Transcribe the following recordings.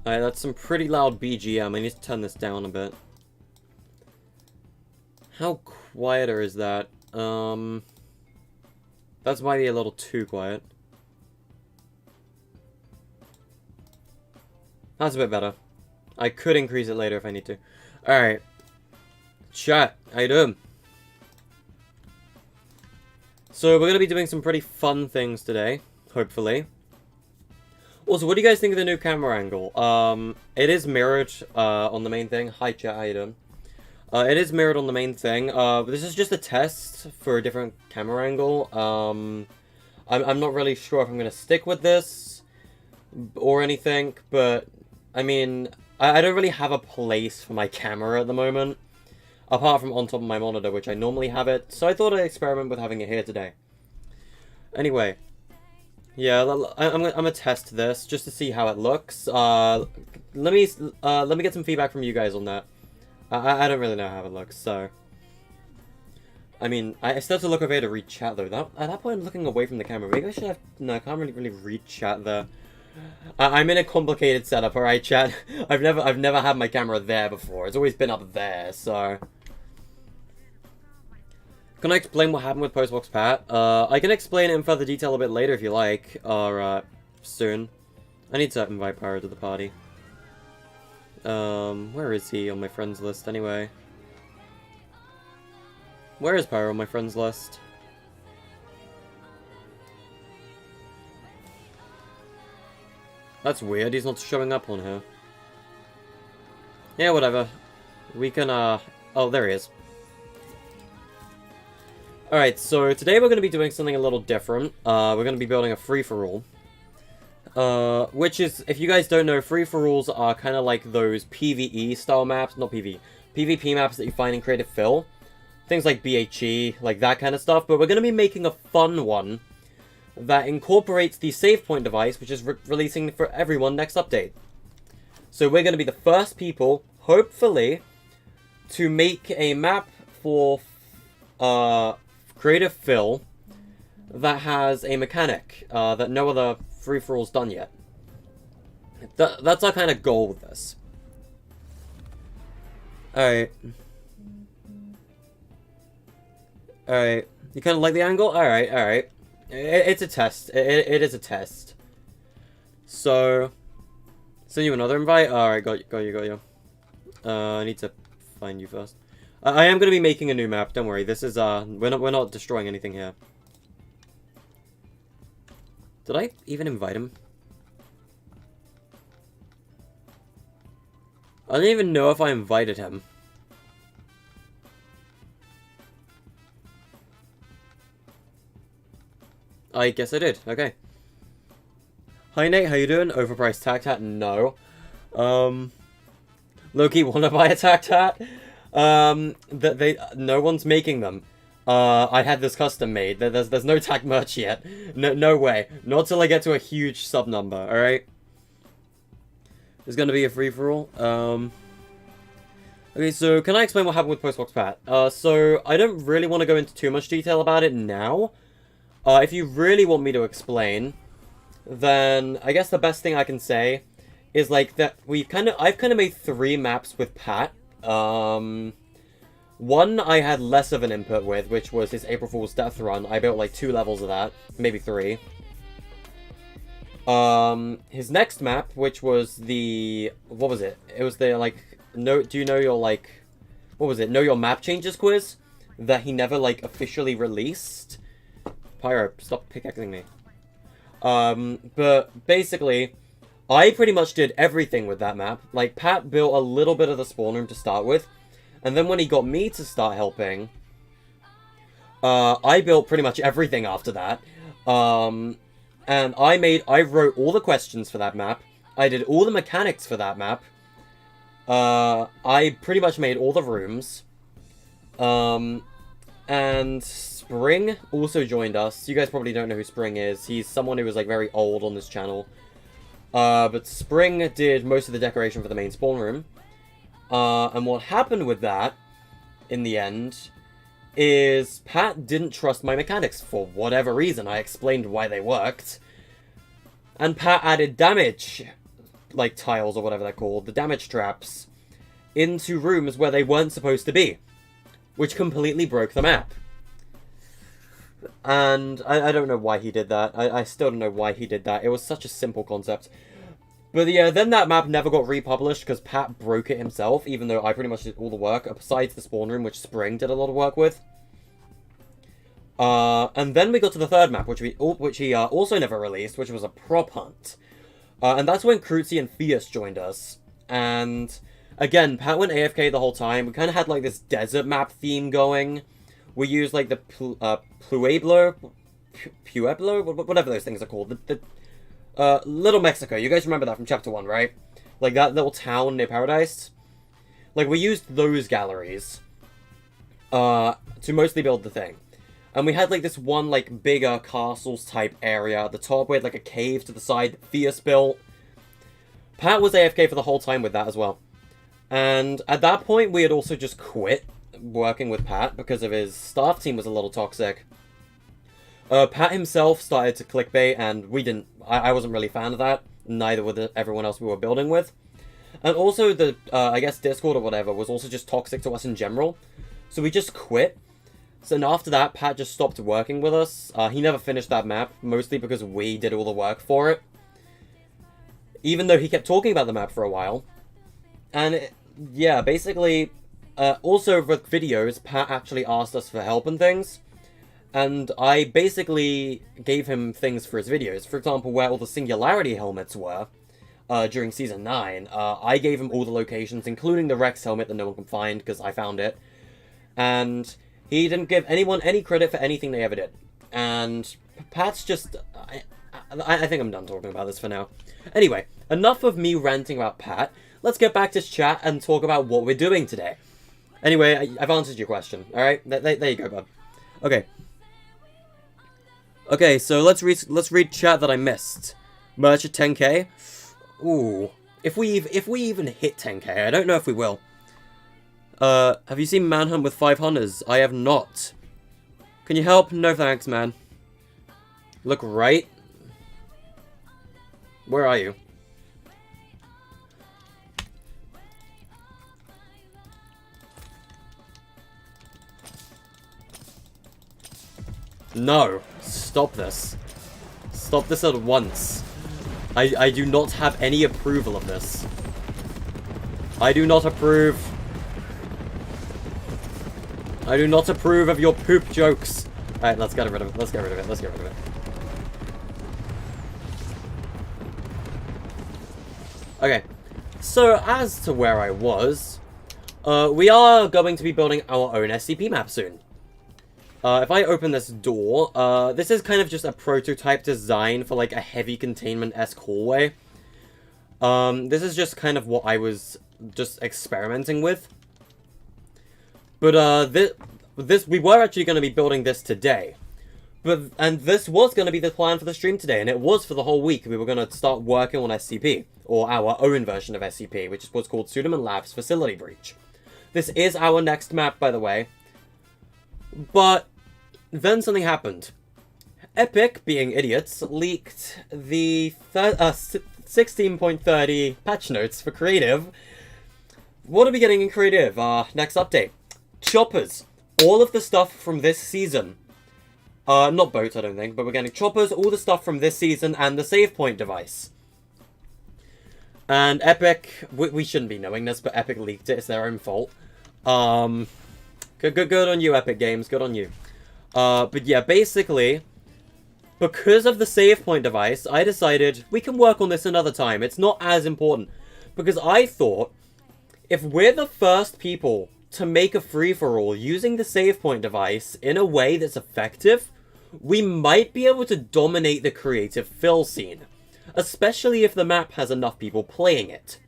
Alright, that's some pretty loud BGM. I need to turn this down a bit. How quieter is that? That's might be a little too quiet. That's a bit better. I could increase it later if I need to. Alright. Chat, how you doing? So, we're going to be doing some pretty fun things today, hopefully. Also, what do you guys think of the new camera angle? It is mirrored on the main thing. Hi chat, how you doing? It is mirrored on the main thing. This is just a test for a different camera angle. I'm not really sure if I'm going to stick with this or anything, but I mean, I don't really have a place for my camera at the moment, apart from on top of my monitor, which I normally have it, so I thought I'd experiment with having it here today. Anyway, yeah, I'm gonna test this just to see how it looks. Let me get some feedback from you guys on that. I don't really know how it looks, so I mean, I still have to look over here to read chat though. At that point, I'm looking away from the camera. Maybe I should have. No, I can't really read chat there. I'm in a complicated setup, alright, chat. I've never had my camera there before. It's always been up there, so. Can I explain what happened with Postbox Pat? I can explain it in further detail a bit later if you like, or soon. I need to invite Pyro to the party. Where is he on my friends list anyway? Where is Pyro on my friends list? That's weird, he's not showing up on here. Yeah, whatever. We can, oh, there he is. Alright, so today we're going to be doing something a little different. We're going to be building a free-for-all. Which is, if you guys don't know, free-for-alls are kind of like those PvE-style maps. Not PvE. PvP maps that you find in Creative Fill. Things like BHE, like that kind of stuff. But we're going to be making a fun one that incorporates the save point device, which is releasing for everyone next update. So we're going to be the first people, hopefully, to make a map for Creative Fill that has a mechanic that no other free-for-all's done yet. That's our kind of goal with this. Alright. Alright. You kind of like the angle? Alright, alright. It's a test. It is a test. So, send you another invite? Alright, got you. I need to find you first. I am going to be making a new map, don't worry. This is, we're not destroying anything here. Did I even invite him? I don't even know if I invited him. I guess I did. Okay. Hi Nate, how you doing? Overpriced Tact hat? No. Loki, wanna buy a Tact hat? No one's making them. I had this custom made. There's no Tact merch yet. No way. Not till I get to a huge sub number, alright? There's gonna be a free-for-all. Okay, so can I explain what happened with Postbox Pat? So I don't really want to go into too much detail about it now. If you really want me to explain, then I guess the best thing I can say is like that I've kind of made 3 maps with Pat. One I had less of an input with, which was his April Fool's Death Run. I built like 2 levels of that, maybe 3. His next map, which was the, what was it? It was the like, do you know your like, what was it? Know your map changes quiz that he never like officially released. Pyro, stop pickaxing me. But basically, I pretty much did everything with that map. Like, Pat built a little bit of the spawn room to start with, and then when he got me to start helping, I built pretty much everything after that. And I wrote all the questions for that map. I did all the mechanics for that map. I pretty much made all the rooms. And Spring also joined us. You guys probably don't know who Spring is. He's someone who was like very old on this channel. But Spring did most of the decoration for the main spawn room. And what happened with that, in the end, is Pat didn't trust my mechanics for whatever reason. I explained why they worked. And Pat added damage. like, tiles or whatever they're called, the damage traps, into rooms where they weren't supposed to be, which completely broke the map. And I don't know why he did that. I still don't know why he did that. It was such a simple concept. But yeah, then that map never got republished because Pat broke it himself, even though I pretty much did all the work, besides the spawn room, which Spring did a lot of work with. And then we got to the third map, which he also never released, which was a prop hunt. And that's when Cruzy and Fierce joined us. And again, Pat went AFK the whole time. We kind of had like this desert map theme going. We used like the Pueblo, whatever those things are called. Little Mexico. You guys remember that from Chapter 1, right? Like that little town near Paradise? Like, we used those galleries to mostly build the thing. And we had like this one like bigger castles type area at the top. We had like a cave to the side that Fierce built. Pat was AFK for the whole time with that as well. And at that point, we had also just quit working with Pat because of his staff team was a little toxic. Pat himself started to clickbait, and we didn't. I wasn't really a fan of that. Neither was everyone else we were building with. And also the, I guess Discord or whatever was also just toxic to us in general. So we just quit. So then after that, Pat just stopped working with us. He never finished that map, mostly because we did all the work for it. Even though he kept talking about the map for a while. And yeah, basically, also with videos, Pat actually asked us for help and things. And I basically gave him things for his videos. For example, where all the Singularity helmets were during Season 9. I gave him all the locations, including the Rex helmet that no one can find, because I found it. And he didn't give anyone any credit for anything they ever did. And Pat's just... I think I'm done talking about this for now. Anyway, enough of me ranting about Pat. Let's get back to chat and talk about what we're doing today. Anyway, I've answered your question. Alright? There you go, bud. Okay. Okay, so let's read chat that I missed. Merch at 10k. Ooh. If we even hit 10k, I don't know if we will. Have you seen Manhunt with 5 hunters? I have not. Can you help? No thanks, man. Look right. Where are you? No. Stop this. Stop this at once. I do not have any approval of this. I do not approve. I do not approve of your poop jokes. Alright, let's get rid of it. Let's get rid of it. Let's get rid of it. Okay. So, as to where I was, we are going to be building our own SCP map soon. If I open this door, this is kind of just a prototype design for like a heavy containment-esque hallway. This is just kind of what I was just experimenting with. But we were actually going to be building this today. And this was going to be the plan for the stream today, and it was for the whole week. We were going to start working on SCP, or our own version of SCP, which is what's called Suderman Labs Facility Breach. This is our next map, by the way. But then something happened. Epic, being idiots, leaked the 16.30 patch notes for Creative. What are we getting in Creative? Next update. Choppers. All of the stuff from this season. Not boats, I don't think, but we're getting choppers, all the stuff from this season, and the save point device. And Epic, we shouldn't be knowing this, but Epic leaked it. It's their own fault. Good on you, Epic Games. Good on you. But yeah, basically, because of the save point device, I decided we can work on this another time. It's not as important. Because I thought, if we're the first people to make a free-for-all using the save point device in a way that's effective, we might be able to dominate the creative fill scene. Especially if the map has enough people playing it.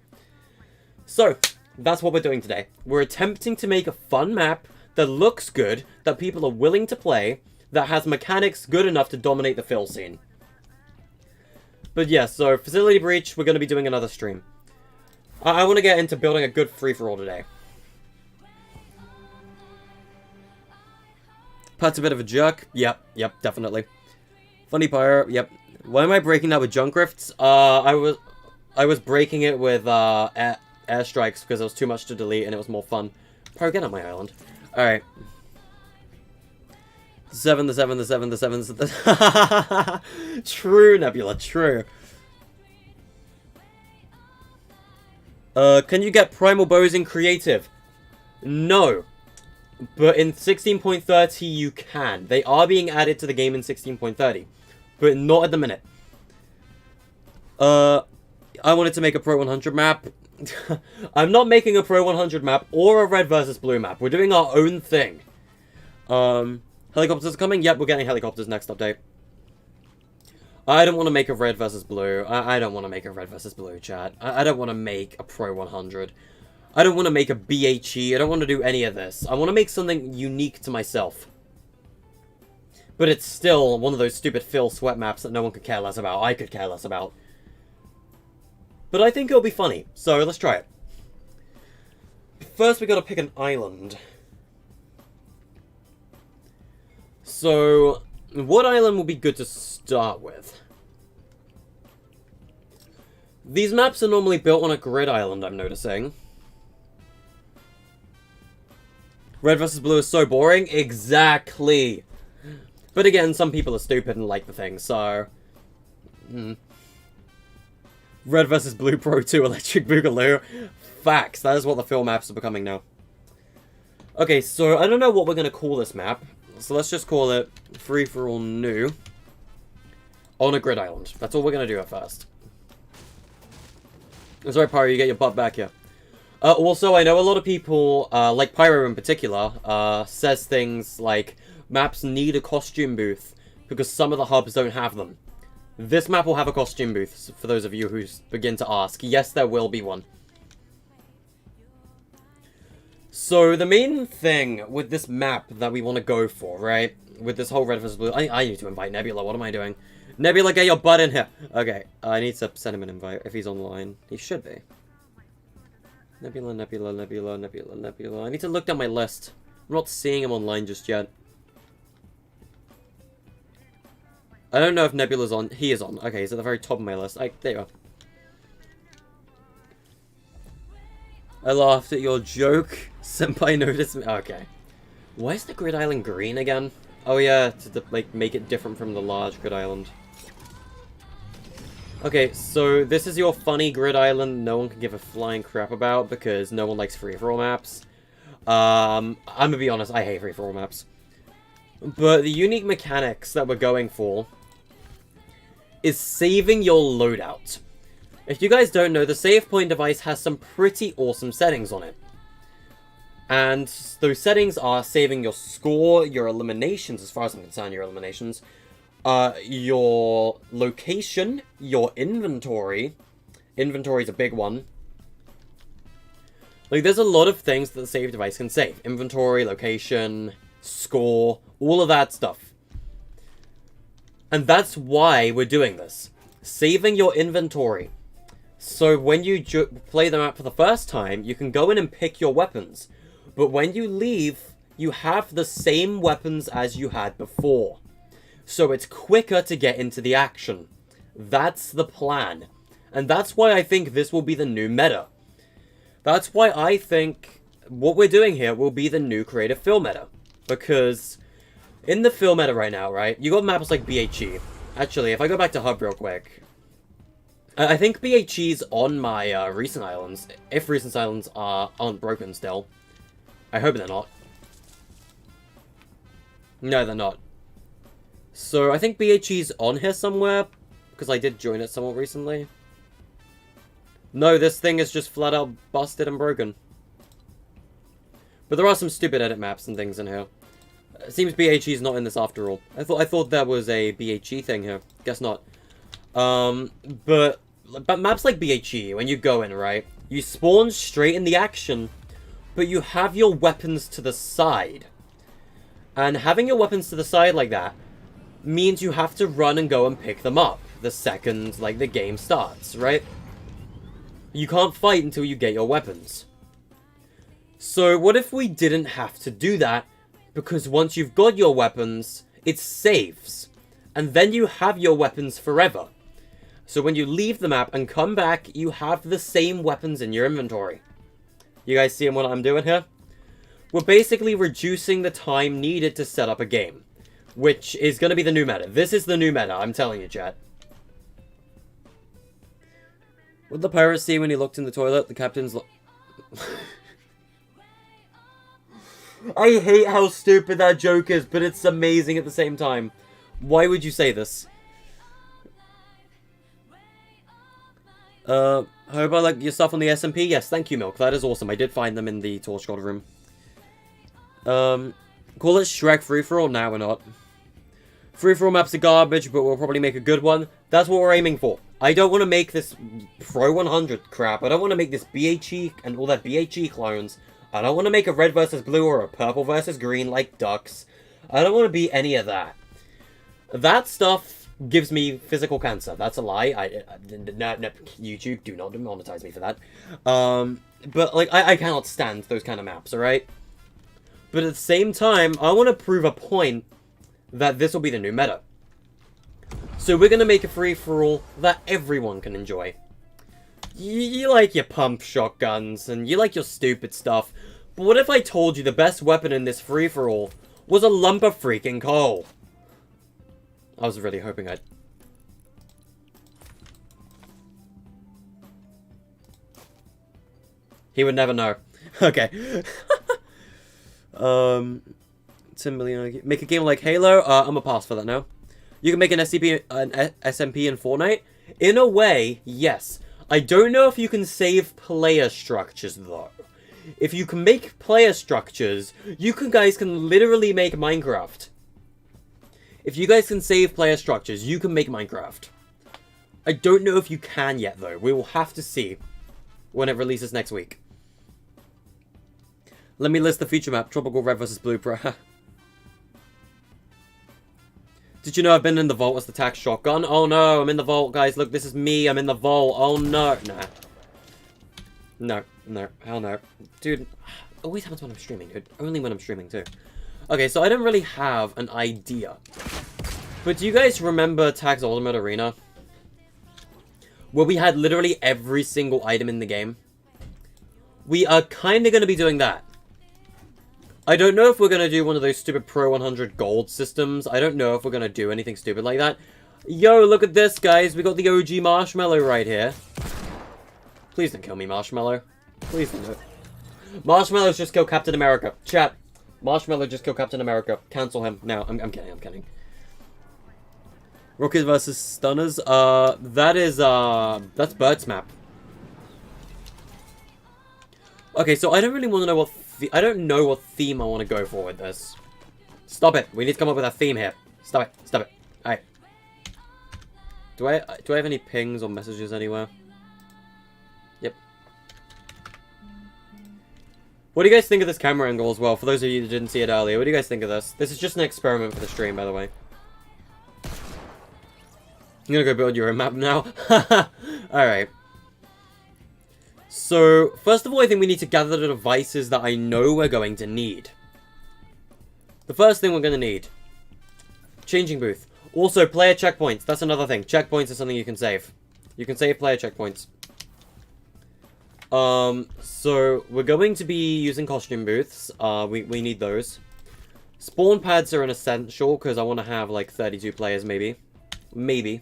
So, that's what we're doing today. We're attempting to make a fun map that looks good, that people are willing to play, that has mechanics good enough to dominate the fill scene. But yeah, so Facility Breach, we're going to be doing another stream. I want to get into building a good free-for-all today. Pat's a bit of a jerk. Yep, definitely. Funny Pyre, yep. Why am I breaking that with junk rifts? I was breaking it with airstrikes because it was too much to delete and it was more fun. Pro, get on my island. Alright. 7, the 7, the 7, the 7, the... True, Nebula, true. Can you get primal bows in creative? No. But in 16.30 you can. They are being added to the game in 16.30. But not at the minute. I wanted to make a Pro 100 map. I'm not making a Pro 100 map or a red versus blue map. We're doing our own thing. Helicopters are coming? Yep, we're getting helicopters next update. I don't want to make a red versus blue. I don't want to make a red versus blue, chat. I don't want to make a Pro 100. I don't want to make a BHE. I don't want to do any of this. I want to make something unique to myself. But it's still one of those stupid Phil Sweat maps that no one could care less about. I could care less about. But I think it'll be funny, so let's try it. First, we gotta pick an island. So, what island will be good to start with? These maps are normally built on a grid island, I'm noticing. Red versus blue is so boring? Exactly! But again, some people are stupid and like the thing, so... Red versus Blue Pro 2 Electric Boogaloo. Facts. That is what the film maps are becoming now. Okay, so I don't know what we're going to call this map. So let's just call it Free For All New. On a grid island. That's all we're going to do at first. Sorry, Pyro, you get your butt back here. Also, I know a lot of people, like Pyro in particular, says things like, maps need a costume booth because some of the hubs don't have them. This map will have a costume booth, for those of you who begin to ask. Yes, there will be one. So, the main thing with this map that we want to go for, right? With this whole red versus blue... I need to invite Nebula. What am I doing? Nebula, get your butt in here! Okay, I need to send him an invite if he's online. He should be. Nebula, Nebula, Nebula, Nebula, Nebula. I need to look down my list. I'm not seeing him online just yet. I don't know if Nebula's on. He is on. Okay, he's at the very top of my list. There you are. I laughed at your joke. Senpai noticed me. Okay. Why is the grid island green again? Oh yeah, to like make it different from the large grid island. Okay, so this is your funny grid island no one can give a flying crap about because no one likes free-for-all maps. I'm gonna be honest, I hate free-for-all maps. But the unique mechanics that we're going for is saving your loadout. If you guys don't know, the save point device has some pretty awesome settings on it. And those settings are saving your score, your eliminations, as far as I'm concerned, your eliminations, your location, your inventory. Inventory is a big one. Like, there's a lot of things that the save device can save. Inventory, location, score, all of that stuff. And that's why we're doing this. Saving your inventory. So when you play the map for the first time, you can go in and pick your weapons. But when you leave, you have the same weapons as you had before. So it's quicker to get into the action. That's the plan. And that's why I think this will be the new meta. That's why I think what we're doing here will be the new creative fill meta. Because in the fill meta right now, right, you got maps like BHE. Actually, if I go back to Hub real quick, I think BHE's on my recent islands, if recent islands aren't broken still. I hope they're not. No, they're not. So, I think BHE's on here somewhere, because I did join it somewhat recently. No, this thing is just flat out busted and broken. But there are some stupid edit maps and things in here. It seems BHE's not in this after all. I thought that was a BHE thing here. Guess not. But maps like BHE, when you go in, right, you spawn straight in the action, but you have your weapons to the side. And having your weapons to the side like that means you have to run and go and pick them up the second, like, the game starts, right? You can't fight until you get your weapons. So what if we didn't have to do that? Because once you've got your weapons, it saves. And then you have your weapons forever. So when you leave the map and come back, you have the same weapons in your inventory. You guys seeing what I'm doing here? We're basically reducing the time needed to set up a game, which is going to be the new meta. This is the new meta, I'm telling you, chat. What did the pirate see when he looked in the toilet? The captain's I hate how stupid that joke is, but it's amazing at the same time. Why would you say this? How about like your stuff on the SMP? Yes, thank you, Milk. That is awesome. I did find them in the Torch God room. Call it Shrek Free-For-All? Now we're not. Free-For-All maps are garbage, but we'll probably make a good one. That's what we're aiming for. I don't want to make this Pro 100 crap. I don't want to make this BHE and all that BHE clones. I don't want to make a red versus blue or a purple versus green like ducks. I don't want to be any of that. That stuff gives me physical cancer. That's a lie. No, YouTube, do not demonetize me for that. But, like, I cannot stand those kind of maps, alright? But at the same time, I want to prove a point that this will be the new meta. So we're going to make a free-for-all that everyone can enjoy. You like your pump shotguns, and you like your stupid stuff. But what if I told you the best weapon in this free-for-all was a lump of freaking coal? I was really hoping I'd... He would never know. Okay. 10 million... Make a game like Halo? I'm a pass for that now. You can make an SMP in Fortnite? In a way, yes. I don't know if you can save player structures, though. If you can make player structures, you guys can literally make Minecraft. If you guys can save player structures, you can make Minecraft. I don't know if you can yet, though. We will have to see when it releases next week. Let me list the feature map. Tropical Red vs. Blue Pro. Did you know I've been in the vault as the Tact shotgun? Oh no, I'm in the vault, guys. Look, this is me. I'm in the vault. Oh no. Nah. No. No. Hell no. Dude, always happens when I'm streaming, dude. Only when I'm streaming, too. Okay, so I don't really have an idea. But do you guys remember Tact's Ultimate Arena? Where we had literally every single item in the game? We are kind of going to be doing that. I don't know if we're going to do one of those stupid Pro 100 gold systems. I don't know if we're going to do anything stupid like that. Yo, look at this, guys. We got the OG Marshmallow right here. Please don't kill me, Marshmallow. Please don't. Marshmallow's just killed Captain America. Chat. Marshmallow just killed Captain America. Cancel him. No, I'm kidding, I'm kidding. Rocket versus Stunners. That's Bird's map. Okay, so I don't really want to know what... I don't know what theme I want to go for with this. Stop it. We need to come up with a theme here. Stop it. Stop it. Alright. Do I have any pings or messages anywhere? Yep. What do you guys think of this camera angle as well? For those of you that didn't see it earlier, what do you guys think of this? This is just an experiment for the stream, by the way. I'm gonna go build your own map now. Alright. So, first of all, I think we need to gather the devices that I know we're going to need. The first thing we're going to need. Changing booth. Also, player checkpoints. That's another thing. Checkpoints is something you can save. You can save player checkpoints. So, we're going to be using costume booths. We need those. Spawn pads are an essential, because I want to have, like, 32 players, maybe. Maybe.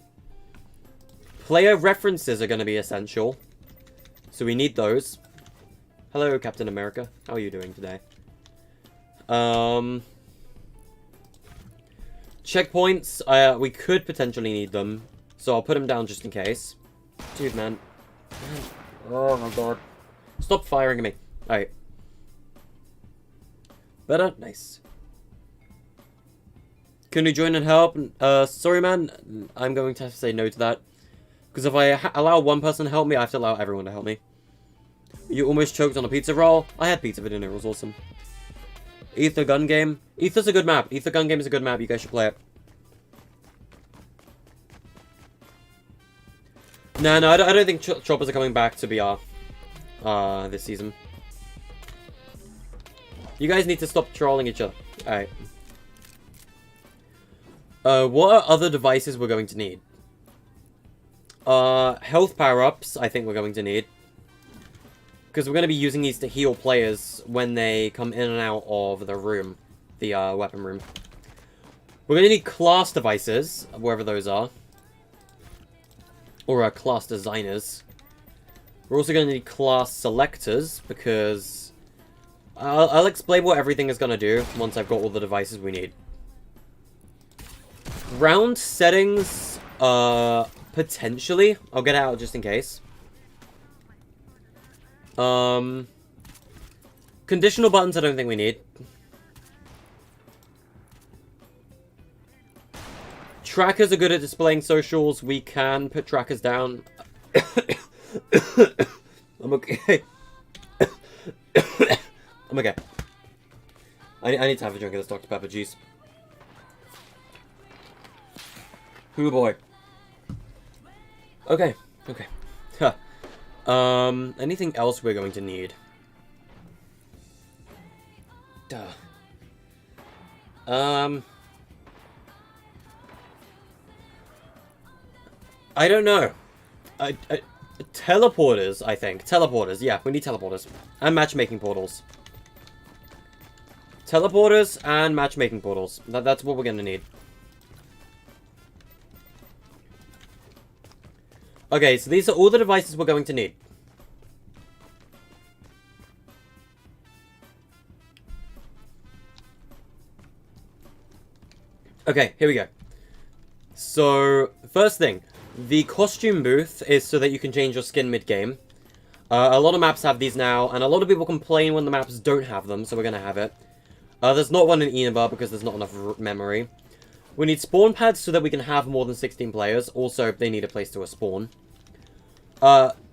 Player references are going to be essential. So we need those. Hello, Captain America. How are you doing today? Checkpoints. We could potentially need them. So I'll put them down just in case. Dude, man. Oh my god. Stop firing at me. Alright. Better? Nice. Can you join and help? Sorry, man. I'm going to have to say no to that. Because if I allow one person to help me, I have to allow everyone to help me. You almost choked on a pizza roll? I had pizza for dinner, it was awesome. Ether gun game? Ether's a good map. Ether gun game is a good map, you guys should play it. No, I don't think choppers are coming back to BR. This season. You guys need to stop trolling each other. Alright. What are other devices we're going to need? Health power-ups, I think we're going to need. Because we're going to be using these to heal players when they come in and out of the room. The, weapon room. We're going to need class devices, wherever those are. Or, class designers. We're also going to need class selectors, because... I'll explain what everything is going to do once I've got all the devices we need. Round settings, potentially. I'll get it out just in case. Conditional buttons I don't think we need. Trackers are good at displaying socials. We can put trackers down. I'm okay. I'm okay. I need to have a drink of this Dr. Pepper juice. Hoo boy. Okay. Okay. Huh. Anything else we're going to need? Duh. I don't know. Teleporters, I think. Teleporters, yeah, we need teleporters. And matchmaking portals. Teleporters and matchmaking portals. That's what we're gonna need. Okay, so these are all the devices we're going to need. Okay, here we go. So, first thing. The costume booth is so that you can change your skin mid-game. A lot of maps have these now, and a lot of people complain when the maps don't have them, so we're going to have it. There's not one in Enabar because there's not enough memory. We need spawn pads so that we can have more than 16 players. Also, they need a place to spawn.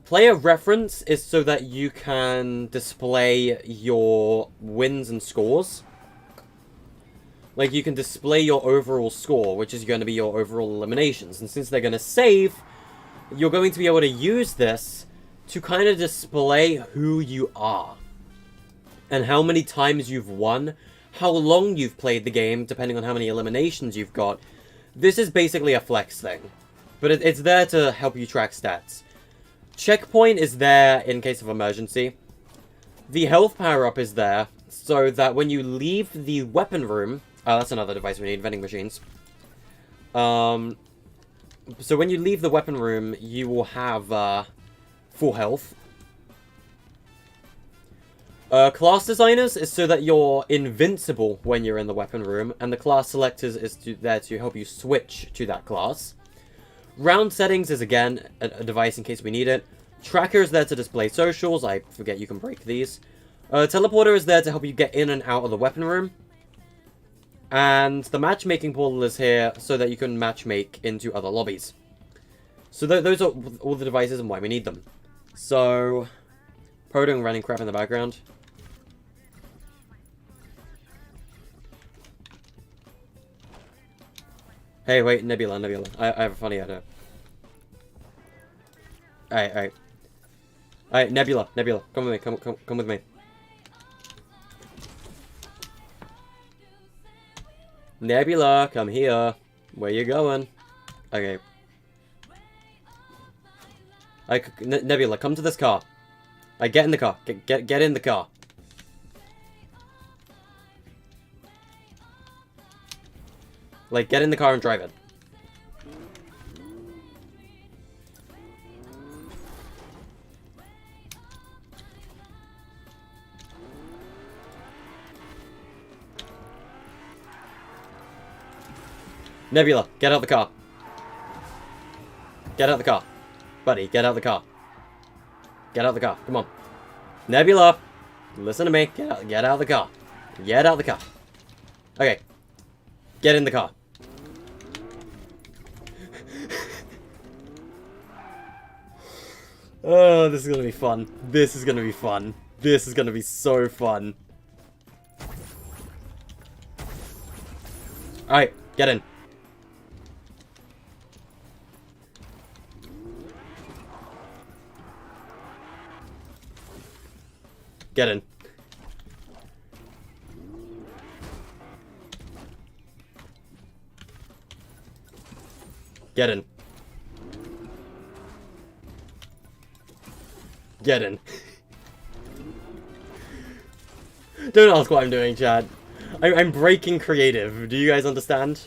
Player reference is so that you can display your wins and scores. Like, you can display your overall score, which is going to be your overall eliminations. And since they're going to save, you're going to be able to use this to kind of display who you are. And how many times you've won, how long you've played the game, depending on how many eliminations you've got. This is basically a flex thing. But it's there to help you track stats. Checkpoint is there in case of emergency. The health power-up is there, so that when you leave the weapon room... that's another device we need, vending machines. So when you leave the weapon room, you will have full health. Class designers is so that you're invincible when you're in the weapon room, and the class selectors is there to help you switch to that class. Round settings is again a device in case we need it. Tracker is there to display socials. I forget you can break these. Teleporter is there to help you get in and out of the weapon room. And the matchmaking portal is here so that you can matchmake into other lobbies. So those are all the devices and why we need them. So, Podung running crap in the background. Hey, wait, Nebula. I have a funny idea. Alright. Alright, Nebula, come with me, come with me. Nebula, come here. Where you going? Okay. Nebula, come to this car. Get in the car. Get in the car. Like, get in the car and drive it. Nebula, get out of the car. Get out of the car. Buddy, get out of the car. Get out of the car. Come on. Nebula, listen to me. Get out of the car. Get out of the car. Okay. Get in the car. Oh, this is gonna be fun. This is gonna be fun. This is gonna be so fun. Alright, get in. Get in. Get in. Get in. Don't ask what I'm doing, chat. I'm breaking creative. Do you guys understand?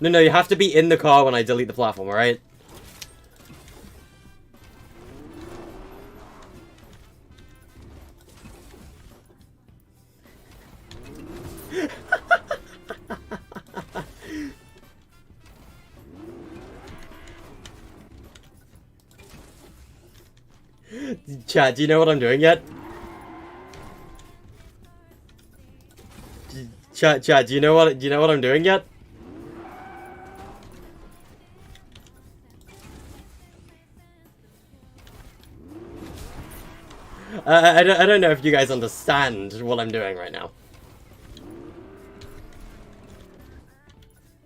No, you have to be in the car when I delete the platform, alright? Chat, do you know what I'm doing yet? Chat, do you know what I'm doing yet? I don't know if you guys understand what I'm doing right now.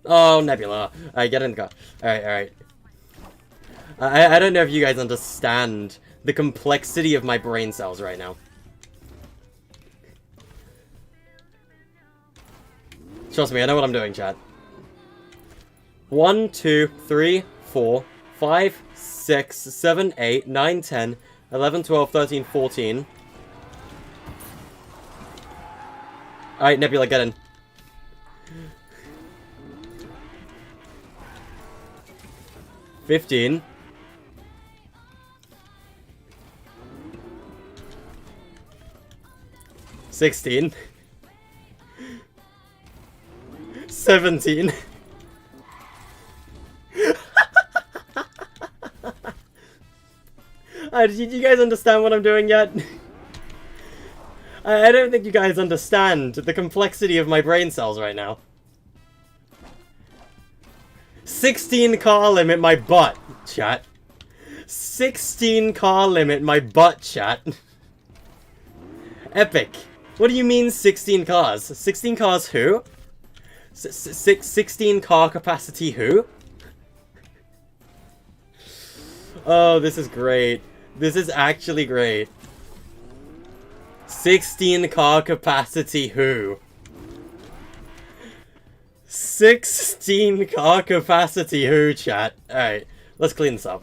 Oh, Nebula. Alright, get in the car. Alright. I don't know if you guys understand the complexity of my brain cells right now. Trust me, I know what I'm doing, chat. 1, 2, 3, 4, 5, 6, 7, 8, 9, 10, 11, 12, 13, 14. Alright, Nebula, get in. $15. 16. 17. Did you guys understand what I'm doing yet? I don't think you guys understand the complexity of my brain cells right now. 16 car limit my butt, chat. 16 car limit my butt, chat. Epic. What do you mean 16 cars? 16 cars who? 16 car capacity who? Oh, this is great. This is actually great. 16 car capacity who? 16 car capacity who, chat? Alright, let's clean this up.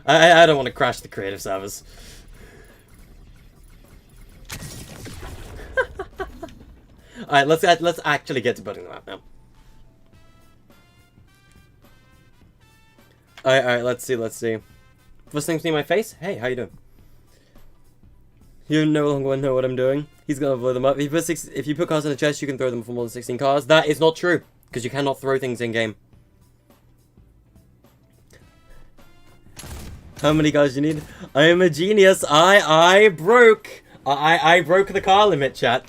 I don't want to crash the creative servers. Alright, let's actually get to building the map now. Alright, let's see. First thing to see my face? Hey, how you doing? You no longer know what I'm doing. He's gonna blow them up. If you put cars in a chest, you can throw them for more than 16 cars. That is not true, because you cannot throw things in game. How many cars do you need? I am a genius. I broke the car limit, chat.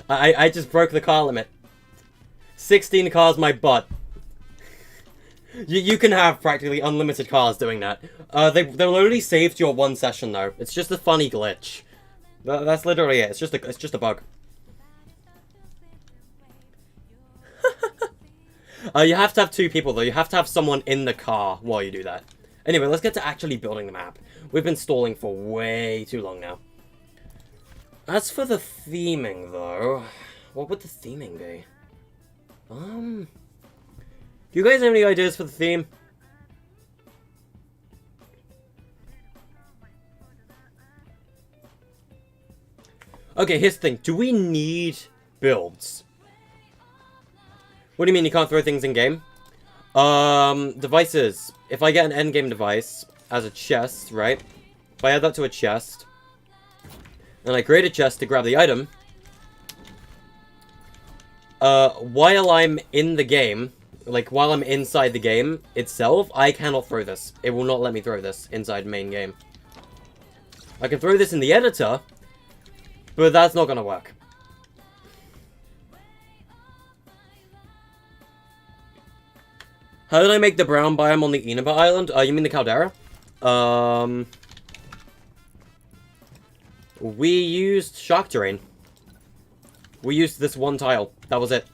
I just broke the car limit. 16 cars, my butt. You can have practically unlimited cars doing that. They'll only save to your one session though. It's just a funny glitch. That's literally it. It's just a bug. You have to have 2 people though. You have to have someone in the car while you do that. Anyway, let's get to actually building the map. We've been stalling for way too long now. As for the theming though, what would the theming be? Do you guys have any ideas for the theme? Okay, here's the thing. Do we need builds? What do you mean you can't throw things in game? Devices. If I get an endgame device as a chest, right? If I add that to a chest, and I create a chest to grab the item, while I'm in the game, like while I'm inside the game itself, I cannot throw this. It will not let me throw this inside main game. I can throw this in the editor, but that's not gonna work. How did I make the brown biome on the Inaba Island? You mean the caldera? We used shark terrain. We used this one tile. That was it.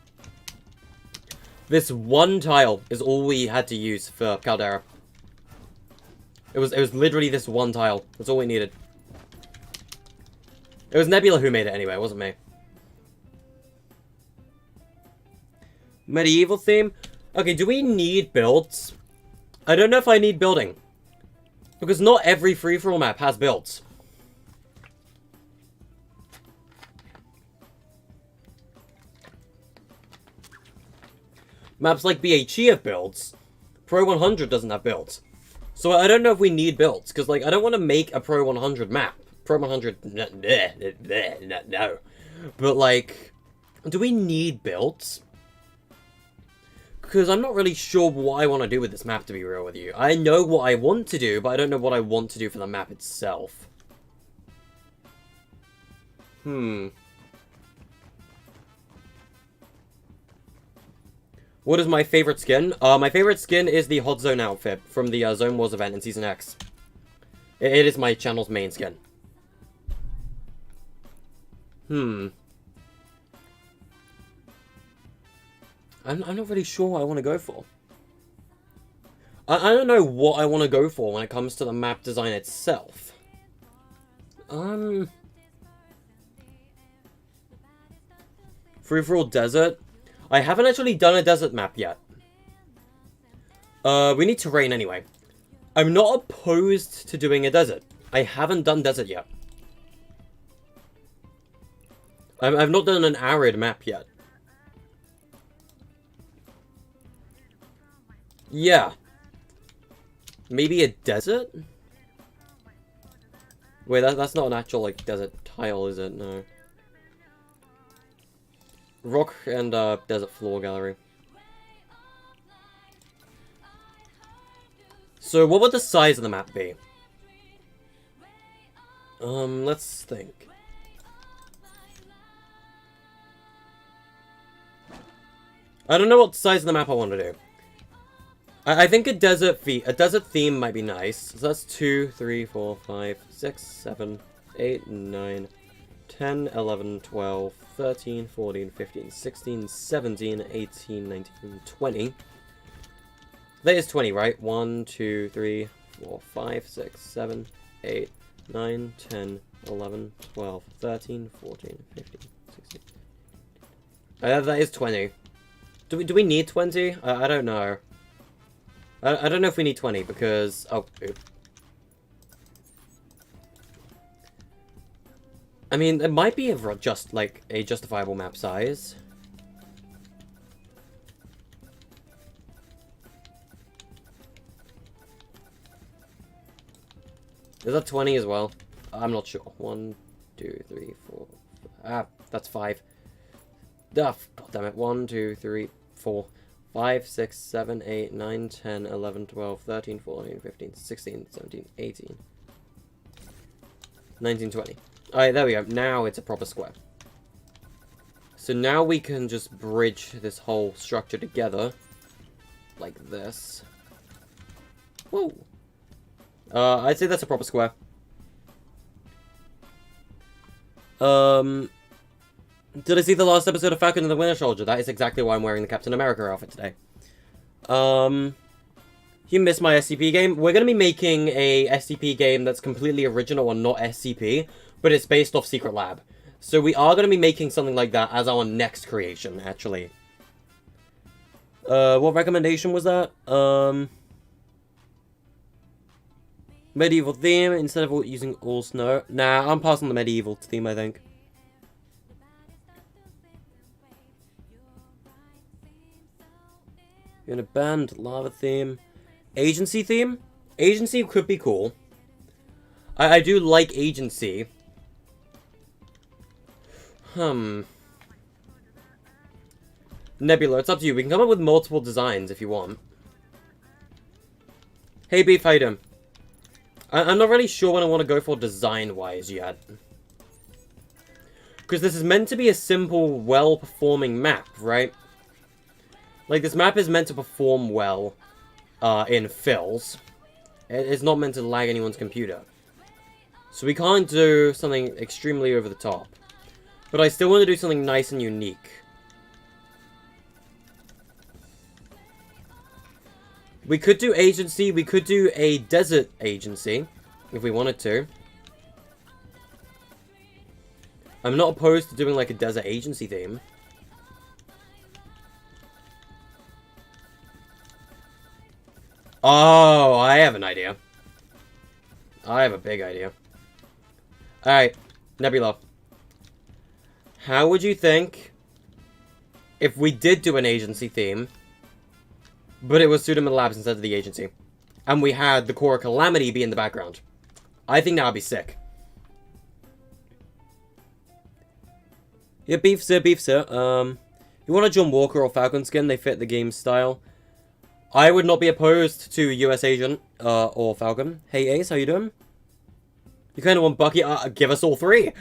This one tile is all we had to use for caldera. It was literally this one tile. That's all we needed. It was Nebula who made it anyway, it wasn't me. Medieval theme? Okay, do we need builds? I don't know if I need building. Because not every free-for-all map has builds. Maps like BHE have builds. Pro 100 doesn't have builds. So I don't know if we need builds, because, like, I don't want to make a Pro 100 map. Pro 100, no. But, like, do we need builds? Because I'm not really sure what I want to do with this map, to be real with you. I know what I want to do, but I don't know what I want to do for the map itself. What is my favorite skin? My favorite skin is the Hot Zone outfit from the Zone Wars event in Season X. It is my channel's main skin. I'm not really sure what I want to go for. I don't know what I want to go for when it comes to the map design itself. Free-for-all desert? I haven't actually done a desert map yet. We need terrain anyway. I'm not opposed to doing a desert. I haven't done desert yet. I've not done an arid map yet. Yeah. Maybe a desert? Wait, that's not an actual, like, desert tile, is it? No. Rock and, desert floor gallery. So, what would the size of the map be? Let's think. I don't know what size of the map I want to do. I think a desert theme might be nice. So that's 2, 3, 4, 5, 6, 7, 8, 9, 10, 11, 12, 13, 14, 15, 16, 17, 18, 19, 20. That is 20, right? 1, 2, 3, 4, 5, 6, 7, 8, 9, 10, 11, 12, 13, 14, 15, 16. That is 20. Do we need 20? I don't know. I don't know if we need 20 because... Oh, oop. I mean, it might be just, like, a justifiable map size. Is that 20 as well? I'm not sure. 1, 2, 3, 4... Ah, that's 5. Ah, God damn it. 1, 2, 3, 4... 5, 6, 7, 8, 9, 10, 11, 12, 13, 14, 15, 16, 17, 18, 19, 20. Alright, there we go. Now it's a proper square. So now we can just bridge this whole structure together. Like this. Whoa. I'd say that's a proper square. Did I see the last episode of Falcon and the Winter Soldier? That is exactly why I'm wearing the Captain America outfit today. You missed my SCP game? We're going to be making a SCP game that's completely original and not SCP, but it's based off Secret Lab. So we are going to be making something like that as our next creation, actually. What recommendation was that? Medieval theme instead of using all snow. Nah, I'm passing the medieval theme, I think. You're in a band, lava theme. Agency theme? Agency could be cool. I do like agency. Nebula, it's up to you. We can come up with multiple designs if you want. Hey Beef, how you doing? I'm not really sure what I want to go for design-wise yet. Because this is meant to be a simple, well-performing map, right? Like, this map is meant to perform well in fills. It's not meant to lag anyone's computer. So we can't do something extremely over the top. But I still want to do something nice and unique. We could do agency, we could do a desert agency, if we wanted to. I'm not opposed to doing like a desert agency theme. Oh, I have an idea. I have a big idea. Alright, Nebula. How would you think if we did do an agency theme, but it was Pseudonym Labs instead of the agency, and we had the Core Calamity be in the background? I think that would be sick. Yeah, beef sir, beef sir. You want a John Walker or Falcon skin? They fit the game style. I would not be opposed to US Agent or Falcon. Hey Ace, how you doing? You kind of want Bucky? Give us all three.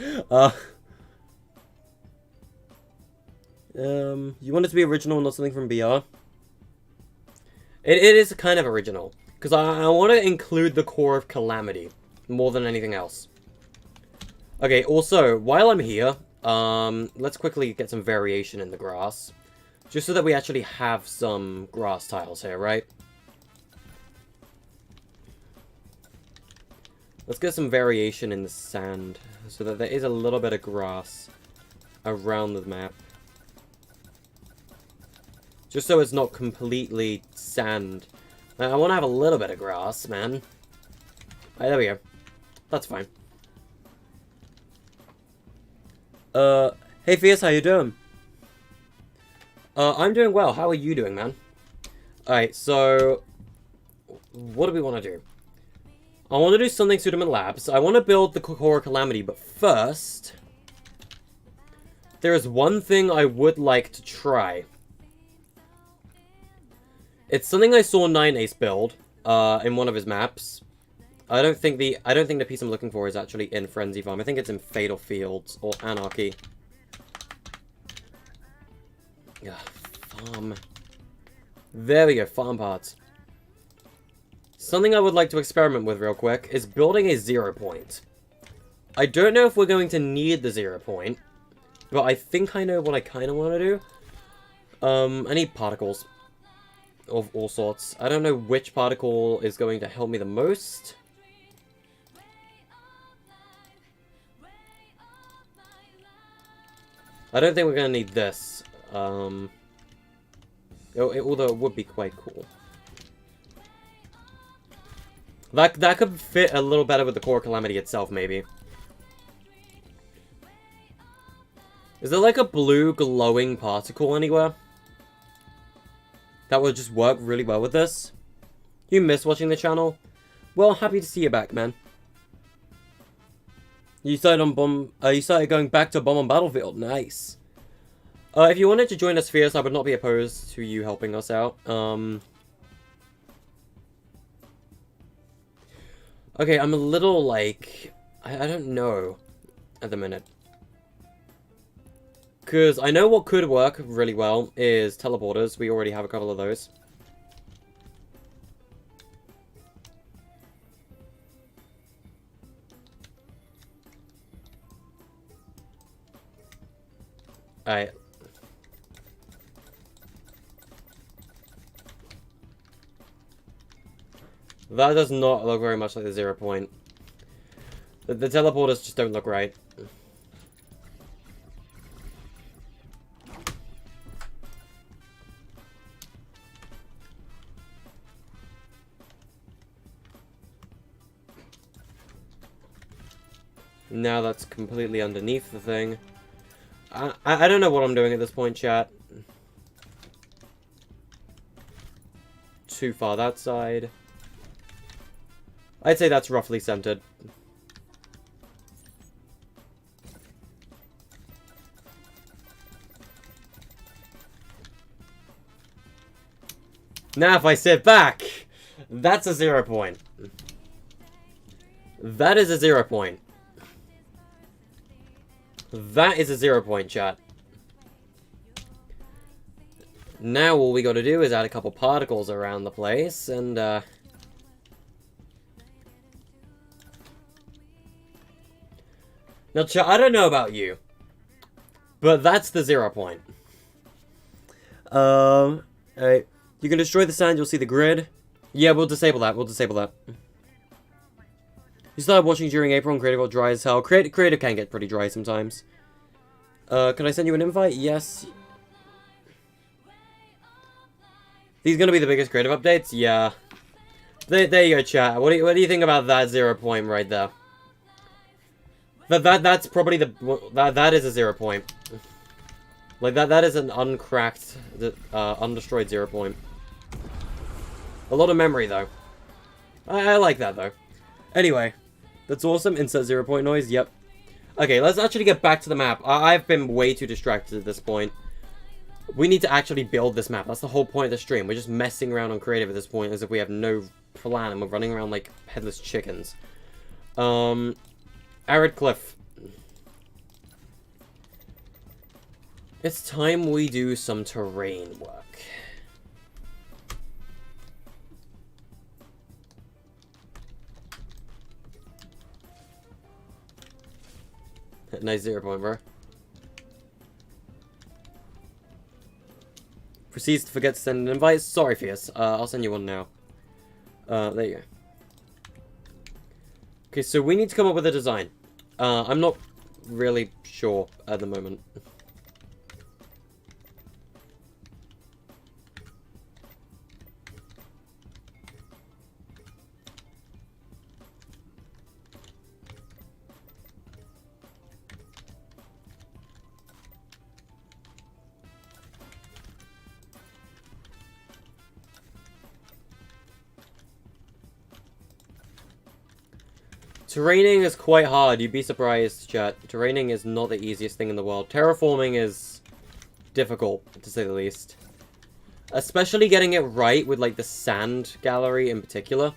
You want it to be original, not something from BR? It is kind of original. Because I want to include the Core of Calamity more than anything else. Okay, also, while I'm here, let's quickly get some variation in the grass. Just so that we actually have some grass tiles here, right? Let's get some variation in the sand, so that there is a little bit of grass around the map. Just so it's not completely sand. I want to have a little bit of grass, man. Alright, there we go. That's fine. Hey Fierce, how you doing? I'm doing well. How are you doing, man? Alright, so what do we want to do? I want to do something Pseudonym Labs. I want to build the Core Calamity, but first, there is one thing I would like to try. It's something I saw 9ace build in one of his maps. I don't think the piece I'm looking for is actually in Frenzy Farm. I think it's in Fatal Fields or Anarchy. Yeah, farm. There we go, farm parts. Something I would like to experiment with real quick is building a 0 point. I don't know if we're going to need the 0 point, but I think I know what I kind of want to do. I need particles of all sorts. I don't know which particle is going to help me the most. I don't think we're going to need this. Although it would be quite cool. That could fit a little better with the Core Calamity itself, maybe. Is there like a blue glowing particle anywhere that would just work really well with this? You miss watching the channel? Well, happy to see you back, man. You started going back to Bomb on Battlefield. Nice. If you wanted to join us, Fierce, I would not be opposed to you helping us out. Okay, I'm a little, like, I don't know at the minute. Because I know what could work really well is teleporters. We already have a couple of those. Alright. That does not look very much like the 0 point. The teleporters just don't look right. Now that's completely underneath the thing. I don't know what I'm doing at this point, chat. Too far that side. I'd say that's roughly centered. Now if I sit back, that's a 0 point. That is a 0 point. That is a 0 point, chat. Now all we gotta do is add a couple particles around the place, and, Now, chat, I don't know about you, but that's the 0 point. Alright. You can destroy the sand, you'll see the grid. Yeah, we'll disable that, we'll disable that. You started watching during April and Creative got dry as hell. Creative can get pretty dry sometimes. Can I send you an invite? Yes. These gonna be the biggest creative updates? Yeah. There you go, chat. What do you think about that 0 point right there? That's probably that is a 0 point. Like that is an uncracked, undestroyed 0 point. A lot of memory though. I like that though. Anyway, that's awesome. Insert 0 point noise. Yep. Okay, let's actually get back to the map. I've been way too distracted at this point. We need to actually build this map. That's the whole point of the stream. We're just messing around on creative at this point as if we have no plan and we're running around like headless chickens. Arid Cliff. It's time we do some terrain work. Nice 0 point, bro. Proceeds to forget to send an invite. Sorry, Fierce. I'll send you one now. There you go. Okay, so we need to come up with a design. I'm not really sure at the moment. Terraining is quite hard. You'd be surprised, chat. Terraining is not the easiest thing in the world. Terraforming is difficult, to say the least. Especially getting it right with, like, the sand gallery in particular.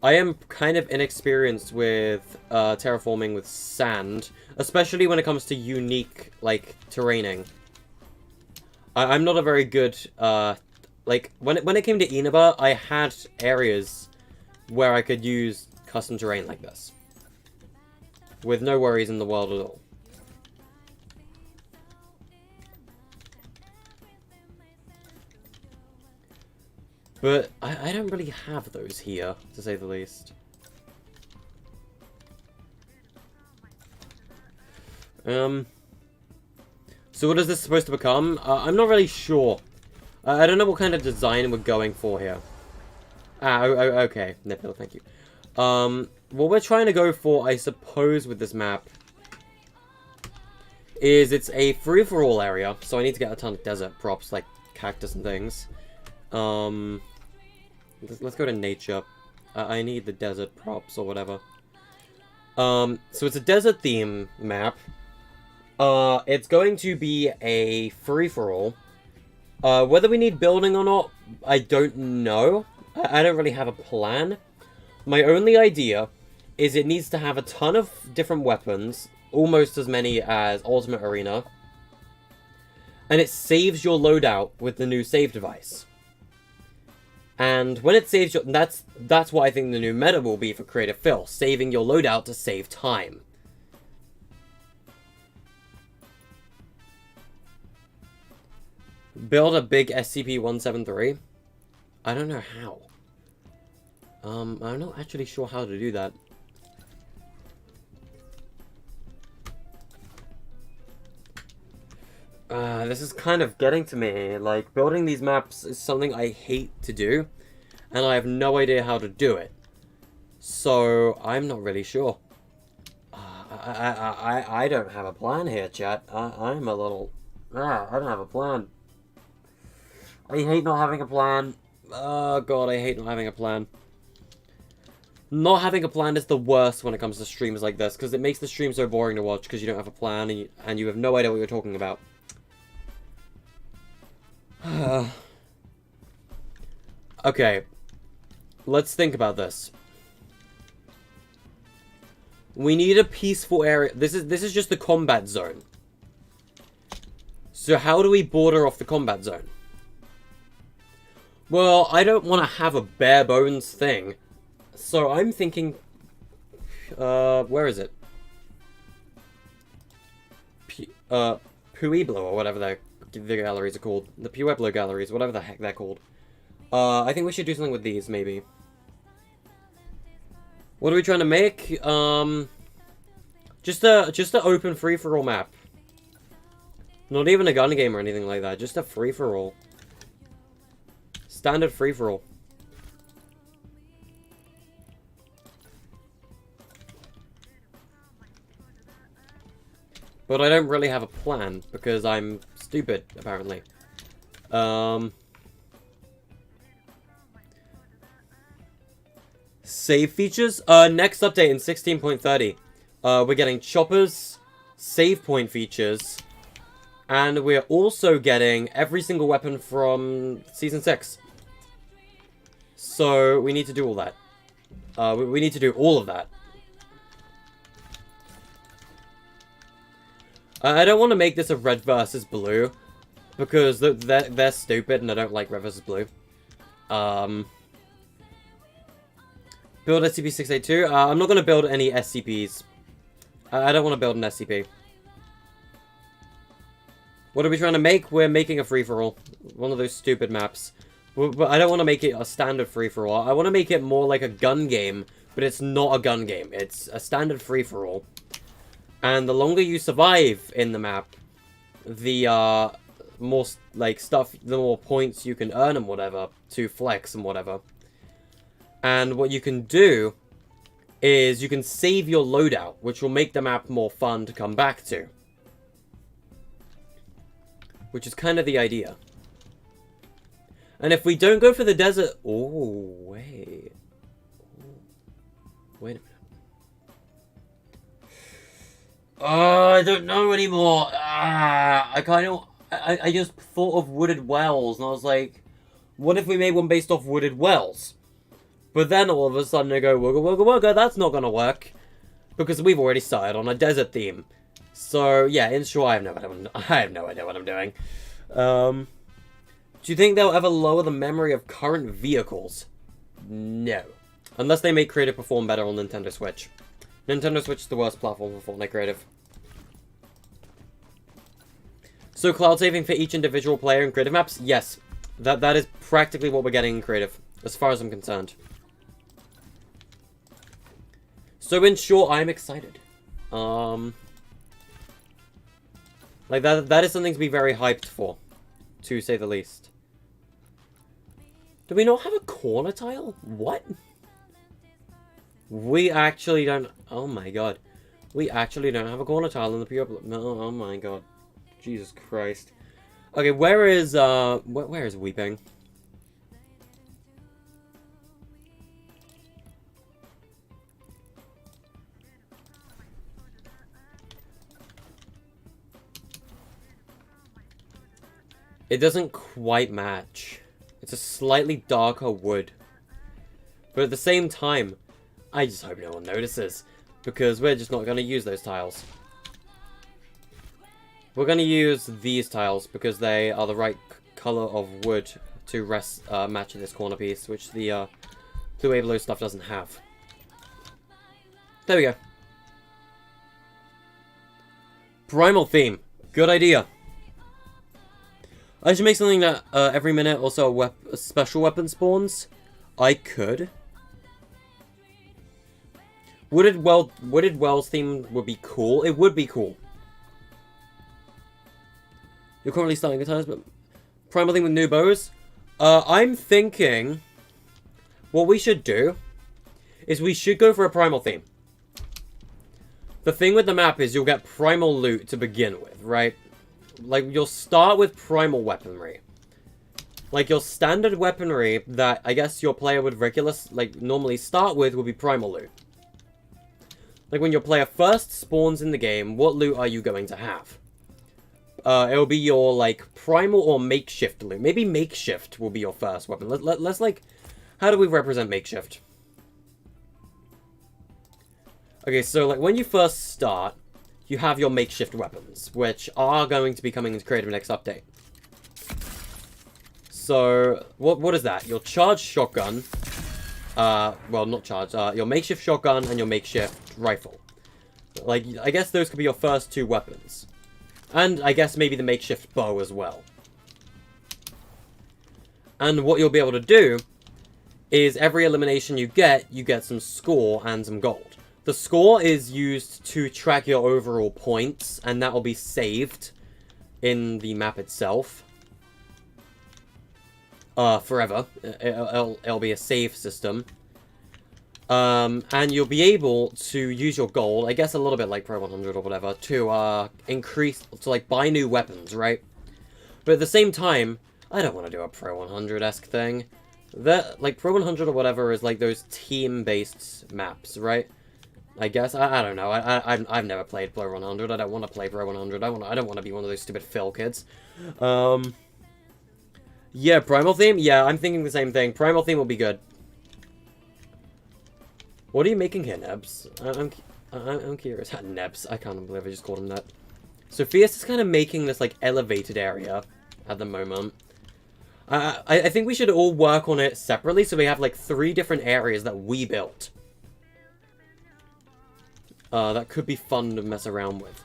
I am kind of inexperienced with terraforming with sand. Especially when it comes to unique, like, terraining. I'm not a very good... like, when it came to Inaba, I had areas where I could use custom terrain like this. With no worries in the world at all. But I don't really have those here, to say the least. So what is this supposed to become? I'm not really sure. I don't know what kind of design we're going for here. Okay. Nipple, thank you. What we're trying to go for, I suppose, with this map is it's a free-for-all area, so I need to get a ton of desert props, like cactus and things. Let's go to nature. I need the desert props or whatever. So it's a desert theme map. It's going to be a free-for-all. Whether we need building or not, I don't know. I don't really have a plan. My only idea is it needs to have a ton of different weapons, almost as many as Ultimate Arena, and it saves your loadout with the new save device. And when it saves your... That's what I think the new meta will be for Creative Fill, saving your loadout to save time. Build a big SCP-173? I don't know how. I'm not actually sure how to do that. This is kind of getting to me. Like, building these maps is something I hate to do, and I have no idea how to do it. So, I'm not really sure. I don't have a plan here, chat. I'm a little... I don't have a plan. I hate not having a plan. Oh god, I hate not having a plan. Not having a plan is the worst when it comes to streams like this, because it makes the stream so boring to watch because you don't have a plan and you have no idea what you're talking about. Okay, let's think about this. We need a peaceful area. This is just the combat zone. So how do we border off the combat zone? Well, I don't want to have a bare bones thing. So I'm thinking... where is it? Pueblo, or whatever the galleries are called. The Pueblo galleries, whatever the heck they're called. I think we should do something with these, maybe. What are we trying to make? Just a open free-for-all map. Not even a gun game or anything like that, just a free-for-all. standard free-for-all. But I don't really have a plan, because I'm stupid, apparently. Save features? Next update in 16.30. We're getting choppers, save point features, and we're also getting every single weapon from Season 6. So, we need to do all that. We need to do all of that. I don't want to make this a red versus blue, because they're stupid and I don't like red versus blue. Build SCP-682. I'm not going to build any SCPs. I don't want to build an SCP. What are we trying to make? We're making a free-for-all. One of those stupid maps. But I don't want to make it a standard free-for-all. I want to make it more like a gun game, but it's not a gun game. It's a standard free-for-all. And the longer you survive in the map, the more, like, stuff, the more points you can earn and whatever, to flex and whatever. And what you can do is you can save your loadout, which will make the map more fun to come back to. Which is kind of the idea. And if we don't go for the desert... Oh, wait. Wait a minute. Oh, I don't know anymore. I just thought of wooded wells, and I was like, what if we made one based off wooded wells? But then all of a sudden I go, wugga wugga wugga, that's not gonna work. Because we've already started on a desert theme. So, yeah, in short, I have no idea what I'm doing. Do you think they'll ever lower the memory of current vehicles? No. Unless they make creative perform better on Nintendo Switch. Nintendo Switch is the worst platform for Fortnite creative. So, cloud saving for each individual player in creative maps? Yes. That is practically what we're getting in creative, as far as I'm concerned. So, in short, I'm excited. Like, that is something to be very hyped for, to say the least. Do we not have a corner tile? What? We actually don't... Oh my god. We actually don't have a corner tile in the pure... No, oh my god. Jesus Christ. Okay, where is Weeping? It doesn't quite match. It's a slightly darker wood. But at the same time, I just hope no one notices. Because we're just not going to use those tiles. We're going to use these tiles because they are the right color of wood to match this corner piece, which the Blue Abelo stuff doesn't have. There we go. Primal theme. Good idea. I should make something that every minute also a special weapon spawns. I could. Wooded Wells theme would be cool. It would be cool. You're currently starting guitars, but primal theme with new bows. I'm thinking what we should do is we should go for a primal theme. The thing with the map is you'll get primal loot to begin with, right? Like, you'll start with primal weaponry. Like, your standard weaponry that I guess your player would normally start with would be primal loot. Like, when your player first spawns in the game, what loot are you going to have? It'll be your, like, primal or makeshift loot. Maybe makeshift will be your first weapon. Let's like, how do we represent makeshift? Okay, so, like, when you first start, you have your makeshift weapons, which are going to be coming into creative next update. So, what is that? Your charged shotgun. Well, not charged. Your makeshift shotgun and your makeshift rifle. Like, I guess those could be your first two weapons. And I guess maybe the makeshift bow as well. And what you'll be able to do is every elimination you get some score and some gold. The score is used to track your overall points, and that will be saved in the map itself. forever. It'll be a save system. And you'll be able to use your gold, I guess a little bit like Pro 100 or whatever, to, like, buy new weapons, right? But at the same time, I don't want to do a Pro 100-esque thing. Like, Pro 100 or whatever is, like, those team-based maps, right? I guess. I don't know. I've never played Pro 100. I don't want to play Pro 100. I don't want to be one of those stupid Phil kids. Yeah, Primal Theme? Yeah, I'm thinking the same thing. Primal Theme will be good. What are you making here, Nebs? I'm curious. Nebs. I can't believe I just called him that. Sophia's is kind of making this, like, elevated area at the moment. I think we should all work on it separately, so we have, like, 3 different areas that we built. That could be fun to mess around with.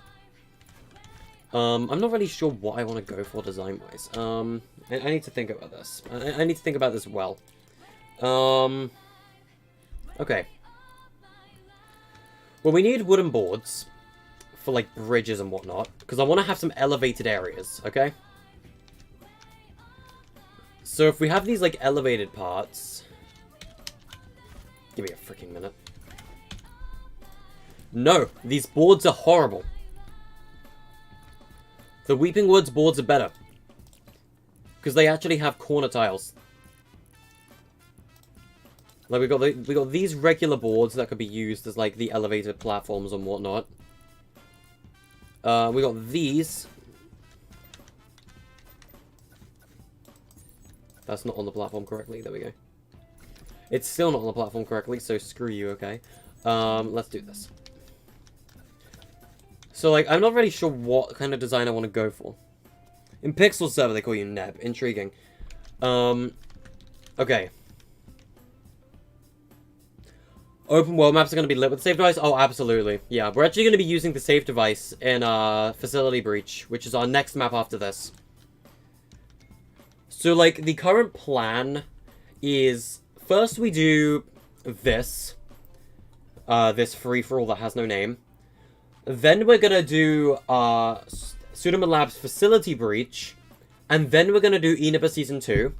I'm not really sure what I want to go for design-wise. I need to think about this. I need to think about this well. Okay. Well, we need wooden boards for, like, bridges and whatnot, because I want to have some elevated areas, okay? So if we have these, like, elevated parts... Give me a freaking minute. No, these boards are horrible. The Weeping Woods boards are better. Because they actually have corner tiles. Like, we got these regular boards that could be used as, like, the elevated platforms and whatnot. We got these. That's not on the platform correctly. There we go. It's still not on the platform correctly, so screw you, okay? Let's do this. So, like, I'm not really sure what kind of design I want to go for. In Pixel Server, they call you Neb. Intriguing. Okay. Open world maps are going to be lit with the save device? Oh, absolutely. Yeah, we're actually going to be using the save device in Facility Breach, which is our next map after this. So, like, the current plan is... First we do this. This free-for-all that has no name. Then we're going to do Pseudoman Labs Facility Breach. And then we're going to do Eneba Season 2.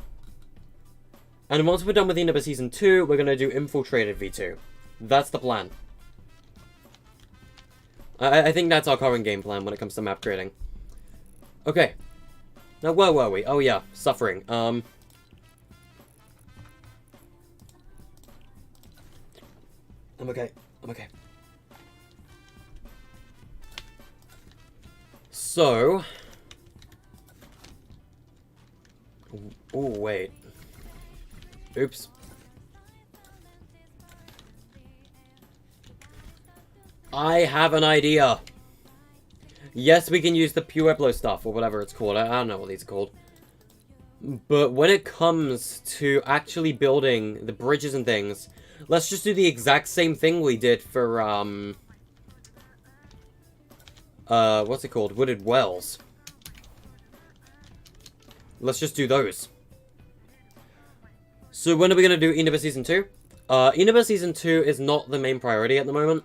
And once we're done with Eneba Season 2, we're going to do Infiltrated V2. That's the plan. I think that's our current game plan when it comes to map creating. Okay. Now, where were we? Oh, yeah. Suffering. I'm okay. I'm okay. So... Oh, wait. Oops. I have an idea. Yes, we can use the Pueblo stuff, or whatever it's called. I don't know what these are called. But when it comes to actually building the bridges and things, let's just do the exact same thing we did for, what's it called? Wooded Wells. Let's just do those. So when are we going to do Eneba Season 2? Eneba Season 2 is not the main priority at the moment.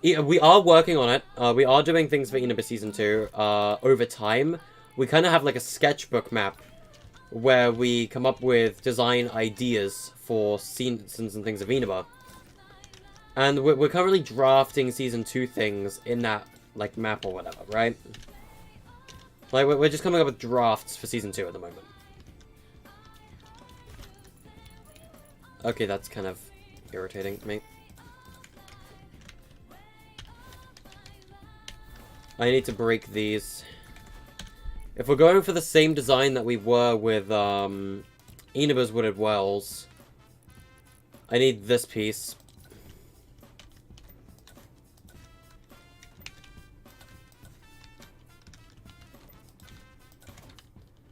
We are working on it. We are doing things for Eneba Season 2 over time. We kind of have like a sketchbook map where we come up with design ideas for seasons and things of Eneba. And we're currently drafting Season 2 things in that like map or whatever, right? Like, we're just coming up with drafts for Season 2 at the moment. Okay, that's kind of irritating me. I need to break these. If we're going for the same design that we were with Eneba's Wooded Wells, I need this piece.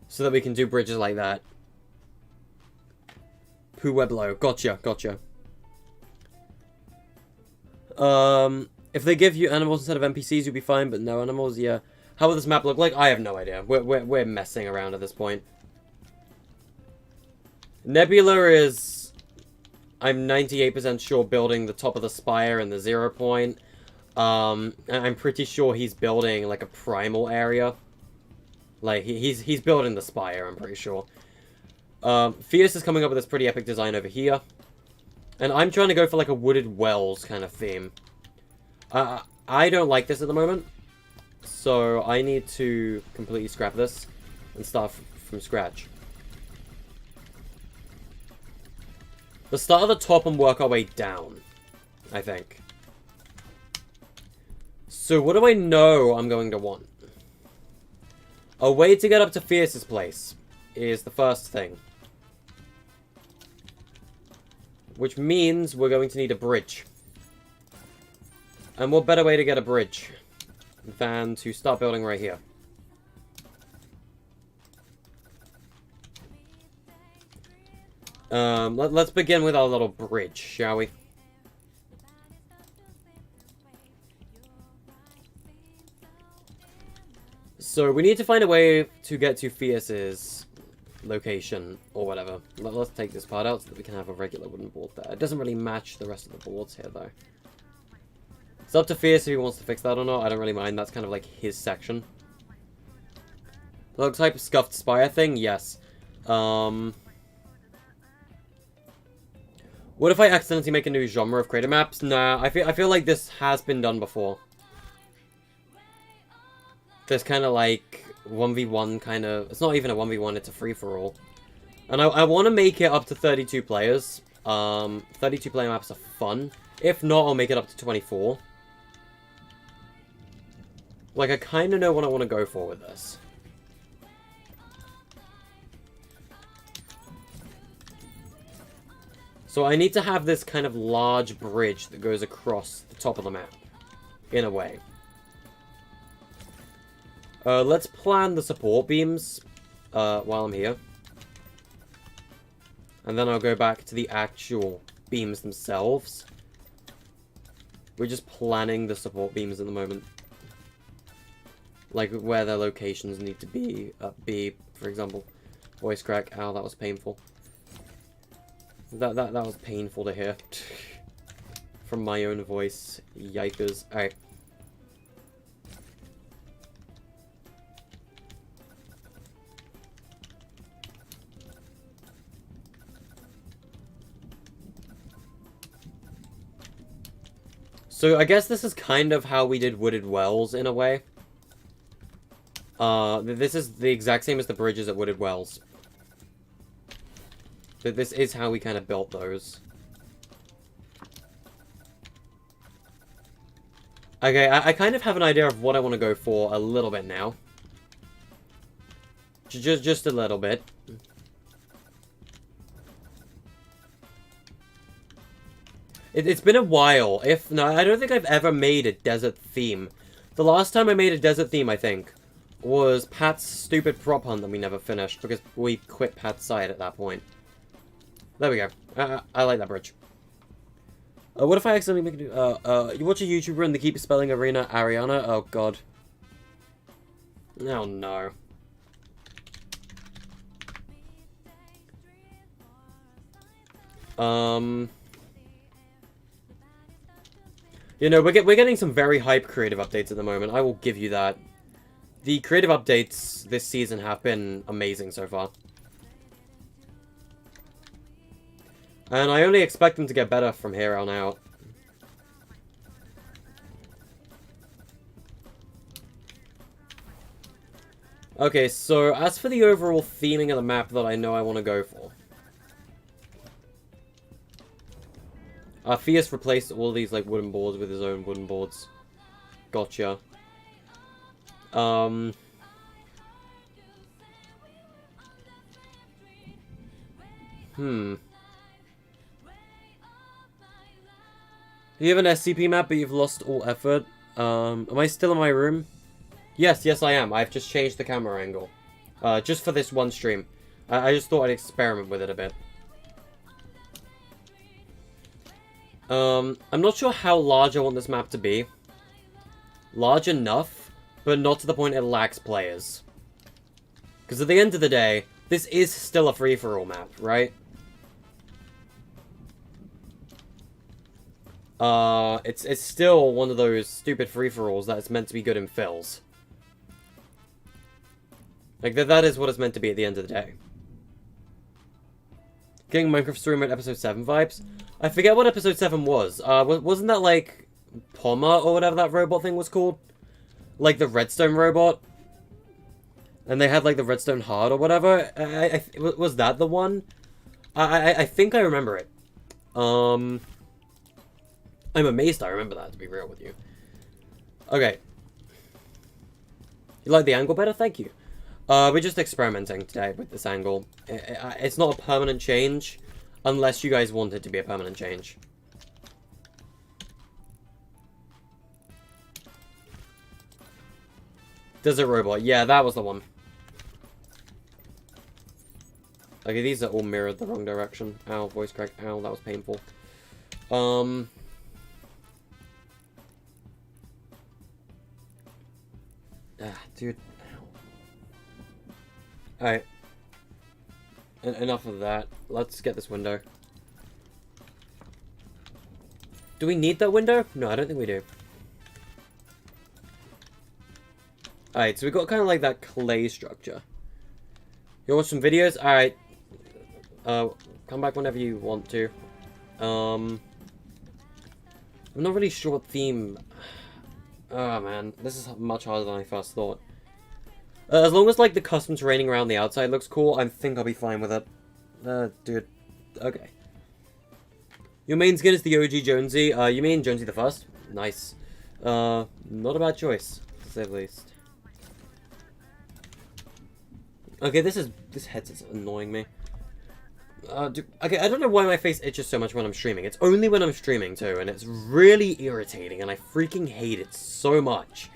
So that we can do bridges like that. Pueblo. Gotcha, gotcha. If they give you animals instead of NPCs, you'll be fine, but no animals, yeah. How will this map look like? I have no idea. We're messing around at this point. Nebula is... I'm 98% sure building the top of the spire and the 0 point. And I'm pretty sure he's building, like, a primal area. Like, he's building the spire, I'm pretty sure. Fierce is coming up with this pretty epic design over here. And I'm trying to go for like a wooded wells kind of theme. I don't like this at the moment. So I need to completely scrap this and start from scratch. Let's start at the top and work our way down, I think. So what do I know I'm going to want? A way to get up to Fierce's place is the first thing. Which means we're going to need a bridge. And what better way to get a bridge than to start building right here. Let's begin with our little bridge, shall we? So we need to find a way to get to Fierce's location, or whatever. Let's take this part out so that we can have a regular wooden board there. It doesn't really match the rest of the boards here, though. It's up to Fierce if he wants to fix that or not. I don't really mind. That's kind of like his section. Looks like a scuffed spire thing? Yes. What if I accidentally make a new genre of creator maps? Nah, I feel like this has been done before. There's kind of like 1v1 kind of... It's not even a 1v1, it's a free-for-all. And I want to make it up to 32 players. 32 player maps are fun. If not, I'll make it up to 24. Like, I kind of know what I want to go for with this. So I need to have this kind of large bridge that goes across the top of the map. In a way. Let's plan the support beams while I'm here. And then I'll go back to the actual beams themselves. We're just planning the support beams at the moment. Like where their locations need to be, for example. Voice crack. Ow, that was painful. That was painful to hear. From my own voice. Yikers. Alright. So I guess this is kind of how we did Wooded Wells in a way. This is the exact same as the bridges at Wooded Wells. But this is how we kind of built those. Okay, I kind of have an idea of what I want to go for a little bit now. Just a little bit. It's been a while. No, I don't think I've ever made a desert theme. The last time I made a desert theme, I think, was Pat's stupid prop hunt that we never finished because we quit Pat's side at that point. There we go. I like that bridge. What if I accidentally make a you watch a YouTuber and they keep spelling Arena Ariana? Oh god. Oh no. You know, we're getting some very hype creative updates at the moment. I will give you that. The creative updates this season have been amazing so far. And I only expect them to get better from here on out. Okay, so as for the overall theming of the map that I know I want to go for. Fierce replaced all these like wooden boards with his own wooden boards. Gotcha. Do you have an SCP map but you've lost all effort? Am I still in my room? Yes, I am. I've just changed the camera angle. Just for this one stream. I just thought I'd experiment with it a bit. I'm not sure how large I want this map to be. Large enough, but not to the point it lacks players. Because at the end of the day, this is still a free-for-all map, right? It's still one of those stupid free-for-alls that is meant to be good in fills. Like, that is what it's meant to be at the end of the day. Getting Minecraft Story Mode Episode 7 vibes. I forget what Episode 7 was. Wasn't that, like, Palmer or whatever that robot thing was called? Like, the redstone robot? And they had, like, the redstone heart or whatever? Was that the one? I think I remember it. I'm amazed I remember that, to be real with you. Okay. You like the angle better? Thank you. We're just experimenting today with this angle. It's not a permanent change, unless you guys want it to be a permanent change. Desert robot. Yeah, that was the one. Okay, these are all mirrored the wrong direction. Ow, voice crack. Ow, that was painful. Dude. Alright. Enough of that. Let's get this window. Do we need that window? No, I don't think we do. Alright, so we got kind of like that clay structure. You watch some videos? Alright. Come back whenever you want to. I'm not really sure what theme... Oh man, this is much harder than I first thought. As long as like the custom terraining around the outside looks cool, I think I'll be fine with it. Dude. Okay. Your main skin is the OG Jonesy. You mean Jonesy the First? Nice. Not a bad choice, to say the least. Okay, this headset's annoying me. Okay, I don't know why my face itches so much when I'm streaming. It's only when I'm streaming, too, and it's really irritating, and I freaking hate it so much.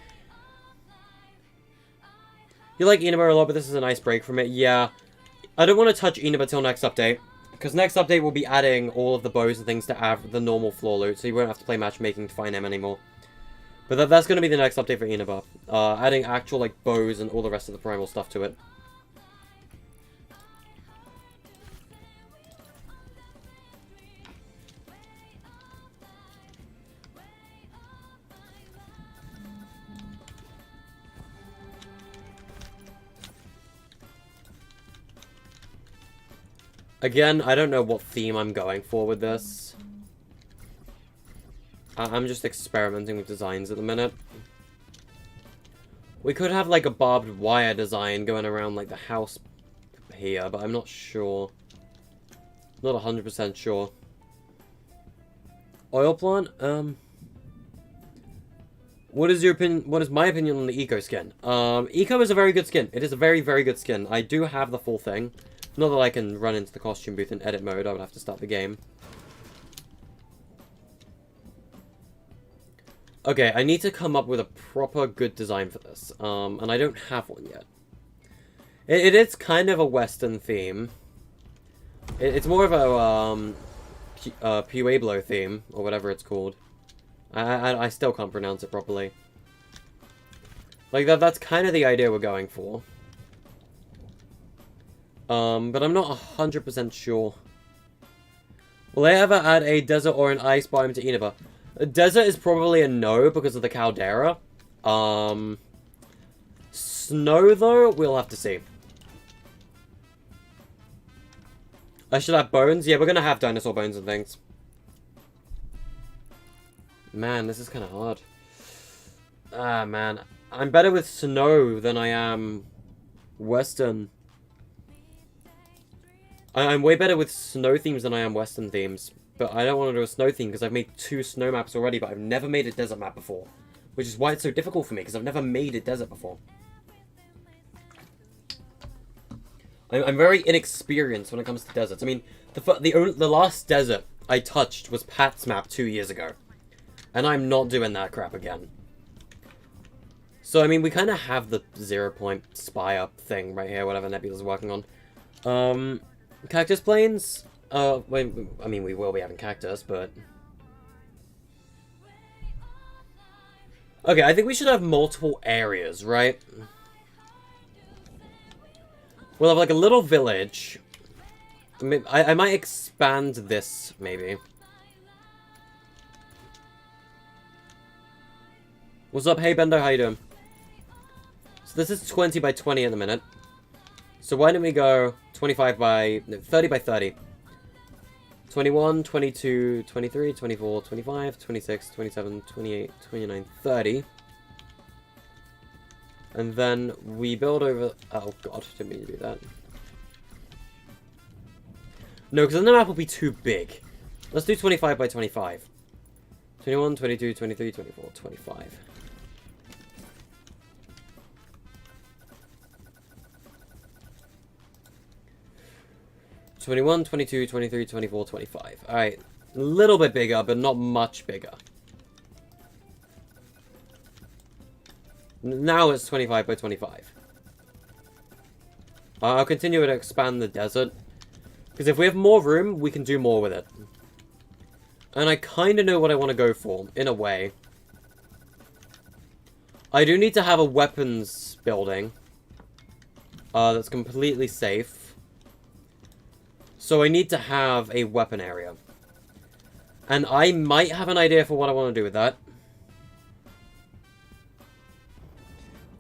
You like Inaba a lot, but this is a nice break from it. Yeah. I don't want to touch Inaba till next update, because next update will be adding all of the bows and things to the normal floor loot, so you won't have to play matchmaking to find them anymore. But that's going to be the next update for Inaba. Adding actual, like, bows and all the rest of the primal stuff to it. Again, I don't know what theme I'm going for with this. I'm just experimenting with designs at the minute. We could have like a barbed wire design going around like the house here, but I'm not sure. Not 100% sure. Oil plant? What is your opinion? What is my opinion on the Eco skin? Eco is a very good skin. It is a very, very good skin. I do have the full thing. Not that I can run into the costume booth in edit mode, I would have to start the game. Okay, I need to come up with a proper good design for this, and I don't have one yet. It is kind of a Western theme. It's more of a Pueblo theme, or whatever it's called. I still can't pronounce it properly. Like, that's kind of the idea we're going for. But I'm not 100% sure. Will they ever add a desert or an ice biome to Inaba? A desert is probably a no because of the caldera. Snow, though, we'll have to see. I should have bones. Yeah, we're gonna have dinosaur bones and things. Man, this is kind of hard. Ah, man. I'm better with snow than I am Western. I'm way better with snow themes than I am Western themes. But I don't want to do a snow theme because I've made 2 snow maps already, but I've never made a desert map before. Which is why it's so difficult for me, because I've never made a desert before. I'm very inexperienced when it comes to deserts. I mean, the last desert I touched was Pat's map 2 years ago. And I'm not doing that crap again. So, I mean, we kind of have the 0-point spy up thing right here, whatever Nebula's working on. Cactus plains? I mean, we will be having cactus, but... Okay, I think we should have multiple areas, right? We'll have, like, a little village. I might expand this, maybe. What's up? Hey, Bendo, how you doing? So this is 20 by 20 at the minute. So why don't we go 25 by... No, 30 by 30. 21, 22, 23, 24, 25, 26, 27, 28, 29, 30. And then we build over... Oh god, didn't mean to do that. No, because then the map will be too big. Let's do 25 by 25. 21, 22, 23, 24, 25. "21, 22, 23, 24, 25. Alright. A little bit bigger, but not much bigger. Now it's 25 by 25. I'll continue to expand the desert. Because if we have more room, we can do more with it. And I kind of know what I want to go for, in a way. I do need to have a weapons building. That's completely safe. So I need to have a weapon area. And I might have an idea for what I want to do with that.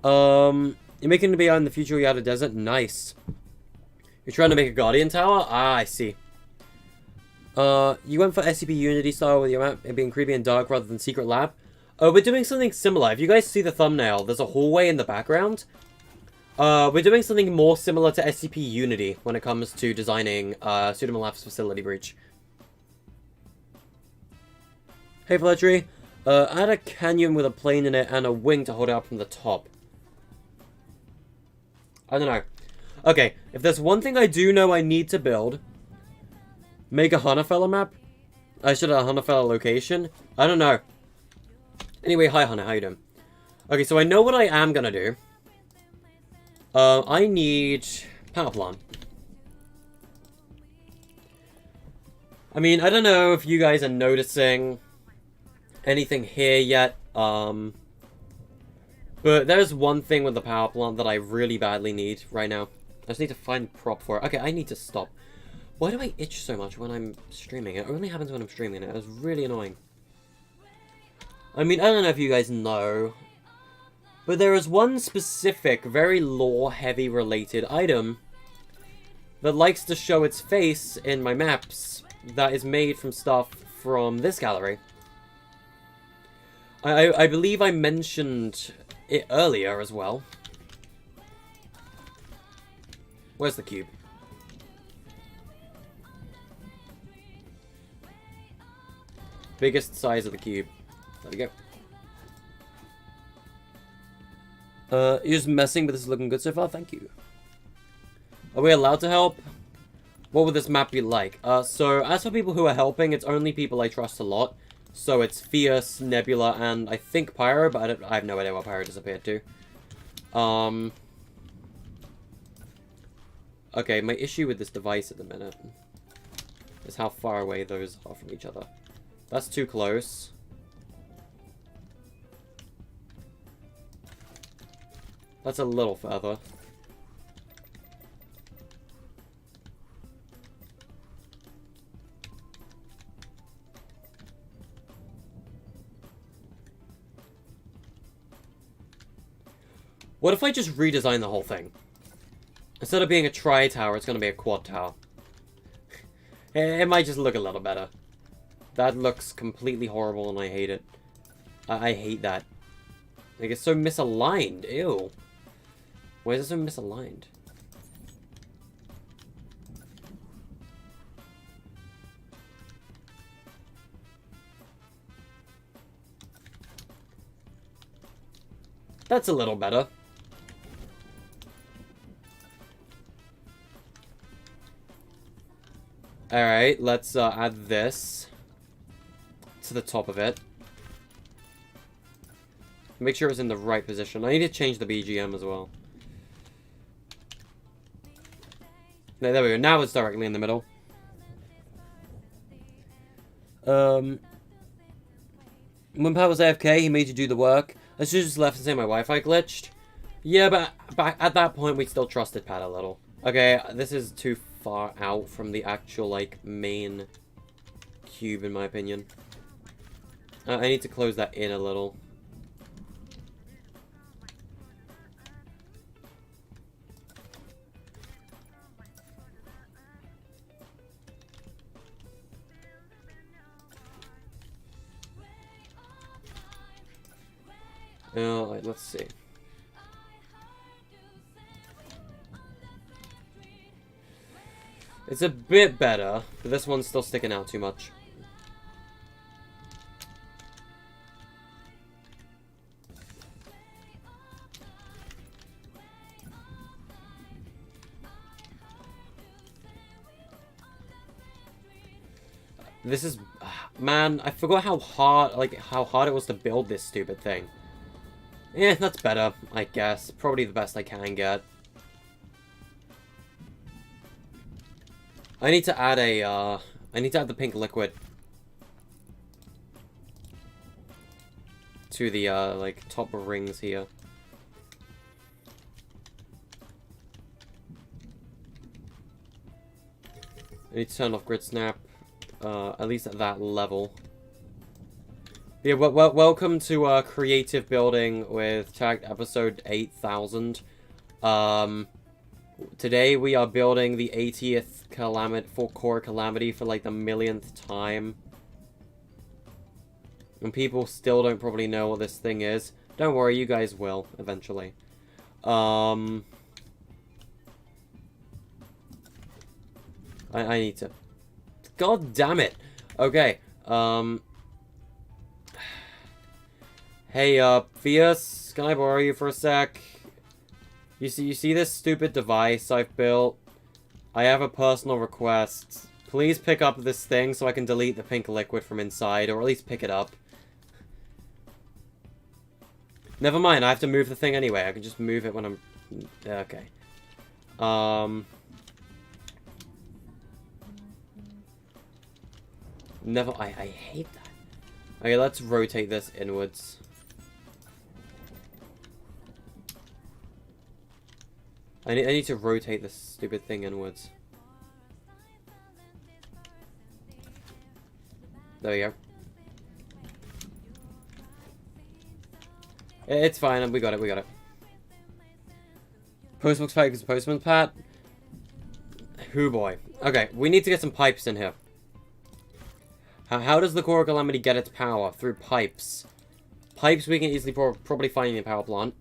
You're making it beyond the future, you had a desert? Nice. You're trying to make a Guardian Tower? Ah, I see. You went for SCP Unity style with your map it being creepy and dark rather than Secret Lab? Oh, we're doing something similar. If you guys see the thumbnail, there's a hallway in the background. We're doing something more similar to SCP Unity when it comes to designing Pseudomorphs Facility Breach. Hey Fletchery, add a canyon with a plane in it and a wing to hold it up from the top. I don't know. Okay, if there's one thing I do know I need to build, make a Hunterfella map. I should have a Hunterfella location. I don't know. Anyway, hi Hunter, how you doing? Okay, so I know what I am gonna do. I need power plant. I mean, I don't know if you guys are noticing anything here yet. But there's one thing with the power plant that I really badly need right now. I just need to find prop for it. Okay, I need to stop. Why do I itch so much when I'm streaming? It only happens when I'm streaming it. It's really annoying. I mean, I don't know if you guys know, but there is one specific, very lore-heavy related item that likes to show its face in my maps that is made from stuff from this gallery. I believe I mentioned it earlier as well. Where's the cube? Biggest size of the cube. There we go. You're just messing, but this is looking good so far. Thank you. Are we allowed to help? What would this map be like? So, as for people who are helping, it's only people I trust a lot. So it's Fierce, Nebula, and I think Pyro, but I have no idea what Pyro disappeared to. Okay, my issue with this device at the minute is how far away those are from each other. That's too close. That's a little further. What if I just redesign the whole thing? Instead of being a tri-tower, it's going to be a quad tower. It might just look a little better. That looks completely horrible and I hate it. I hate that. Like, it's so misaligned. Ew. Why is it so misaligned? That's a little better. Alright, let's add this to the top of it. Make sure it's in the right position. I need to change the BGM as well. No, there we go. Now it's directly in the middle. When Pat was AFK, he made you do the work. I should have just left and say my Wi-Fi glitched. Yeah, but at that point, we still trusted Pat a little. Okay, this is too far out from the actual, like, main cube, in my opinion. I need to close that in a little. Let's see. It's a bit better, but this one's still sticking out too much. This is... Man, I forgot how hard it was to build this stupid thing. Yeah, that's better, I guess. Probably the best I can get. I need to add the pink liquid to the, like, top rings here. I need to turn off grid snap, at least at that level. Yeah, welcome to, Creative Building with Tact episode 8000. Today we are building the 80th core calamity for like the millionth time. And people still don't probably know what this thing is. Don't worry, you guys will, eventually. I need to... God damn it! Okay, Hey, Fias, can I borrow you for a sec? You see this stupid device I've built? I have a personal request. Please pick up this thing so I can delete the pink liquid from inside, or at least pick it up. Never mind, I have to move the thing anyway. I can just move it when I'm... Okay. I hate that. Okay, let's rotate this inwards. I need to rotate this stupid thing inwards. There we go. It's fine, we got it. Postbox pipe is postman pat. Hoo boy. Okay, we need to get some pipes in here. How does the core calamity get its power? Through pipes. Pipes we can easily probably find in the power plant.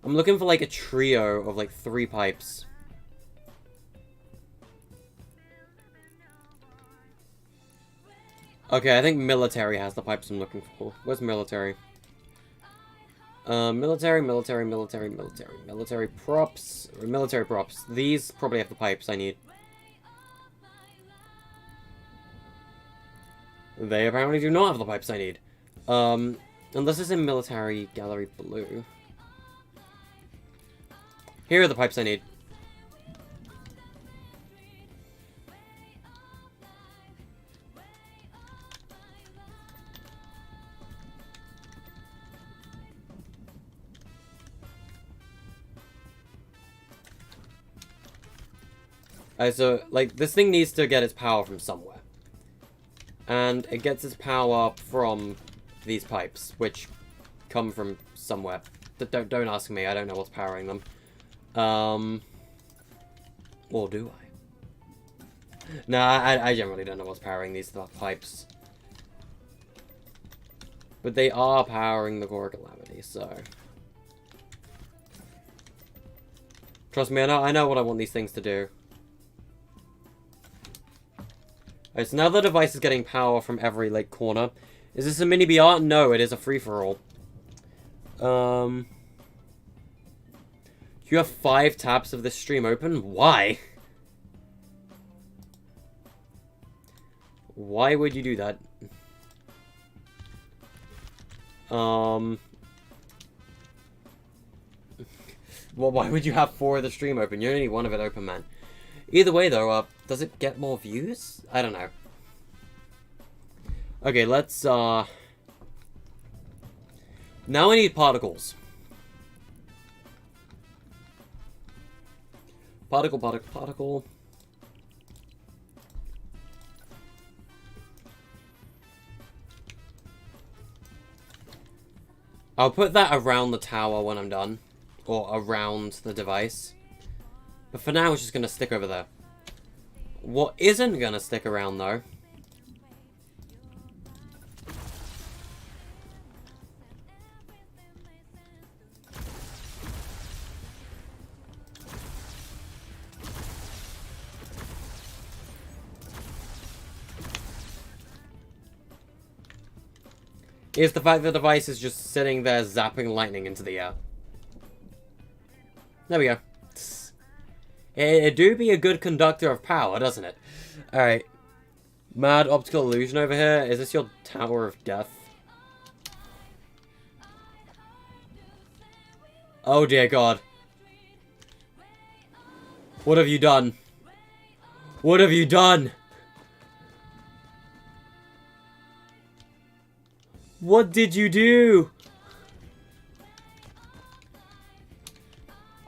I'm looking for like a trio of like 3 pipes. Okay, I think military has the pipes I'm looking for. Where's military? Military props. Military props. These probably have the pipes I need. They apparently do not have the pipes I need. Unless it's in military gallery blue. Here are the pipes I need. So, like, this thing needs to get its power from somewhere. And it gets its power from these pipes, which come from somewhere. Don't ask me, I don't know what's powering them. Or do I? Nah, I generally don't know what's powering these pipes. But they are powering the core calamity, so... Trust me, I know what I want these things to do. Alright, so now the device is getting power from every, like, corner. Is this a mini BR? No, it is a free-for-all. You have 5 tabs of this stream open? Why? Why would you do that? Well, why would you have 4 of the stream open? You only need 1 of it open, man. Either way, though, does it get more views? I don't know. Okay, let's, Now I need particles. Particle. I'll put that around the tower when I'm done. Or around the device. But for now, it's just going to stick over there. What isn't going to stick around, though... is the fact the device is just sitting there zapping lightning into the air. There we go. It do be a good conductor of power, doesn't it? Alright. Mad optical illusion over here. Is this your Tower of Death? Oh dear God. What have you done? What have you done? What did you do?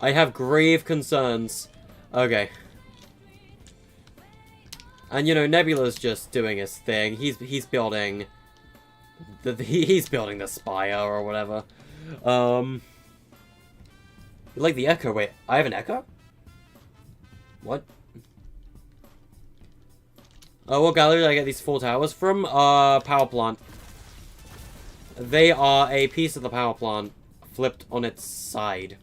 I have grave concerns. Okay. And you know, Nebula's just doing his thing. He's building he's building the spire or whatever. You like the echo? Wait, I have an echo? What? Oh, what gallery did I get these 4 towers from? Power plant. They are a piece of the power plant flipped on its side.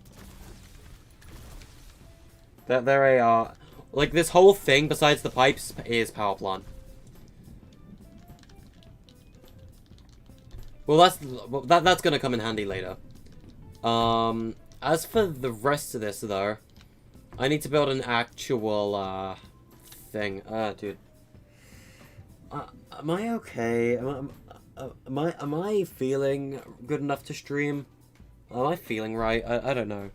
They're a, like, this whole thing, besides the pipes, is power plant. Well, that's gonna come in handy later. As for the rest of this, though, I need to build an actual, thing. Dude. Am I okay? Am I feeling good enough to stream? Am I feeling right? I don't know.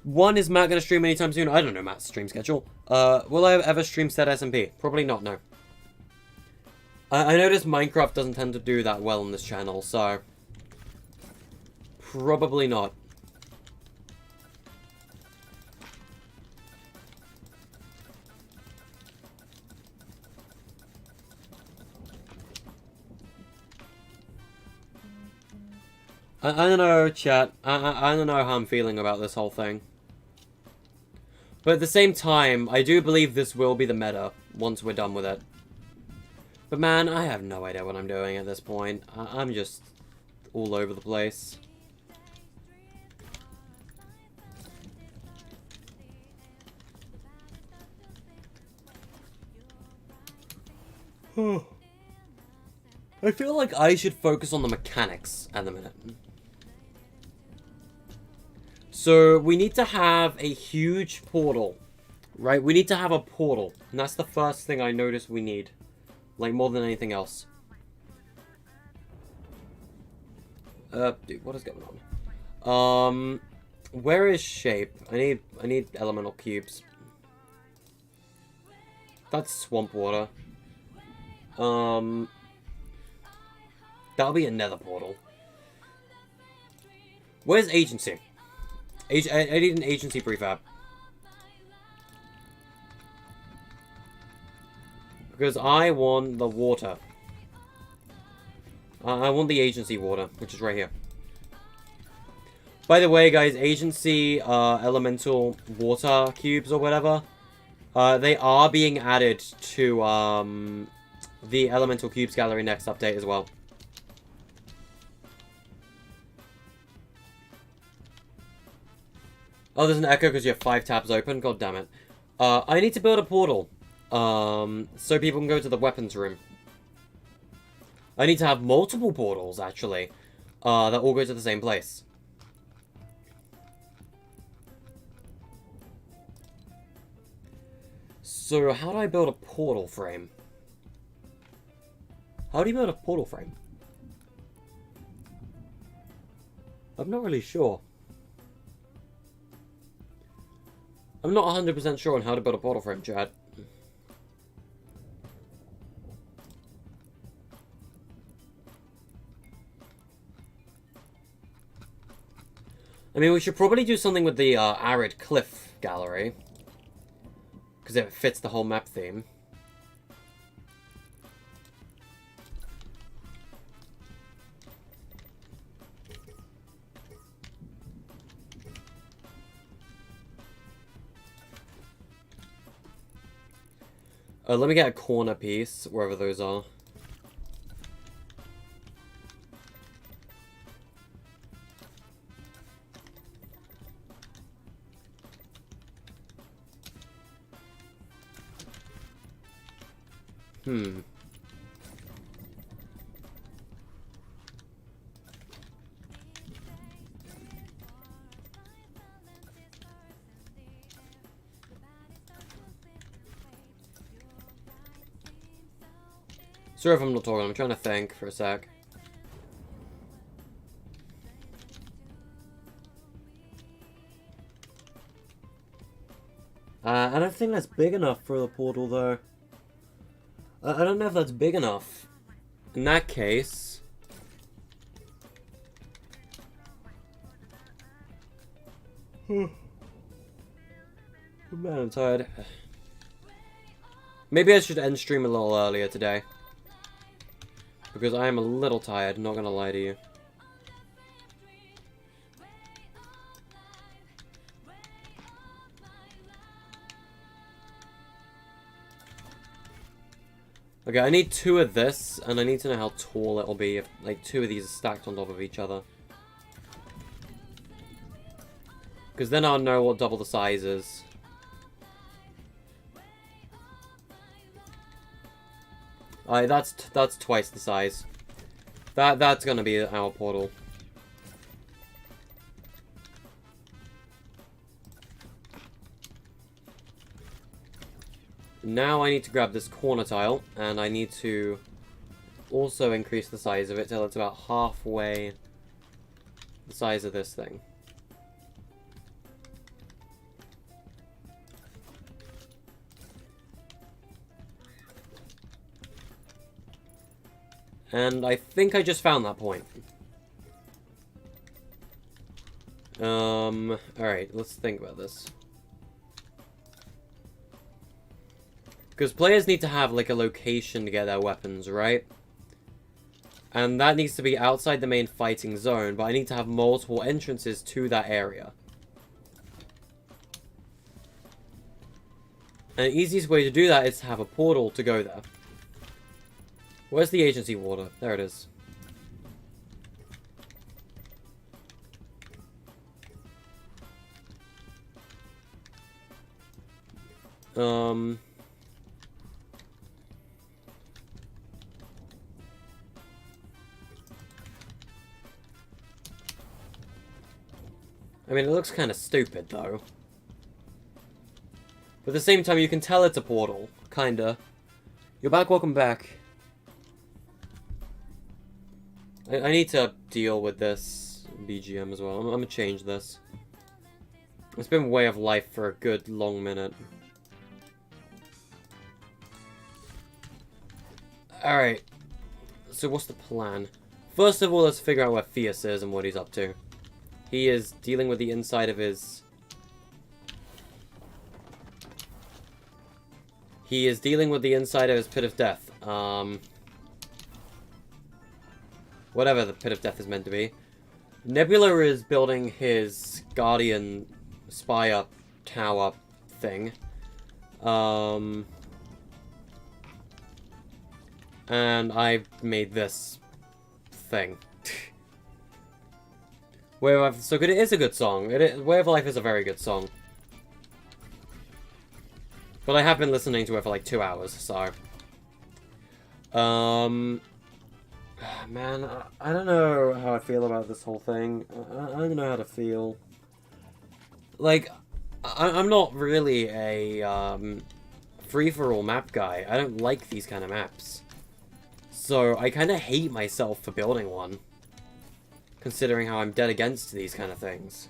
One, is Matt going to stream anytime soon? I don't know Matt's stream schedule. Will I ever stream said SMP? Probably not, no. I noticed Minecraft doesn't tend to do that well on this channel, so... Probably not. I don't know, chat. I don't know how I'm feeling about this whole thing. But at the same time, I do believe this will be the meta once we're done with it. But man, I have no idea what I'm doing at this point. I'm just all over the place. I feel like I should focus on the mechanics at the minute. So, we need to have a huge portal, right? We need to have a portal, and that's the first thing I notice we need. Like, more than anything else. Dude, what is going on? Where is shape? I need elemental cubes. That's swamp water. That'll be a nether portal. Where's agency? I need an agency prefab. Because I want the water. I want the agency water, which is right here. By the way, guys, agency elemental water cubes or whatever, they are being added to the elemental cubes gallery next update as well. Oh, there's an echo because you have 5 tabs open. God damn it. I need to build a portal. So people can go to the weapons room. I need to have multiple portals, actually. That all go to the same place. So, how do I build a portal frame? How do you build a portal frame? I'm not really sure. I'm not 100% sure on how to build a portal frame, Chad. I mean, we should probably do something with the arid cliff gallery. Because it fits the whole map theme. Let me get a corner piece, wherever those are. Sorry if I'm not talking, I'm trying to think for a sec. I don't think that's big enough for the portal, though. I don't know if that's big enough. In that case... Man, I'm tired. Maybe I should end stream a little earlier today. Because I am a little tired, not gonna lie to you. Okay, I need 2 of this, and I need to know how tall it'll be if, like, 2 of these are stacked on top of each other. Because then I'll know what double the size is. Alright, that's twice the size. That's gonna be our portal. Now I need to grab this corner tile, and I need to also increase the size of it till it's about halfway the size of this thing. And I think I just found that point. Alright, let's think about this. Because players need to have, like, a location to get their weapons, right? And that needs to be outside the main fighting zone, but I need to have multiple entrances to that area. And the easiest way to do that is to have a portal to go there. Where's the agency water? There it is. I mean, it looks kind of stupid, though. But at the same time, you can tell it's a portal. Kinda. You're back, welcome back. I need to deal with this BGM as well. I'm gonna change this. It's been Way of Life for a good long minute. Alright. So what's the plan? First of all, let's figure out where Fierce is and what he's up to. He is dealing with the inside of his... He is dealing with the inside of his Pit of Death. Whatever the Pit of Death is meant to be. Nebula is building his Guardian Spire Tower thing. And I've made this thing. Way of Life is so good. It is a good song. Way of Life is a very good song. But I have been listening to it for like 2 hours, so... Man, I don't know how I feel about this whole thing. I don't know how to feel. Like, I'm not really a free-for-all map guy. I don't like these kind of maps. So I kind of hate myself for building one. Considering how I'm dead against these kind of things.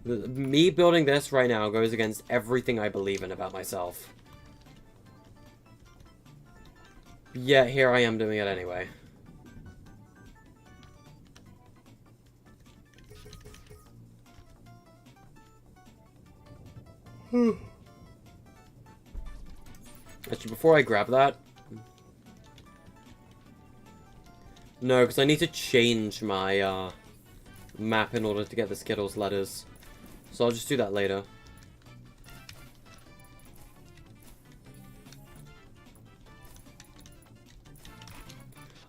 Me building this right now goes against everything I believe in about myself. Yet here I am doing it anyway. Actually, before I grab that... No, because I need to change my map in order to get the Skittles letters. So I'll just do that later.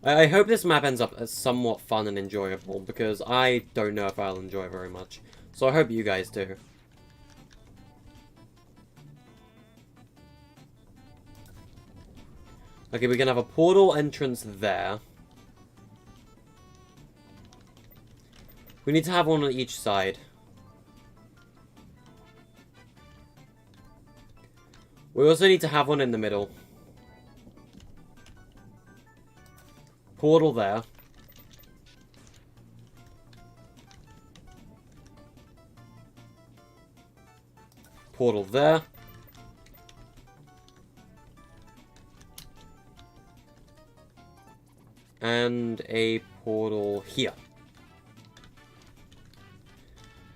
I hope this map ends up as somewhat fun and enjoyable, because I don't know if I'll enjoy it very much. So I hope you guys do. Okay, we can have a portal entrance there. We need to have one on each side. We also need to have one in the middle. Portal there. Portal there. And a portal here.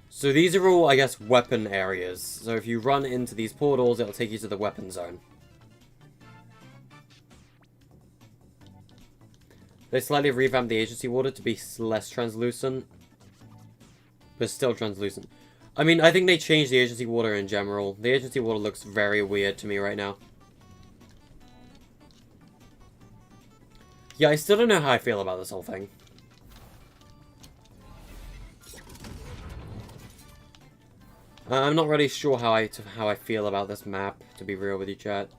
So these are all, I guess, weapon areas. So if you run into these portals, it'll take you to the weapon zone. They slightly revamped the agency water to be less translucent. But still translucent. I mean, I think they changed the agency water in general. The agency water looks very weird to me right now. Yeah, I still don't know how I feel about this whole thing. I'm not really sure how I feel about this map, to be real with you, chat.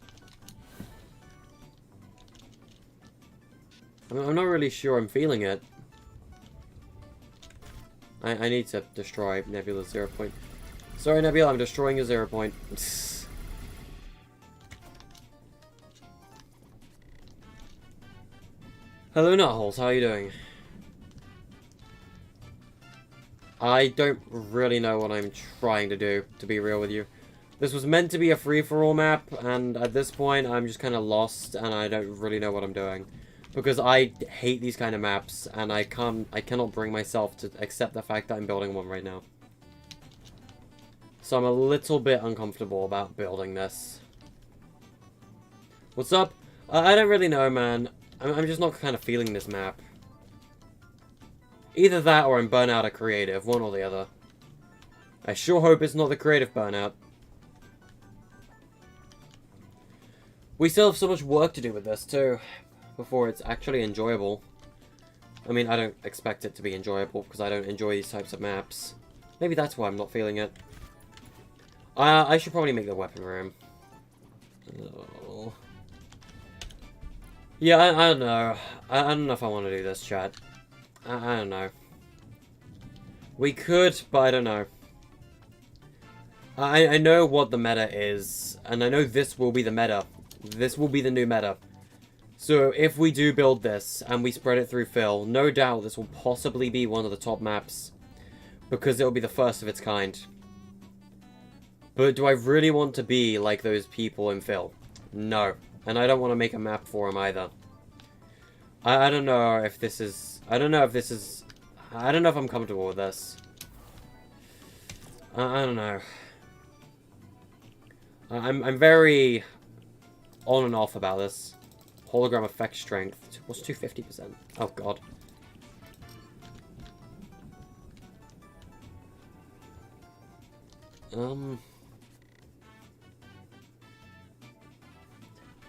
I'm not really sure I'm feeling it. I need to destroy Nebula's 0 point. Sorry, Nebula, I'm destroying your 0 point. Hello, Nutholes, how are you doing? I don't really know what I'm trying to do, to be real with you. This was meant to be a free-for-all map, and at this point, I'm just kind of lost, and I don't really know what I'm doing. Because I hate these kind of maps, and I cannot bring myself to accept the fact that I'm building one right now. So I'm a little bit uncomfortable about building this. What's up? I don't really know, man. I'm just not kind of feeling this map. Either that or I'm burnt out of creative, one or the other. I sure hope it's not the creative burnout. We still have so much work to do with this, too, before it's actually enjoyable. I mean, I don't expect it to be enjoyable, because I don't enjoy these types of maps. Maybe that's why I'm not feeling it. I should probably make the weapon room. Oh. Yeah, I don't know. I don't know if I want to do this, chat. I don't know. We could, but I don't know. I know what the meta is, and I know this will be the meta. This will be the new meta. So if we do build this, and we spread it through Phil, no doubt this will possibly be one of the top maps. Because it will be the first of its kind. But do I really want to be like those people in Phil? No. And I don't want to make a map for them either. I don't know if this is... I don't know if I'm comfortable with this. I don't know. I'm very on and off about this. Hologram effect strength. What's 250%? Oh god. I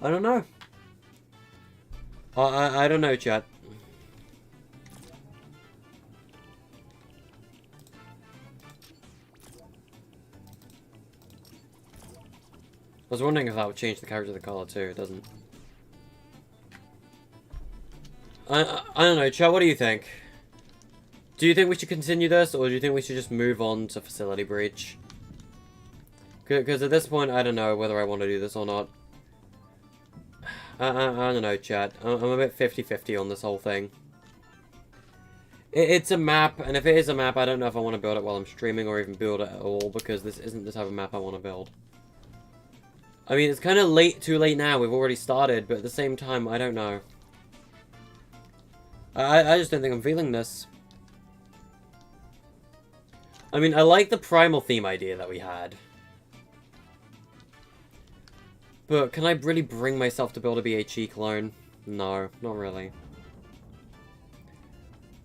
don't know. I don't know, chat. I was wondering if that would change the character of the color too. It doesn't. I don't know, chat. What do you think? Do you think we should continue this, or do you think we should just move on to Facility Breach? Because at this point, I don't know whether I want to do this or not. I don't know, chat. I'm a bit 50-50 on this whole thing. It's a map, and if it is a map, I don't know if I want to build it while I'm streaming or even build it at all, because this isn't the type of map I want to build. I mean, it's kind of too late now. We've already started, but at the same time, I don't know. I just don't think I'm feeling this. I mean, I like the primal theme idea that we had. But can I really bring myself to build a BHE clone? No, not really.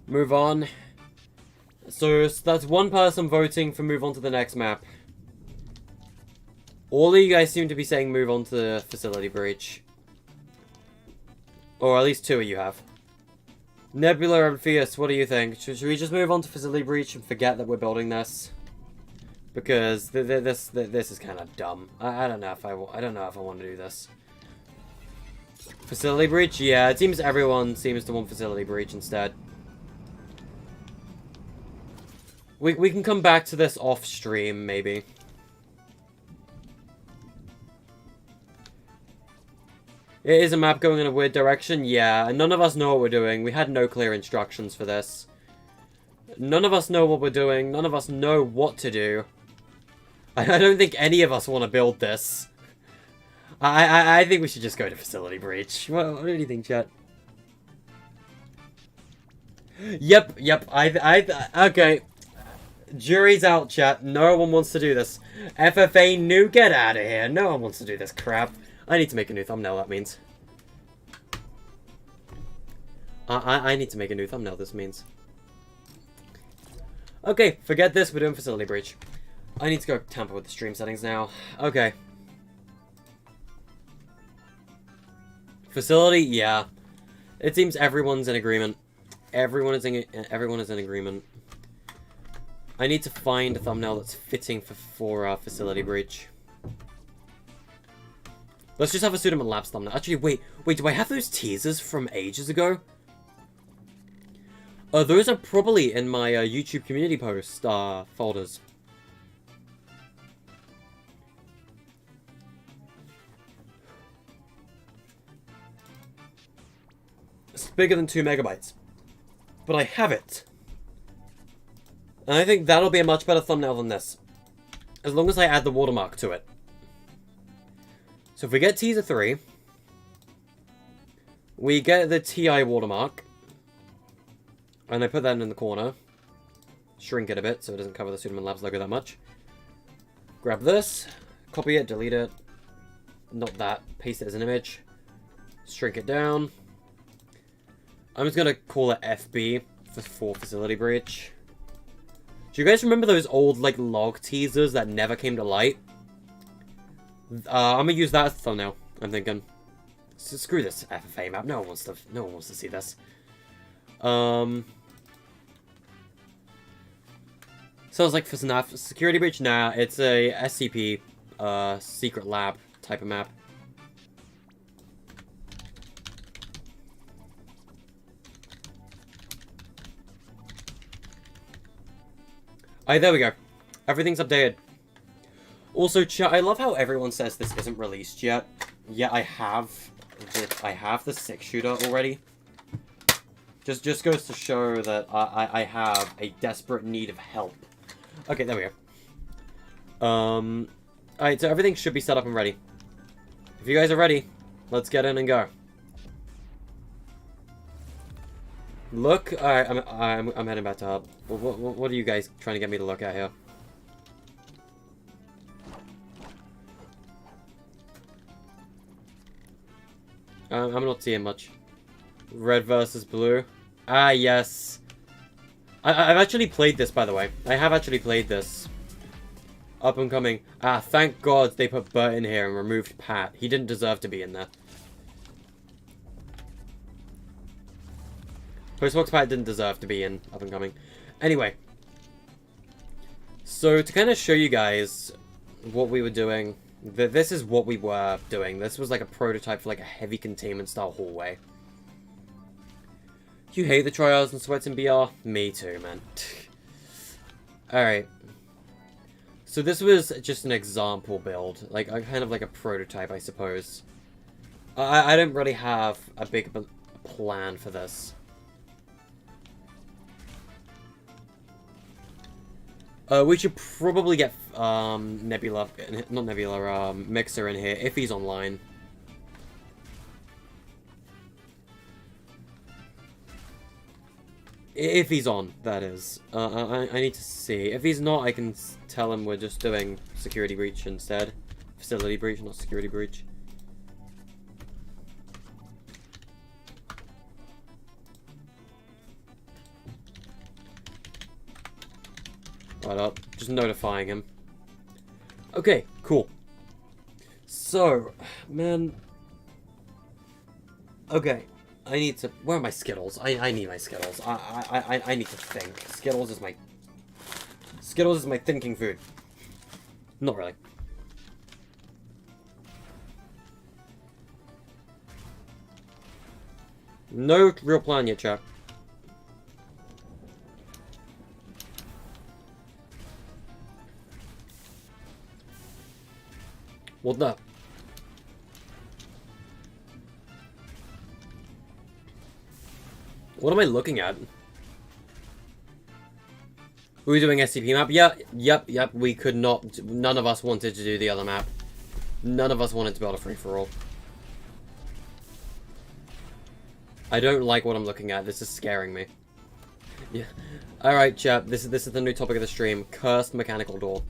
Move on. So that's one person voting for move on to the next map. All of you guys seem to be saying move on to the Facility Breach. Or at least two of you have. Nebula and Fierce, what do you think? Should we just move on to Facility Breach and forget that we're building this? Because this is kind of dumb. I don't know if I want to do this. Facility Breach? Yeah, it seems everyone seems to want Facility Breach instead. We can come back to this off stream, maybe. It is a map going in a weird direction, yeah, and none of us know what we're doing. We had no clear instructions for this. None of us know what we're doing. None of us know what to do. I don't think any of us want to build this. I think we should just go to Facility Breach. What do you think, chat? Yep. Okay. Jury's out, chat. No one wants to do this. FFA new, get out of here. No one wants to do this crap. I need to make a new thumbnail, that means. I need to make a new thumbnail, this means. Okay, forget this, we're doing Facility Breach. I need to go tamper with the stream settings now. Okay. Facility, yeah. It seems everyone's in agreement. Everyone is in agreement. I need to find a thumbnail that's fitting for Facility Breach. Let's just have a Pseudoman Labs thumbnail. Actually, wait, do I have those teasers from ages ago? Those are probably in my YouTube community post folders. It's bigger than 2 megabytes. But I have it. And I think that'll be a much better thumbnail than this. As long as I add the watermark to it. So if we get teaser 3, we get the TI watermark, and I put that in the corner, shrink it a bit so it doesn't cover the Pseudoman Labs logo that much. Grab this, copy it, delete it, not that, paste it as an image, shrink it down. I'm just going to call it FB for Facility Breach. Do you guys remember those old like log teasers that never came to light? I'm gonna use that as a thumbnail. I'm thinking, screw this FFA map. No one wants to see this. Sounds like for FNAF Security Breach. Nah, it's a SCP, secret lab type of map. Alright, there we go. Everything's updated. Also, chat, I love how everyone says this isn't released yet. Yeah, I have the 6-shooter already. Just goes to show that I have a desperate need of help. Okay, there we go. Alright, so everything should be set up and ready. If you guys are ready, let's get in and go. Look, alright, I'm heading back to hub. What are you guys trying to get me to look at here? I'm not seeing much. Red versus blue. Ah, yes. I've actually played this, by the way. I have actually played this. Up and coming. Ah, thank God they put Bert in here and removed Pat. He didn't deserve to be in there. Postbox Pat didn't deserve to be in Up and Coming. Anyway. So, to kind of show you guys what we were doing... This is what we were doing. This was like a prototype for like a heavy containment style hallway. You hate the trials and sweats in BR? Me too, man. Alright. So this was just an example build. Like, kind of like a prototype, I suppose. I don't really have a big plan for this. We should probably get Nebula, not Nebula, Mixer in here if he's online. If he's on, that is. I need to see. If he's not, I can tell him we're just doing Security Breach instead. Facility Breach, not Security Breach. Right up. Just notifying him. Okay, cool. So, man. Okay. I need to... Where are my Skittles? I need my Skittles. I need to think. Skittles is my thinking food. Not really. No real plan yet, chap. What the? What am I looking at? Were we doing SCP map? Yeah, yep. We could not. None of us wanted to do the other map. None of us wanted to build a free-for-all. I don't like what I'm looking at. This is scaring me. Yeah. Alright, chap. This is the new topic of the stream. Cursed mechanical door.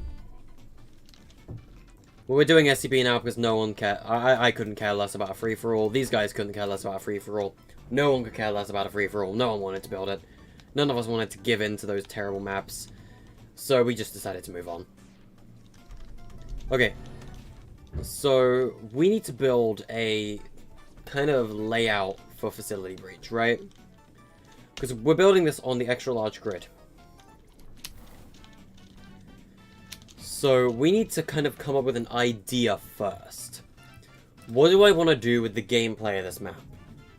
Well, we're doing SCP now because no one cared. I couldn't care less about a free-for-all. These guys couldn't care less about a free-for-all. No one could care less about a free-for-all. No one wanted to build it. None of us wanted to give in to those terrible maps. So we just decided to move on. Okay. So we need to build a kind of layout for Facility Breach, right? Because we're building this on the extra large grid. So we need to kind of come up with an idea first. What do I want to do with the gameplay of this map?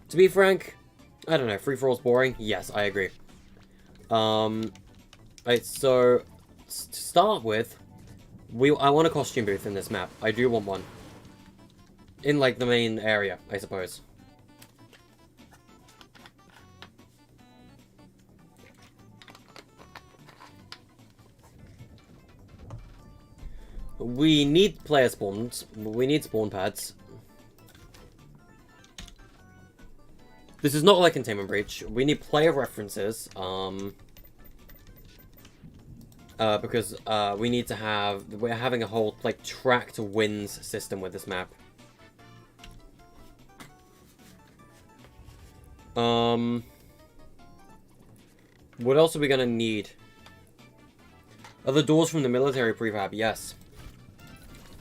To be frank, I don't know. Free-for-all's boring? Yes, I agree. Right, so to start with, I want a costume booth in this map. I do want one. In, like, the main area, I suppose. We need player spawns. We need spawn pads. This is not like Containment Breach. We need player references. Because we need to have... We're having a whole, like, tracked wins system with this map. What else are we gonna need? Are the doors from the military prefab? Yes.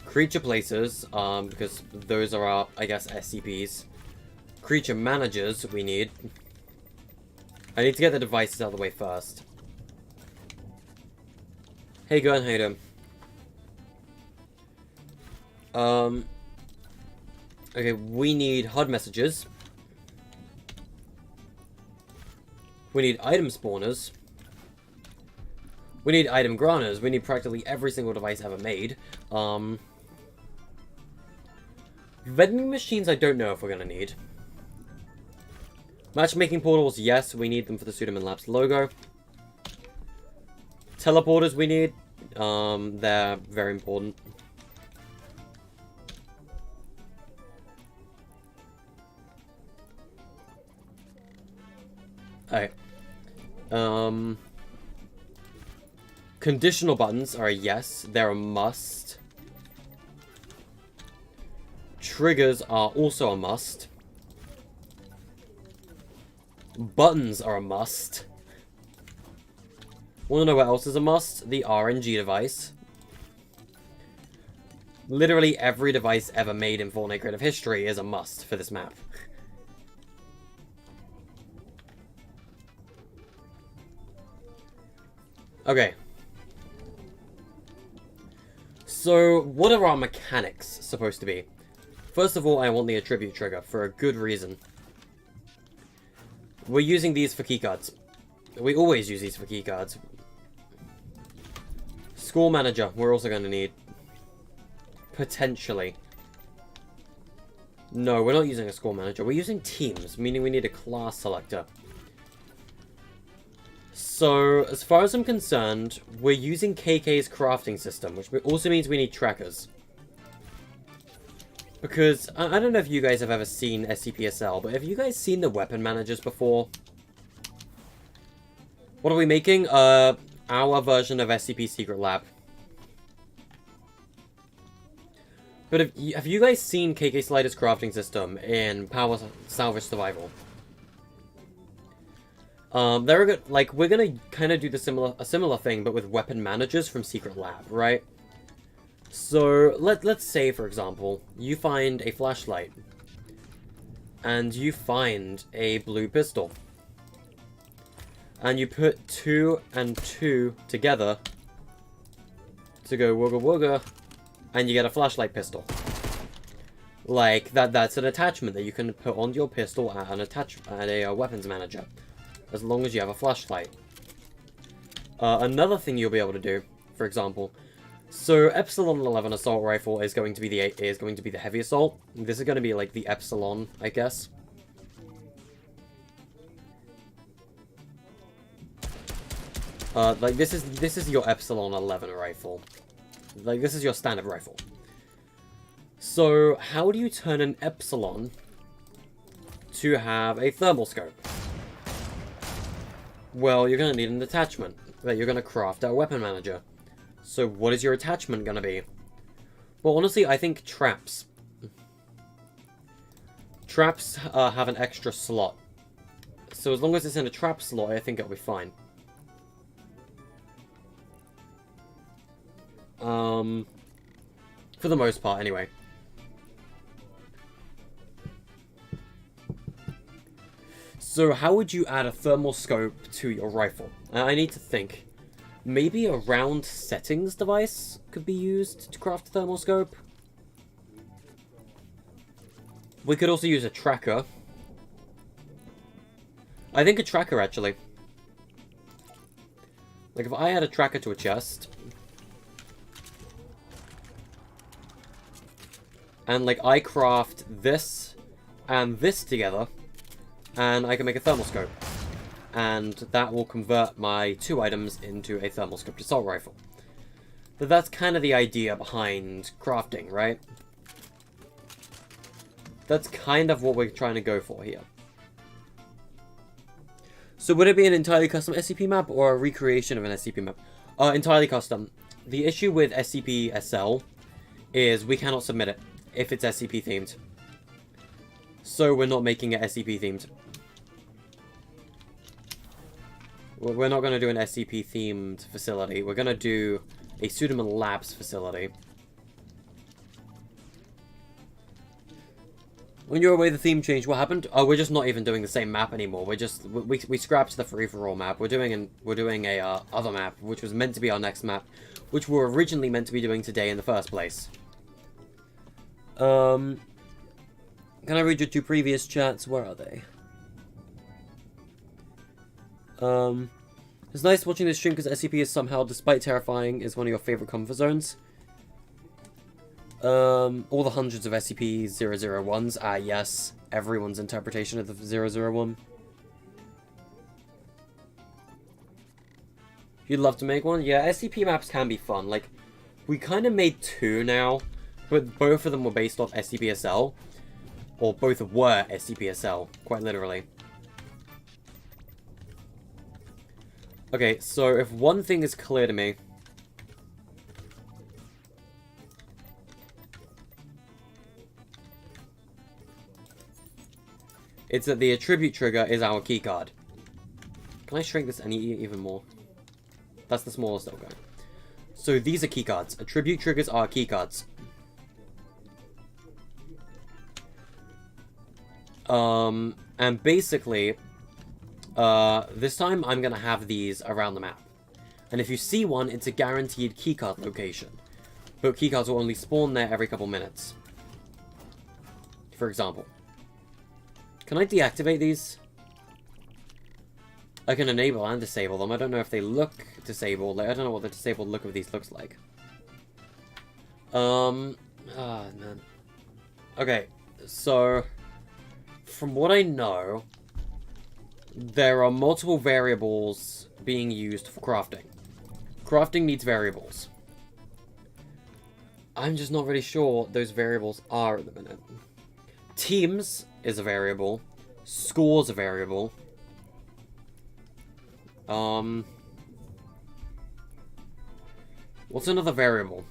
Creature places, because those are our, I guess, SCPs. Creature managers we need. I need to get the devices out of the way first. Hey, Gun, how you doing? Okay, we need HUD messages. We need item spawners. We need item granters. We need practically every single device ever made. Vending machines, I don't know if we're gonna need. Matchmaking portals, yes, we need them for the Pseudomin Labs logo. Teleporters we need. They're very important. Alright. Conditional buttons are a yes. They're a must. Triggers are also a must. Buttons are a must. Want to know what else is a must? The RNG device. Literally every device ever made in Fortnite creative history is a must for this map. Okay. So, what are our mechanics supposed to be? First of all, I want the attribute trigger for a good reason. We're using these for keycards. We always use these for keycards. School manager, we're also going to need. Potentially. No, we're not using a school manager. We're using teams, meaning we need a class selector. So, as far as I'm concerned, we're using KK's crafting system, which also means we need trackers. Because, I don't know if you guys have ever seen SCPSL, but have you guys seen the weapon managers before? What are we making? Our version of SCP Secret Lab. But have you guys seen KK Slider's crafting system in Power Salvage Survival? They're good, like, we're gonna kind of do a similar thing, but with weapon managers from Secret Lab, right? So, let's say, for example, you find a flashlight. And you find a blue pistol. And you put 2 and 2 together to go wooga wooga, and you get a flashlight pistol. Like, that's an attachment that you can put on your pistol at a weapons manager. As long as you have a flashlight. Another thing you'll be able to do, for example, so Epsilon 11 assault rifle is going to be the heavy assault. This is going to be like the Epsilon, I guess. Like, this is your Epsilon 11 rifle. Like, this is your standard rifle. So, how do you turn an Epsilon to have a thermal scope? Well, you're going to need an attachment that you're going to craft at a weapon manager. So, what is your attachment going to be? Well, honestly, I think traps. Traps have an extra slot. So, as long as it's in a trap slot, I think it'll be fine. For the most part, anyway. So how would you add a thermal scope to your rifle? I need to think. Maybe a round settings device could be used to craft a thermal scope. We could also use a tracker. I think a tracker, actually. Like, if I add a tracker to a chest... and, like, I craft this and this together, and I can make a thermal scope. And that will convert my 2 items into a thermal scoped assault rifle. But that's kind of the idea behind crafting, right? That's kind of what we're trying to go for here. So would it be an entirely custom SCP map or a recreation of an SCP map? Entirely custom. The issue with SCP SL is we cannot submit it if it's SCP themed. So we're not making it SCP themed. We're not going to do an SCP themed facility. We're going to do a Pseudoman Labs facility. When you're away, the theme changed. What happened? Oh, we're just not even doing the same map anymore. We're just we scrapped the free-for-all map. We're doing a other map, which was meant to be our next map, which we were originally meant to be doing today in the first place. Can I read your 2 previous chats? Where are they? It's nice watching this stream because SCP is somehow, despite terrifying, is one of your favorite comfort zones. All the hundreds of SCP-001s. Yes, everyone's interpretation of the 001. You'd love to make one? Yeah, SCP maps can be fun. Like, we kind of made 2 now, but both of them were based off SCP-SL. Or both were SCP-SL, quite literally. Okay, so if one thing is clear to me... it's that the attribute trigger is our keycard. Can I shrink this any even more? That's the smallest it'll go. So these are keycards. Attribute triggers are keycards. And basically, this time I'm gonna have these around the map. And if you see one, it's a guaranteed keycard location. But keycards will only spawn there every couple minutes. For example. Can I deactivate these? I can enable and disable them. I don't know if they look disabled. Like, I don't know what the disabled look of these looks like. Man. Okay, so... from what I know, there are multiple variables being used for crafting. Crafting needs variables. I'm just not really sure what those variables are at the minute. Teams is a variable. Scores a variable. What's another variable?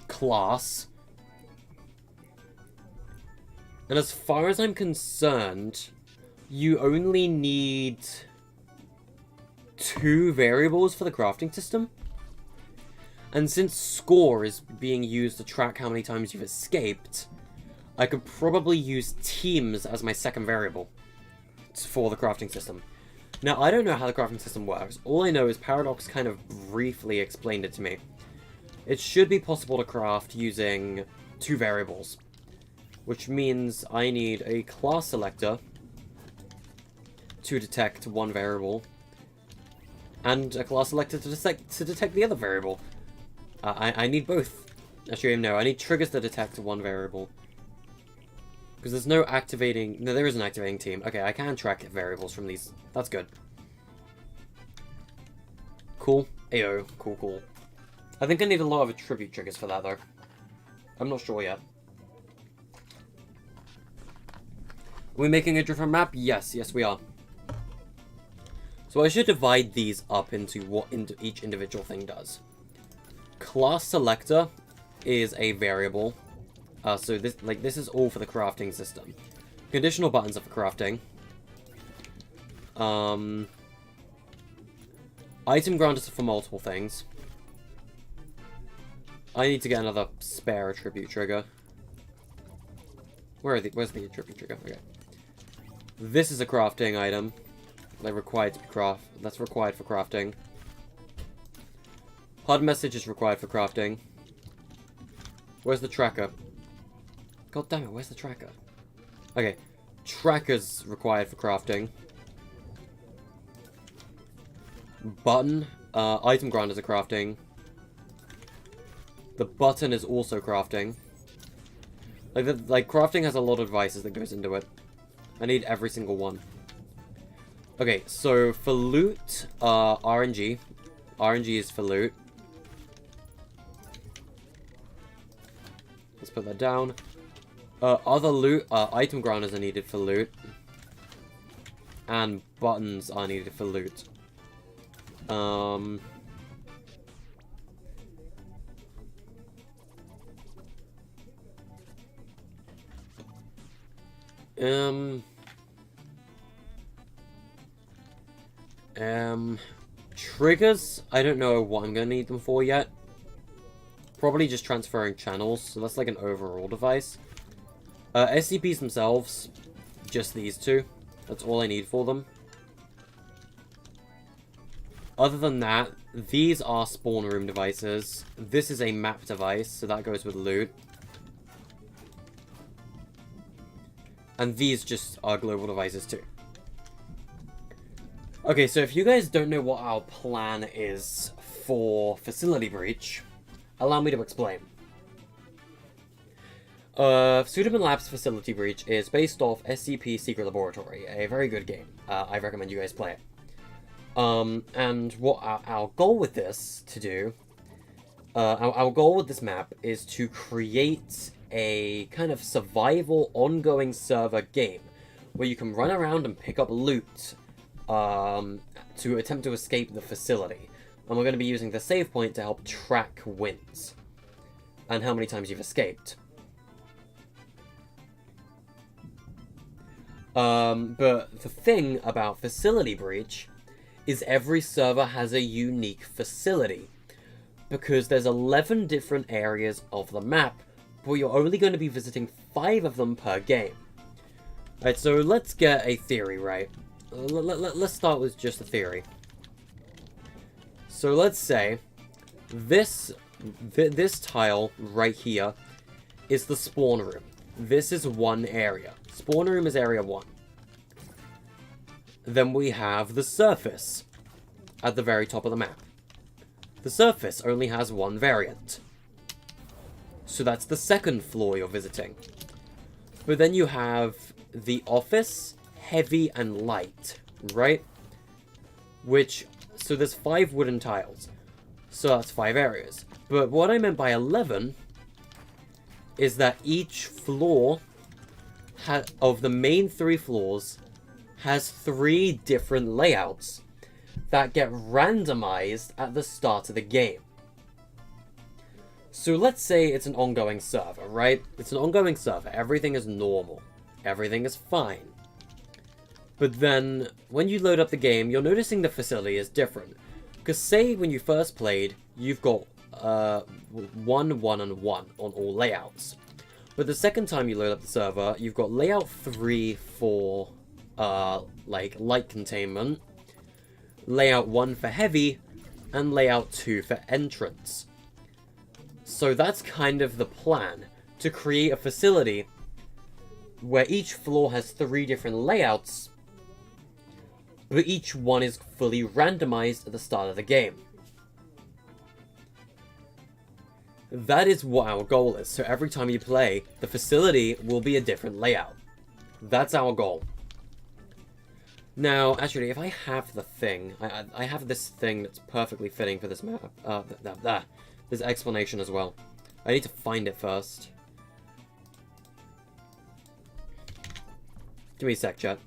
Class. And as far as I'm concerned, you only need 2 variables for the crafting system. And since score is being used to track how many times you've escaped, I could probably use teams as my second variable for the crafting system. Now, I don't know how the crafting system works. All I know is Paradox kind of briefly explained it to me. It should be possible to craft using 2 variables. Which means I need a class selector to detect 1 variable. And a class selector to detect the other variable. I need both. Actually, no, I need triggers to detect 1 variable. Because there's no activating... no, there is an activating team. Okay, I can track variables from these. That's good. Cool. Ayo. Cool, cool. I think I need a lot of attribute triggers for that, though. I'm not sure yet. Are we making a different map? Yes, yes we are. So I should divide these up into what each individual thing does. Class selector is a variable. So this is all for the crafting system. Conditional buttons are for crafting. Item granters are for multiple things. I need to get another spare attribute trigger. Where's the attribute trigger? Okay. This is a crafting item. That's required for crafting. HUD message is required for crafting. Where's the tracker? God damn it, where's the tracker? Okay. Tracker's required for crafting. Button. Item grinders are crafting. The button is also crafting. Like crafting has a lot of devices that goes into it. I need every single one. Okay, so for loot, RNG. RNG is for loot. Let's put that down. Other loot, item grinders are needed for loot. And buttons are needed for loot. Triggers, I don't know what I'm gonna need them for yet. Probably just transferring channels, so that's like an overall device. SCPs themselves, just these two. That's all I need for them. Other than that, these are spawn room devices. This is a map device, so that goes with loot. And these just are global devices too. Okay, so if you guys don't know what our plan is for Facility Breach, allow me to explain. Pseudoman Labs Facility Breach is based off SCP Secret Laboratory, a very good game. I recommend you guys play it. And what our goal with this to do, our goal with this map is to create a kind of survival ongoing server game where you can run around and pick up loot to attempt to escape the facility. And we're going to be using the save point to help track wins and how many times you've escaped. But the thing about Facility Breach is every server has a unique facility, because there's 11 different areas of the map, but you're only going to be visiting 5 of them per game. Alright, so let's get a theory, right? Let's start with just a theory. So let's say this tile right here is the spawn room. This is one area. Spawn room is area 1. Then we have the surface at the very top of the map. The surface only has one variant. So that's the second floor you're visiting. But then you have the office, heavy, and light, right? So there's 5 wooden tiles. So that's 5 areas. But what I meant by 11 is that each floor of the main 3 floors has 3 different layouts that get randomized at the start of the game. So let's say it's an ongoing server, right? It's an ongoing server. Everything is normal. Everything is fine. But then, when you load up the game, you're noticing the facility is different. Because say when you first played, you've got 1, 1, and 1 on all layouts. But the second time you load up the server, you've got layout 3 for like light containment, layout 1 for heavy, and layout 2 for entrance. So that's kind of the plan, to create a facility where each floor has 3 different layouts, but each one is fully randomized at the start of the game. That is what our goal is, so every time you play, the facility will be a different layout. That's our goal. Now, actually, if I have the thing, I have this thing that's perfectly fitting for this map. This explanation as well. I need to find it first. Give me a sec, chat.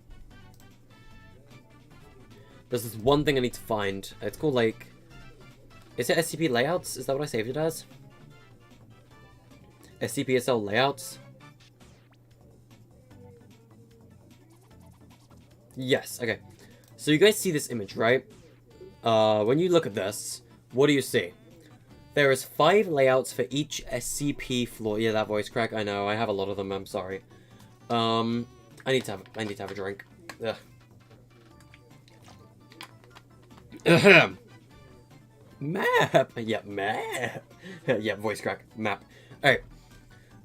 There's this one thing I need to find. It's called, like... Is it SCP layouts? Is that what I saved it as? SCPSL layouts? Yes, okay. So you guys see this image, right? When you look at this, what do you see? There is 5 layouts for each SCP floor. Yeah, that voice crack, I know. I have a lot of them, I'm sorry. I need to have a drink. Ugh. Ahem. Map! Yeah, map! Yeah, voice crack. Map. Alright.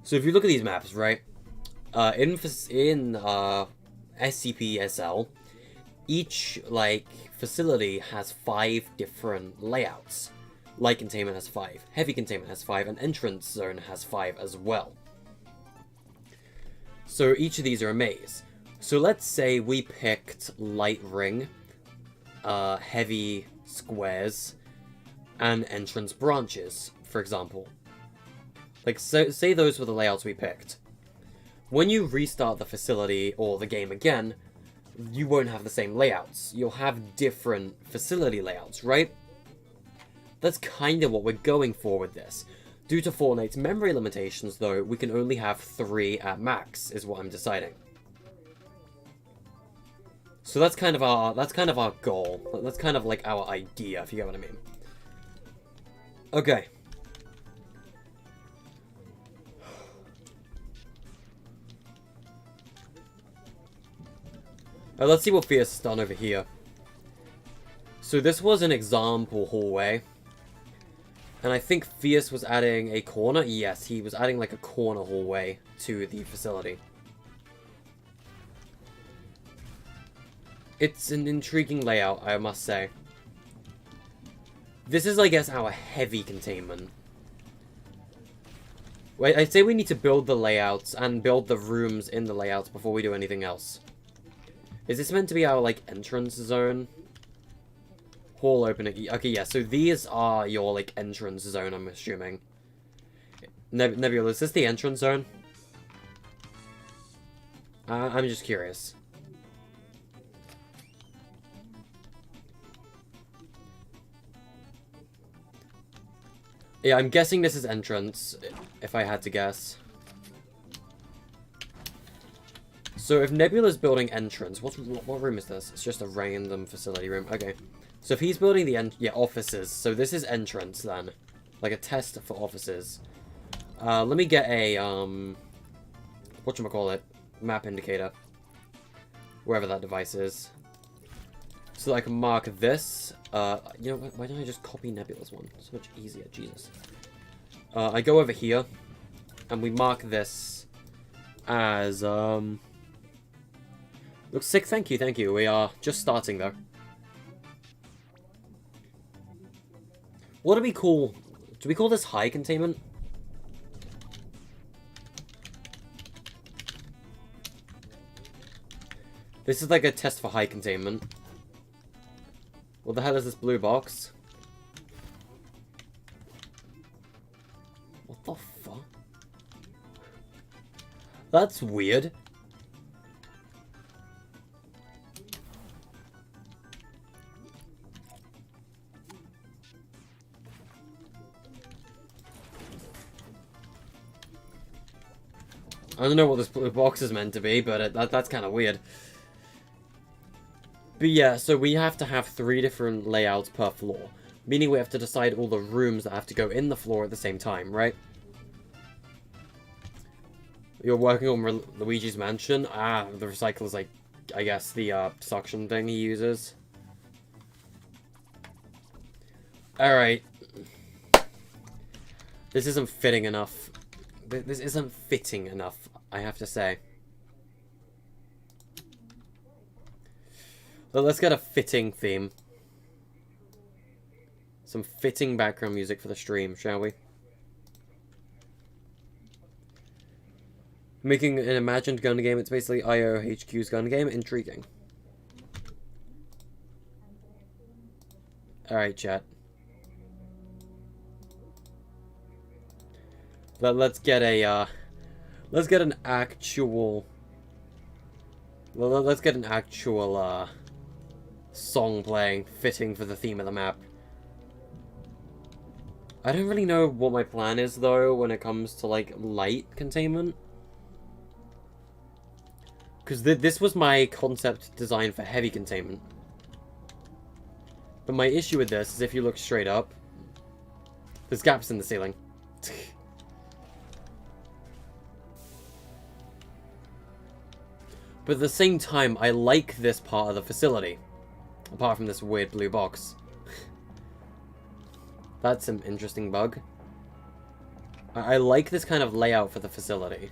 So if you look at these maps, right? In SCP-SL, each, like, facility has 5 different layouts. Light containment has 5, heavy containment has 5, and entrance zone has 5 as well. So each of these are a maze. So let's say we picked light ring, heavy squares, and entrance branches, for example. Like, so, say those were the layouts we picked. When you restart the facility or the game again, you won't have the same layouts. You'll have different facility layouts, right? That's kind of what we're going for with this. Due to Fortnite's memory limitations, though, we can only have 3 at max, is what I'm deciding. So that's kind of our goal. That's kind of like our idea, if you get what I mean. Okay. Let's see what Fierce has done over here. So this was an example hallway. And I think Fierce was adding a corner. Yes, he was adding like a corner hallway to the facility. It's an intriguing layout, I must say. This is, I guess, our heavy containment. Wait, I'd say we need to build the layouts and build the rooms in the layouts before we do anything else. Is this meant to be our, like, entrance zone? Hall opening. Okay, yeah, so these are your, like, entrance zone, I'm assuming. Nebula, is this the entrance zone? I'm just curious. Yeah, I'm guessing this is entrance, if I had to guess. So if Nebula's building entrance, what room is this? It's just a random facility room. Okay. So if he's building the offices, so this is entrance then. Like a test for offices. Let me get a, whatchamacallit, map indicator. Wherever that device is. So that I can mark this. You know, why don't I just copy Nebula's one? So much easier, Jesus. I go over here, and we mark this as, looks sick, thank you. We are just starting, though. What do we call... Do we call this high containment? This is like a test for high containment. What the hell is this blue box? What the fuck? That's weird. I don't know what this blue box is meant to be, but that's kind of weird. But yeah, so we have to have 3 different layouts per floor. Meaning we have to decide all the rooms that have to go in the floor at the same time, right? You're working on Luigi's mansion? Ah, the recycler's like, I guess, the suction thing he uses. Alright. This isn't fitting enough. This isn't fitting enough, I have to say. So let's get a fitting theme. Some fitting background music for the stream, shall we? Making an imagined gun game, it's basically IOHQ's gun game. Intriguing. Alright, chat. Let's get a, let's get an actual... Let's get an actual, song playing, fitting for the theme of the map. I don't really know what my plan is, though, when it comes to, like, light containment. Because this was my concept design for heavy containment. But my issue with this is if you look straight up, there's gaps in the ceiling. But at the same time, I like this part of the facility. Apart from this weird blue box. That's an interesting bug. I like this kind of layout for the facility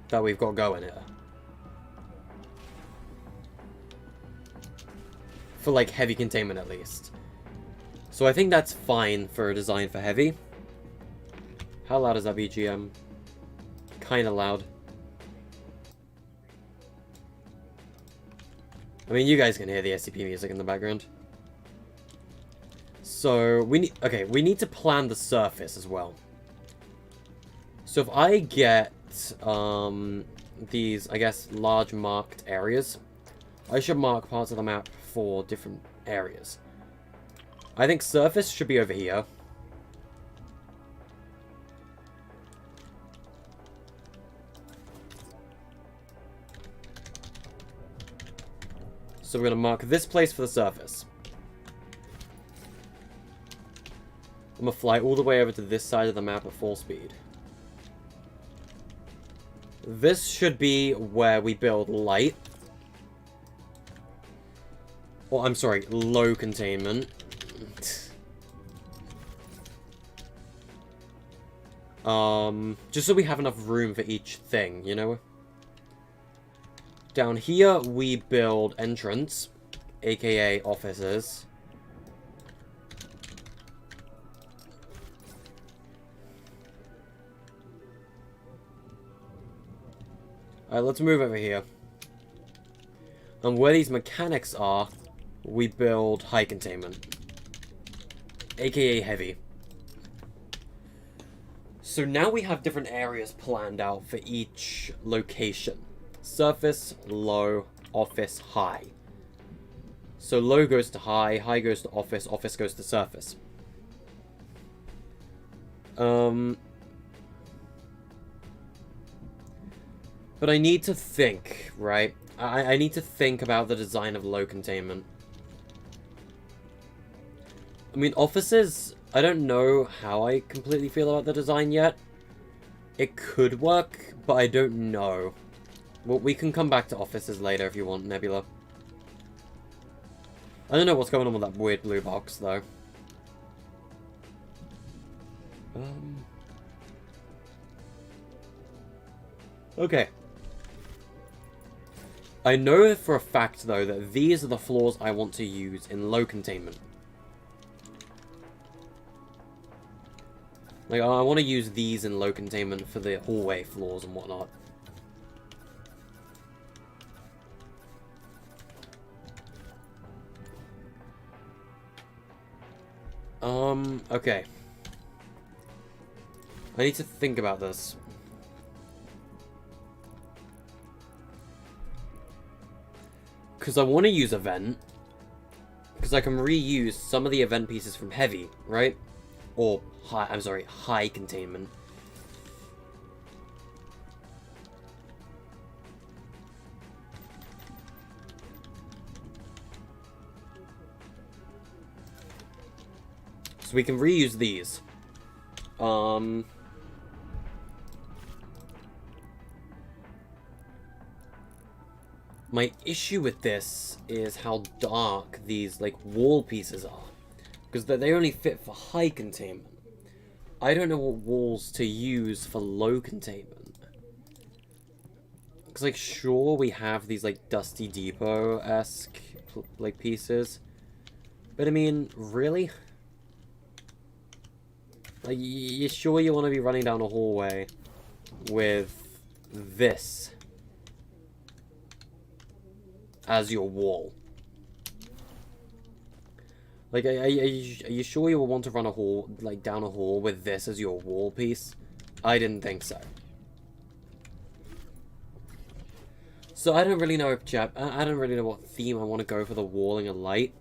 that we've got going here. For, like, heavy containment, at least. So I think that's fine for a design for heavy. How loud is that BGM? Kinda loud. I mean, you guys can hear the SCP music in the background. So, we need to plan the surface as well. So if I get, these, I guess, large marked areas, I should mark parts of the map for different areas. I think surface should be over here. So we're going to mark this place for the surface. I'm going to fly all the way over to this side of the map at full speed. This should be where we build light. Well, I'm sorry, low containment. Just so we have enough room for each thing, you know? Down here, we build entrance, aka offices. Alright, let's move over here. And where these mechanics are, we build high containment, aka heavy. So now we have different areas planned out for each location. Surface, low, office, high. So low goes to high, high goes to office, office goes to surface. But I need to think, right? I need to think about the design of low containment. I mean, offices, I don't know how I completely feel about the design yet. It could work, but I don't know. Well, we can come back to offices later if you want, Nebula. I don't know what's going on with that weird blue box, though. Okay. I know for a fact, though, that these are the floors I want to use in low containment. Like, I want to use these in low containment for the hallway floors and whatnot. Okay. I need to think about this. Because I want to use event. Because I can reuse some of the event pieces from heavy, right? Or high, I'm sorry, high containment. So we can reuse these. My issue with this is how dark these, like, wall pieces are. Because they only fit for high containment. I don't know what walls to use for low containment. Because, like, sure, we have these, like, Dusty Depot-esque, like, pieces. But, I mean, really? Like, you sure you want to be running down a hallway with this as your wall? Like, are you sure you will want to run a hall, like, down a hall with this as your wall piece? I didn't think so. So I don't really know if I don't really know what theme I want to go for the walling and light.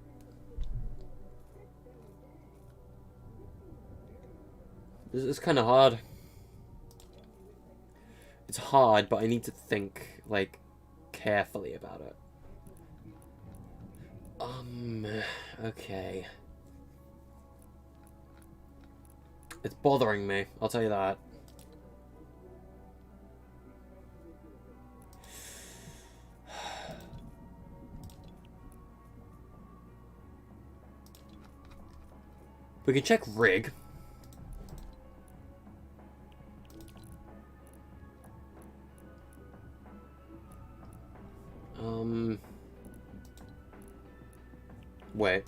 This is kind of hard. It's hard, but I need to think, like, carefully about it. Okay. It's bothering me, I'll tell you that. We can check rig. Wait.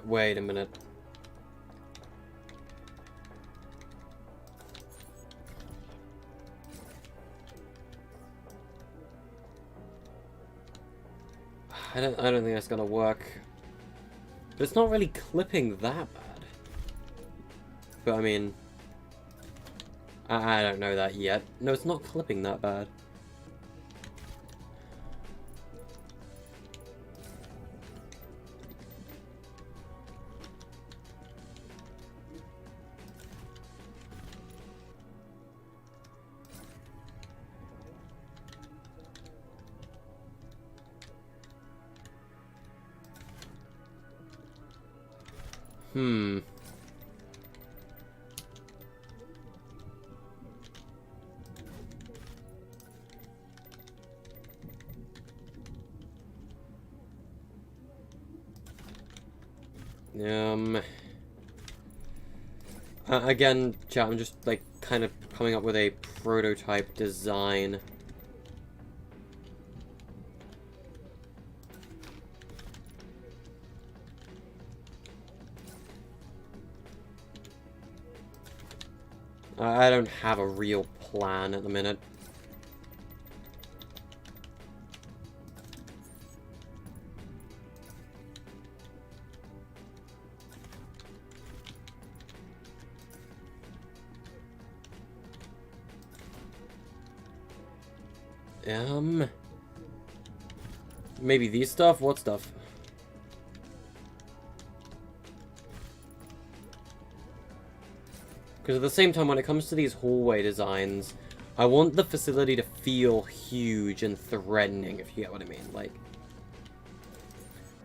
Wait a minute. I don't think that's gonna work. But it's not really clipping that bad. But I mean, I don't know that yet. No, it's not clipping that bad. Again, chat, I'm just, like, kind of coming up with a prototype design. I don't have a real plan at the minute. Maybe these stuff? What stuff? Because at the same time, when it comes to these hallway designs, I want the facility to feel huge and threatening, if you get what I mean. Like,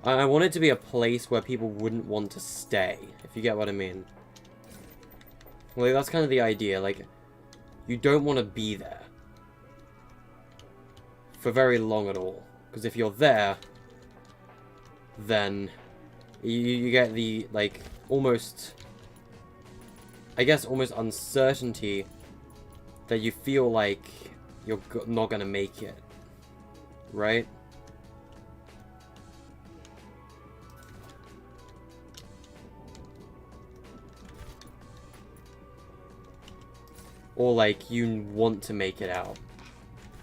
I want it to be a place where people wouldn't want to stay, if you get what I mean. Like, that's kind of the idea. Like, you don't want to be there for very long at all. Because if you're there, then you get the, like, almost, I guess, almost uncertainty that you feel like you're not going to make it. Right? Or, like, you want to make it out.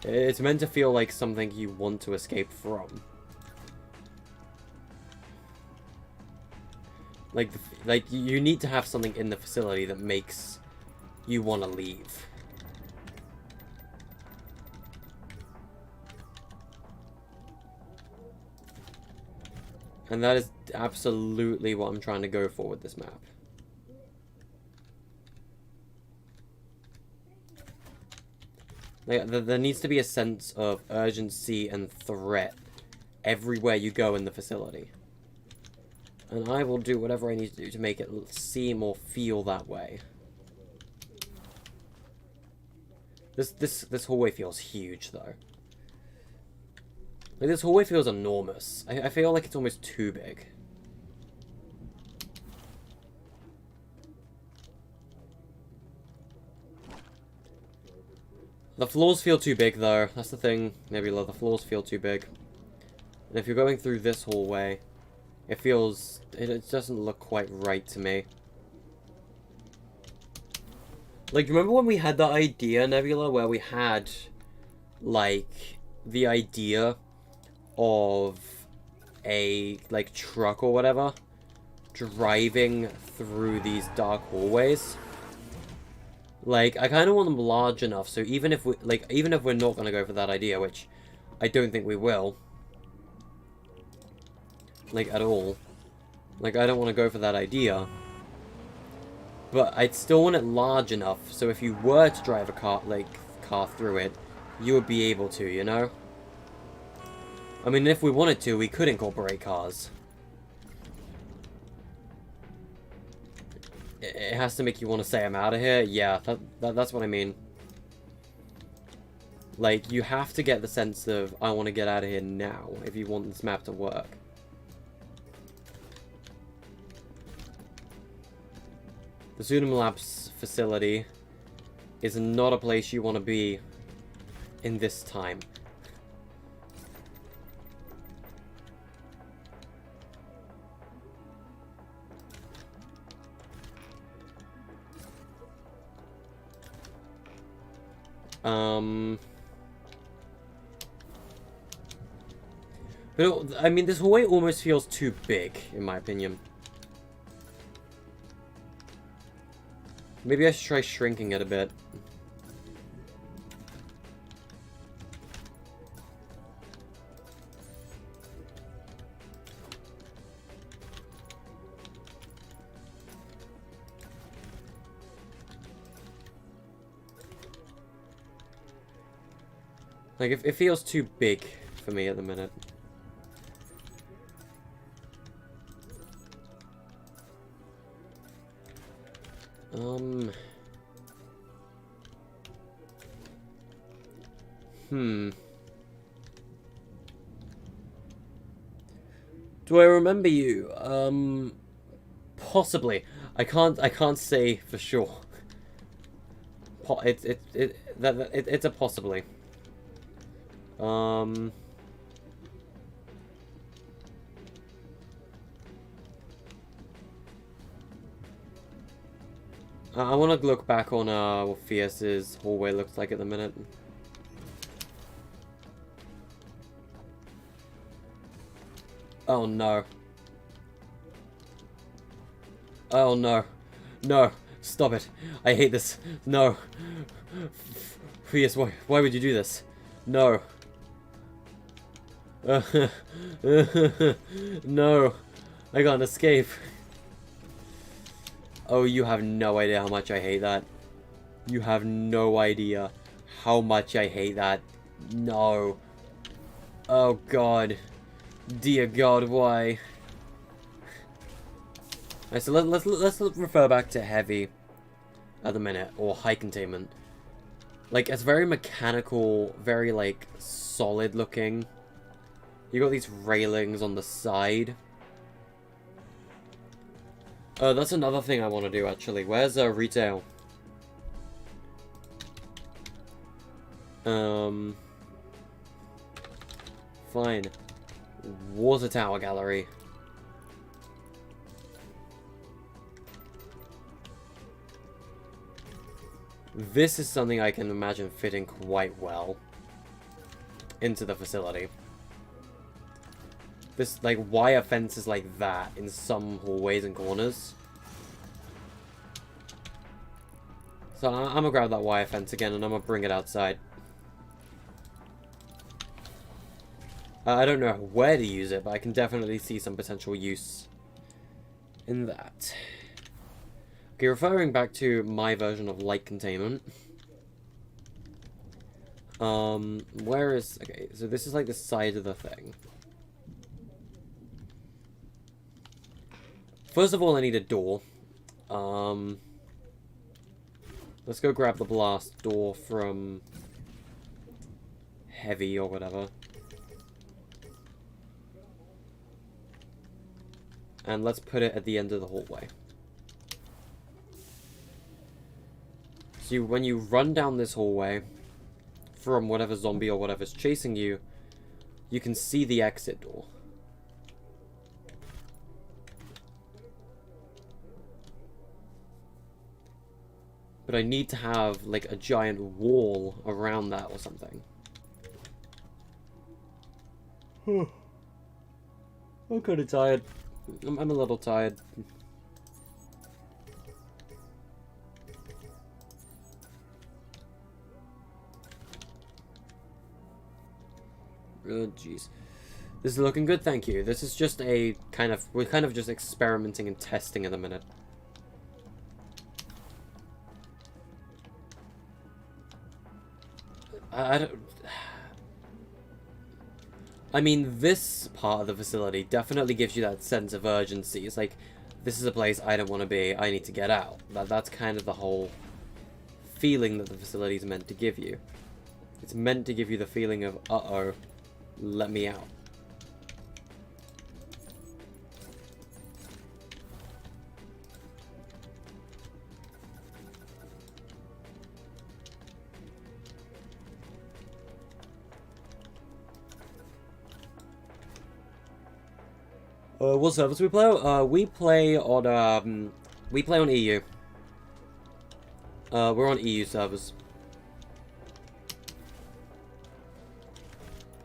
It's meant to feel like something you want to escape from. Like, you need to have something in the facility that makes you want to leave. And that is absolutely what I'm trying to go for with this map. Like, there needs to be a sense of urgency and threat everywhere you go in the facility. And I will do whatever I need to do to make it seem or feel that way. This hallway feels huge, though. Like, this hallway feels enormous. I feel like it's almost too big. The floors feel too big, though. That's the thing, Nebula. The floors feel too big. And if you're going through this hallway, it feels... It doesn't look quite right to me. Like, remember when we had that idea, Nebula, where we had, like, the idea of a, like, truck or whatever driving through these dark hallways? Like, I kind of want them large enough, so even if we, like, even if we're not going to go for that idea, which I don't think we will, like, at all. Like, I don't want to go for that idea, but I'd still want it large enough, so if you were to drive a car through it, you would be able to, you know? I mean, if we wanted to, we could incorporate cars. It has to make you want to say I'm out of here? Yeah, that's what I mean. Like, you have to get the sense of, I want to get out of here now, if you want this map to work. The Zunum Labs facility is not a place you want to be in this time. But, I mean, this hallway almost feels too big, in my opinion. Maybe I should try shrinking it a bit. Like, it feels too big for me at the minute. Do I remember you? Possibly. I can't say for sure. It's a possibly. I want to look back on what Fierce's hallway looks like at the minute. Oh no. Oh no. No. Stop it. I hate this. No. Fierce, why would you do this? No. No. I can't escape. Oh, you have no idea how much I hate that. You have no idea how much I hate that. No. Oh god. Dear god, why? Alright, so let's refer back to heavy at the minute, or high containment. Like, it's very mechanical, very, like, solid looking. You got these railings on the side. That's another thing I want to do, actually. Where's retail? Fine. Water tower gallery. This is something I can imagine fitting quite well into the facility. This, like, wire fences like that in some hallways and corners. So I'm gonna grab that wire fence again and I'm gonna bring it outside. I don't know where to use it, but I can definitely see some potential use in that. Okay, referring back to my version of light containment. Where is... Okay, so this is like the side of the thing. First of all, I need a door. Let's go grab the blast door from Heavy or whatever. And let's put it at the end of the hallway. So when you run down this hallway from whatever zombie or whatever's chasing you, you can see the exit door. But I need to have, like, a giant wall around that or something. I'm kind of tired. I'm a little tired. Oh, jeez. This is looking good, thank you. This is just a kind of... We're kind of just experimenting and testing at the minute. I don't... I mean, this part of the facility definitely gives you that sense of urgency. It's like, this is a place I don't want to be, I need to get out. That's kind of the whole feeling that the facility is meant to give you. It's meant to give you the feeling of, uh-oh, let me out. What servers we play on? We play on EU. We're on EU servers.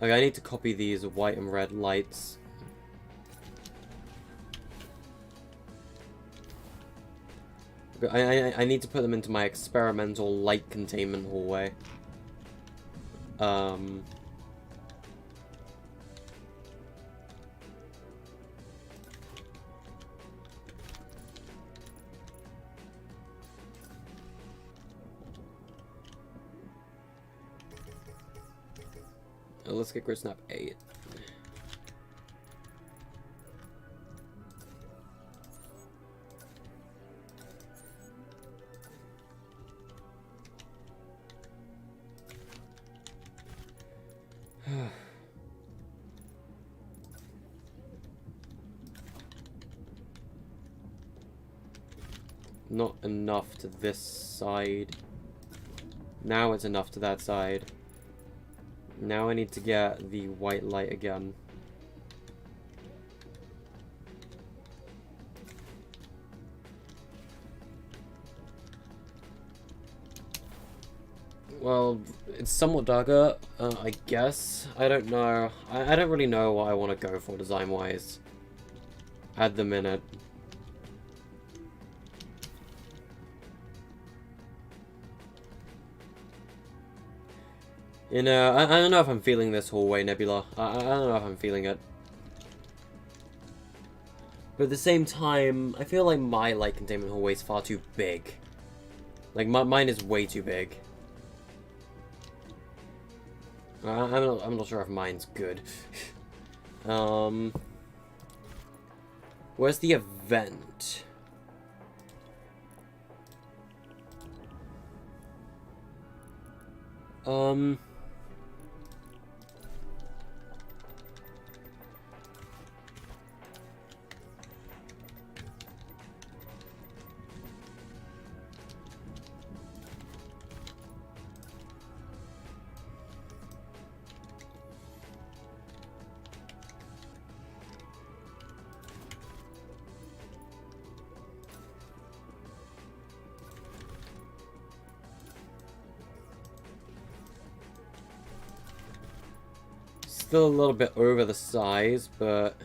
Okay, I need to copy these white and red lights. I need to put them into my experimental light containment hallway. Let's get Grid Snap 8. Not enough to this side. Now it's enough to that side. Now I need to get the white light again. Well, it's somewhat darker, I guess. I don't know. I don't really know what I want to go for design-wise at the minute. You know, I don't know if I'm feeling this hallway, Nebula. I don't know if I'm feeling it. But at the same time, I feel like my light containment hallway is far too big. Like, mine is way too big. I'm not sure if mine's good. Where's the event? Still a little bit over the size, but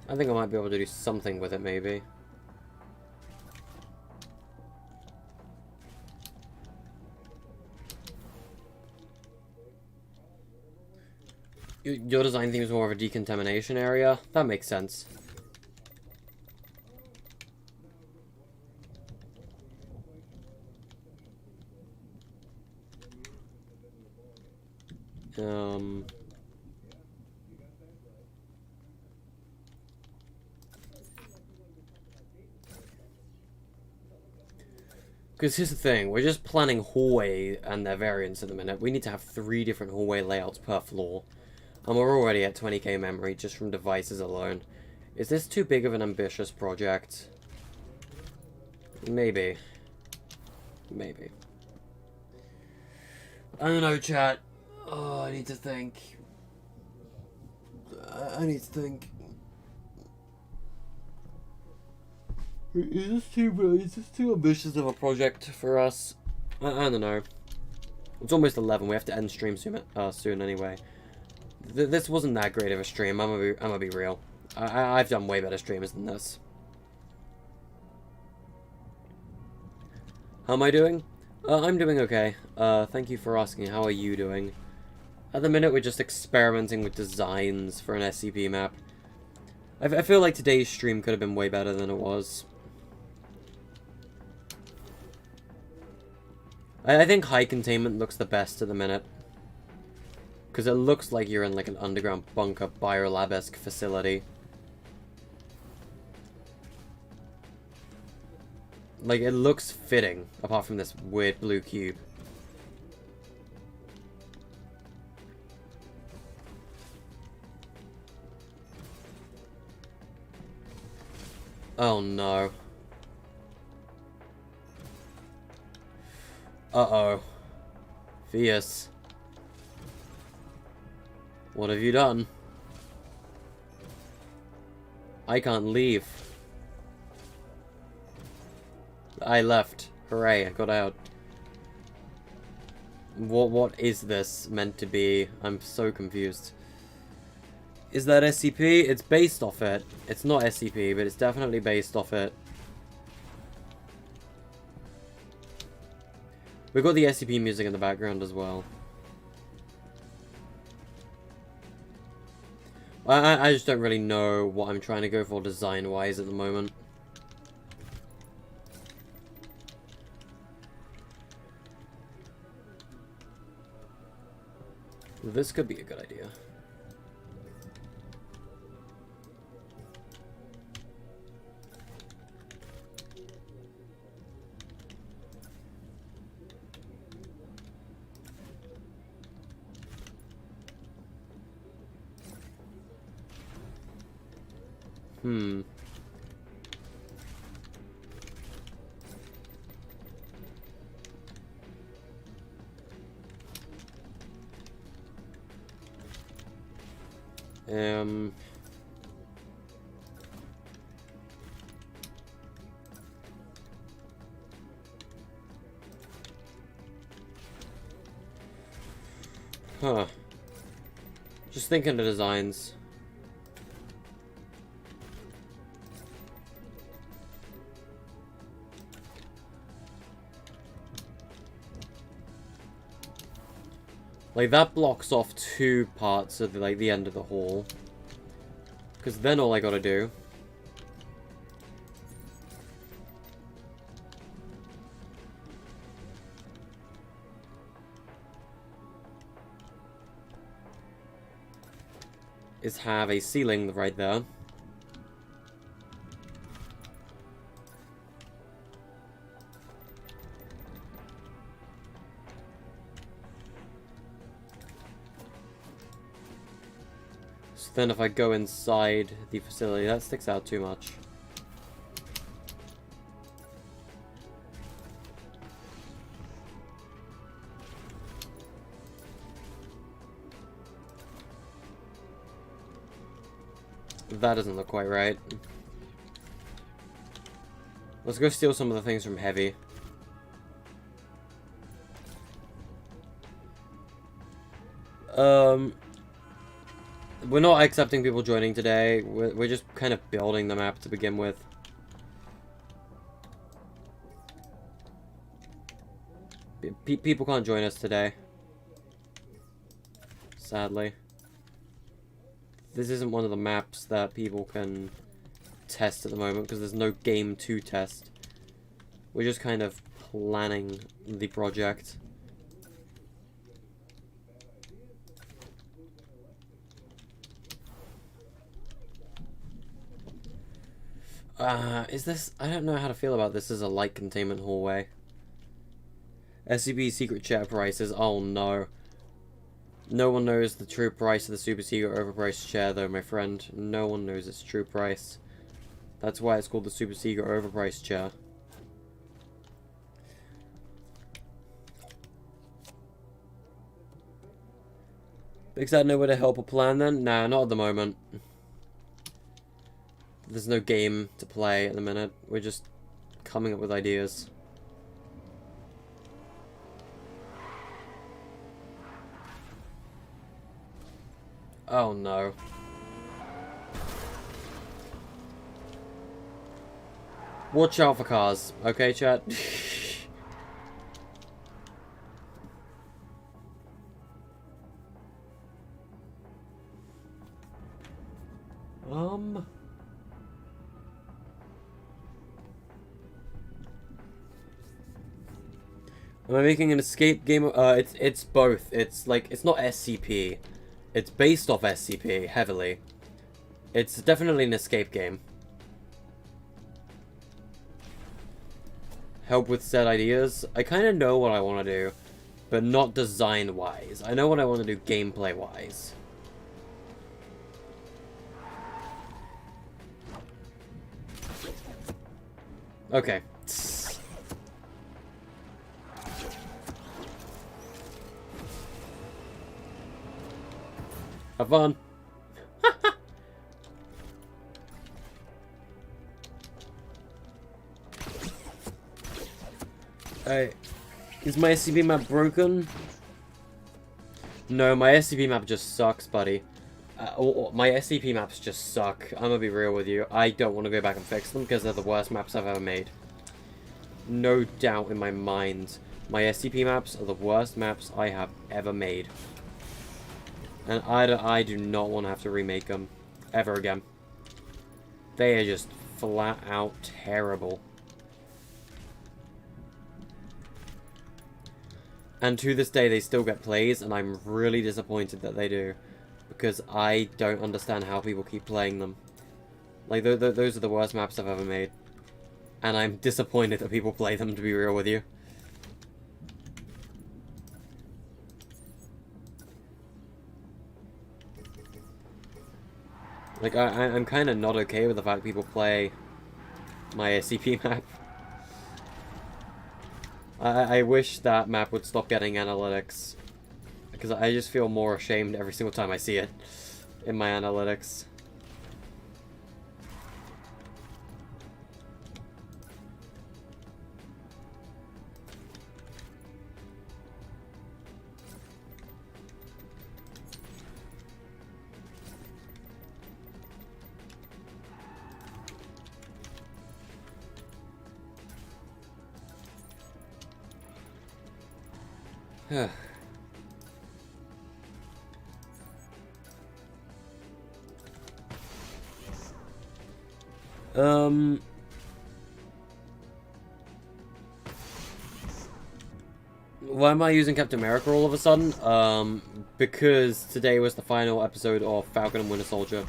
I think I might be able to do something with it, maybe. Your design theme is more of a decontamination area? That makes sense. Because here's the thing, we're just planning hallway and their variants at the minute. We need to have 3 different hallway layouts per floor. And we're already at 20k memory just from devices alone. Is this too big of an ambitious project? Maybe. Maybe. I don't know, chat. Oh, I need to think. I need to think. Is this too ambitious of a project for us? I don't know. It's almost 11. We have to end stream soon anyway. This wasn't that great of a stream. I'm gonna be real. I've done way better streams than this. How am I doing? I'm doing okay. Thank you for asking. How are you doing? At the minute, we're just experimenting with designs for an SCP map. I feel like today's stream could have been way better than it was. I think high containment looks the best at the minute. Because it looks like you're in like an underground bunker biolab-esque facility. Like, it looks fitting, apart from this weird blue cube. Oh no. Uh-oh. Vius. What have you done? I can't leave. I left. Hooray, I got out. What is this meant to be? I'm so confused. Is that SCP? It's based off it. It's not SCP, but it's definitely based off it. We've got the SCP music in the background as well. I just don't really know what I'm trying to go for design-wise at the moment. This could be a good idea. Huh. Just thinking of designs. Like, that blocks off 2 parts of, like, the end of the hall. Because then all I gotta do is have a ceiling right there. So then if I go inside the facility, that sticks out too much. That doesn't look quite right. Let's go steal some of the things from Heavy. We're not accepting people joining today. We're just kind of building the map to begin with. People can't join us today. Sadly. This isn't one of the maps that people can test at the moment because there's no game to test. We're just kind of planning the project. Is this... I don't know how to feel about this as a light containment hallway. SCP secret chair prices. Oh no. No one knows the true price of the super secret overpriced chair though, my friend. No one knows its true price. That's why it's called the super secret overpriced chair. Big Sad nowhere to help or plan then? Nah, not at the moment. There's no game to play at the minute. We're just coming up with ideas. Oh no. Watch out for cars, okay, chat? Am I making an escape game? It's both. It's like, it's not SCP. It's based off SCP, heavily. It's definitely an escape game. Help with set ideas? I kind of know what I want to do, but not design-wise. I know what I want to do gameplay-wise. Okay. Have fun. Alright. Is my SCP map broken? No, my SCP map just sucks, buddy. My SCP maps just suck. I'm gonna be real with you. I don't want to go back and fix them because they're the worst maps I've ever made. No doubt in my mind. My SCP maps are the worst maps I have ever made. And I do not want to have to remake them ever again. They are just flat out terrible. And to this day, they still get plays, and I'm really disappointed that they do. Because I don't understand how people keep playing them. Like, those are the worst maps I've ever made. And I'm disappointed that people play them, to be real with you. Like, I'm kind of not okay with the fact people play my SCP map. I wish that map would stop getting analytics. Because I just feel more ashamed every single time I see it in my analytics. Why am I using Captain America all of a sudden? Because today was the final episode of Falcon and Winter Soldier.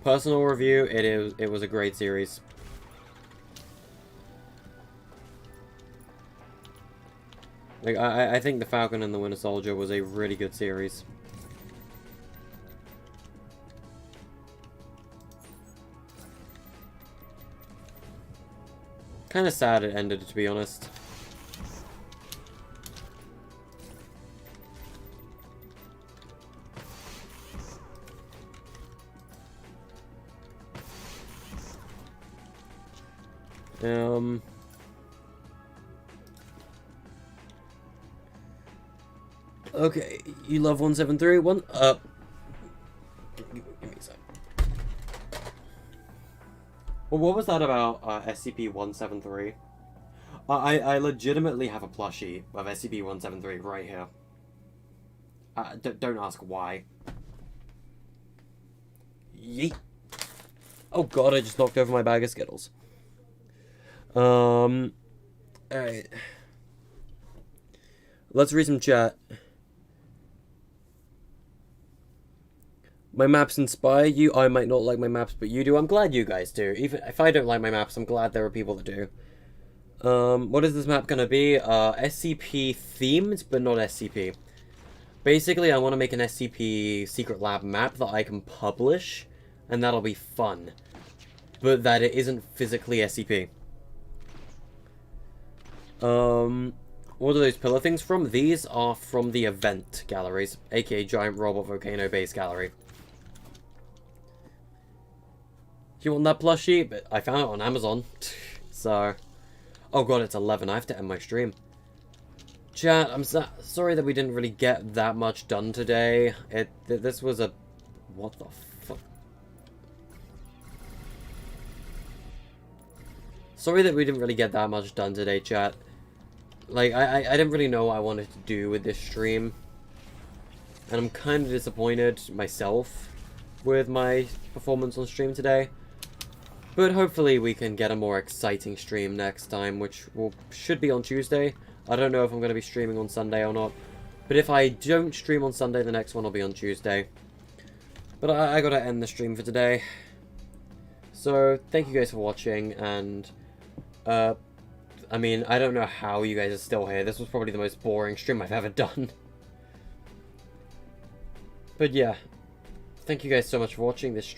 Personal review, it was a great series. Like, I think the Falcon and the Winter Soldier was a really good series. Kind of sad it ended, to be honest. Okay, you love 173? Give me a sec. Well, what was that about SCP-173? I legitimately have a plushie of SCP-173 right here. Don't ask why. Yeet. Oh god, I just knocked over my bag of Skittles. Alright. Let's read some chat. My maps inspire you. I might not like my maps, but you do. I'm glad you guys do. Even if I don't like my maps, I'm glad there are people that do. What is this map gonna be? SCP themed, but not SCP. Basically, I want to make an SCP Secret Lab map that I can publish, and that'll be fun. But that it isn't physically SCP. What are those pillar things from? These are from the event galleries, aka Giant Robot Volcano Base Gallery. Do you want that plushie? But I found it on Amazon. So... Oh god, it's 11. I have to end my stream. Chat, I'm sorry that we didn't really get that much done today. This was a... What the fuck? Sorry that we didn't really get that much done today, chat. Like, I didn't really know what I wanted to do with this stream. And I'm kind of disappointed myself with my performance on stream today. But hopefully we can get a more exciting stream next time, which should be on Tuesday. I don't know if I'm going to be streaming on Sunday or not. But if I don't stream on Sunday, the next one will be on Tuesday. But I gotta end the stream for today. So, thank you guys for watching, and... I mean, I don't know how you guys are still here. This was probably the most boring stream I've ever done. But yeah. Thank you guys so much for watching this stream.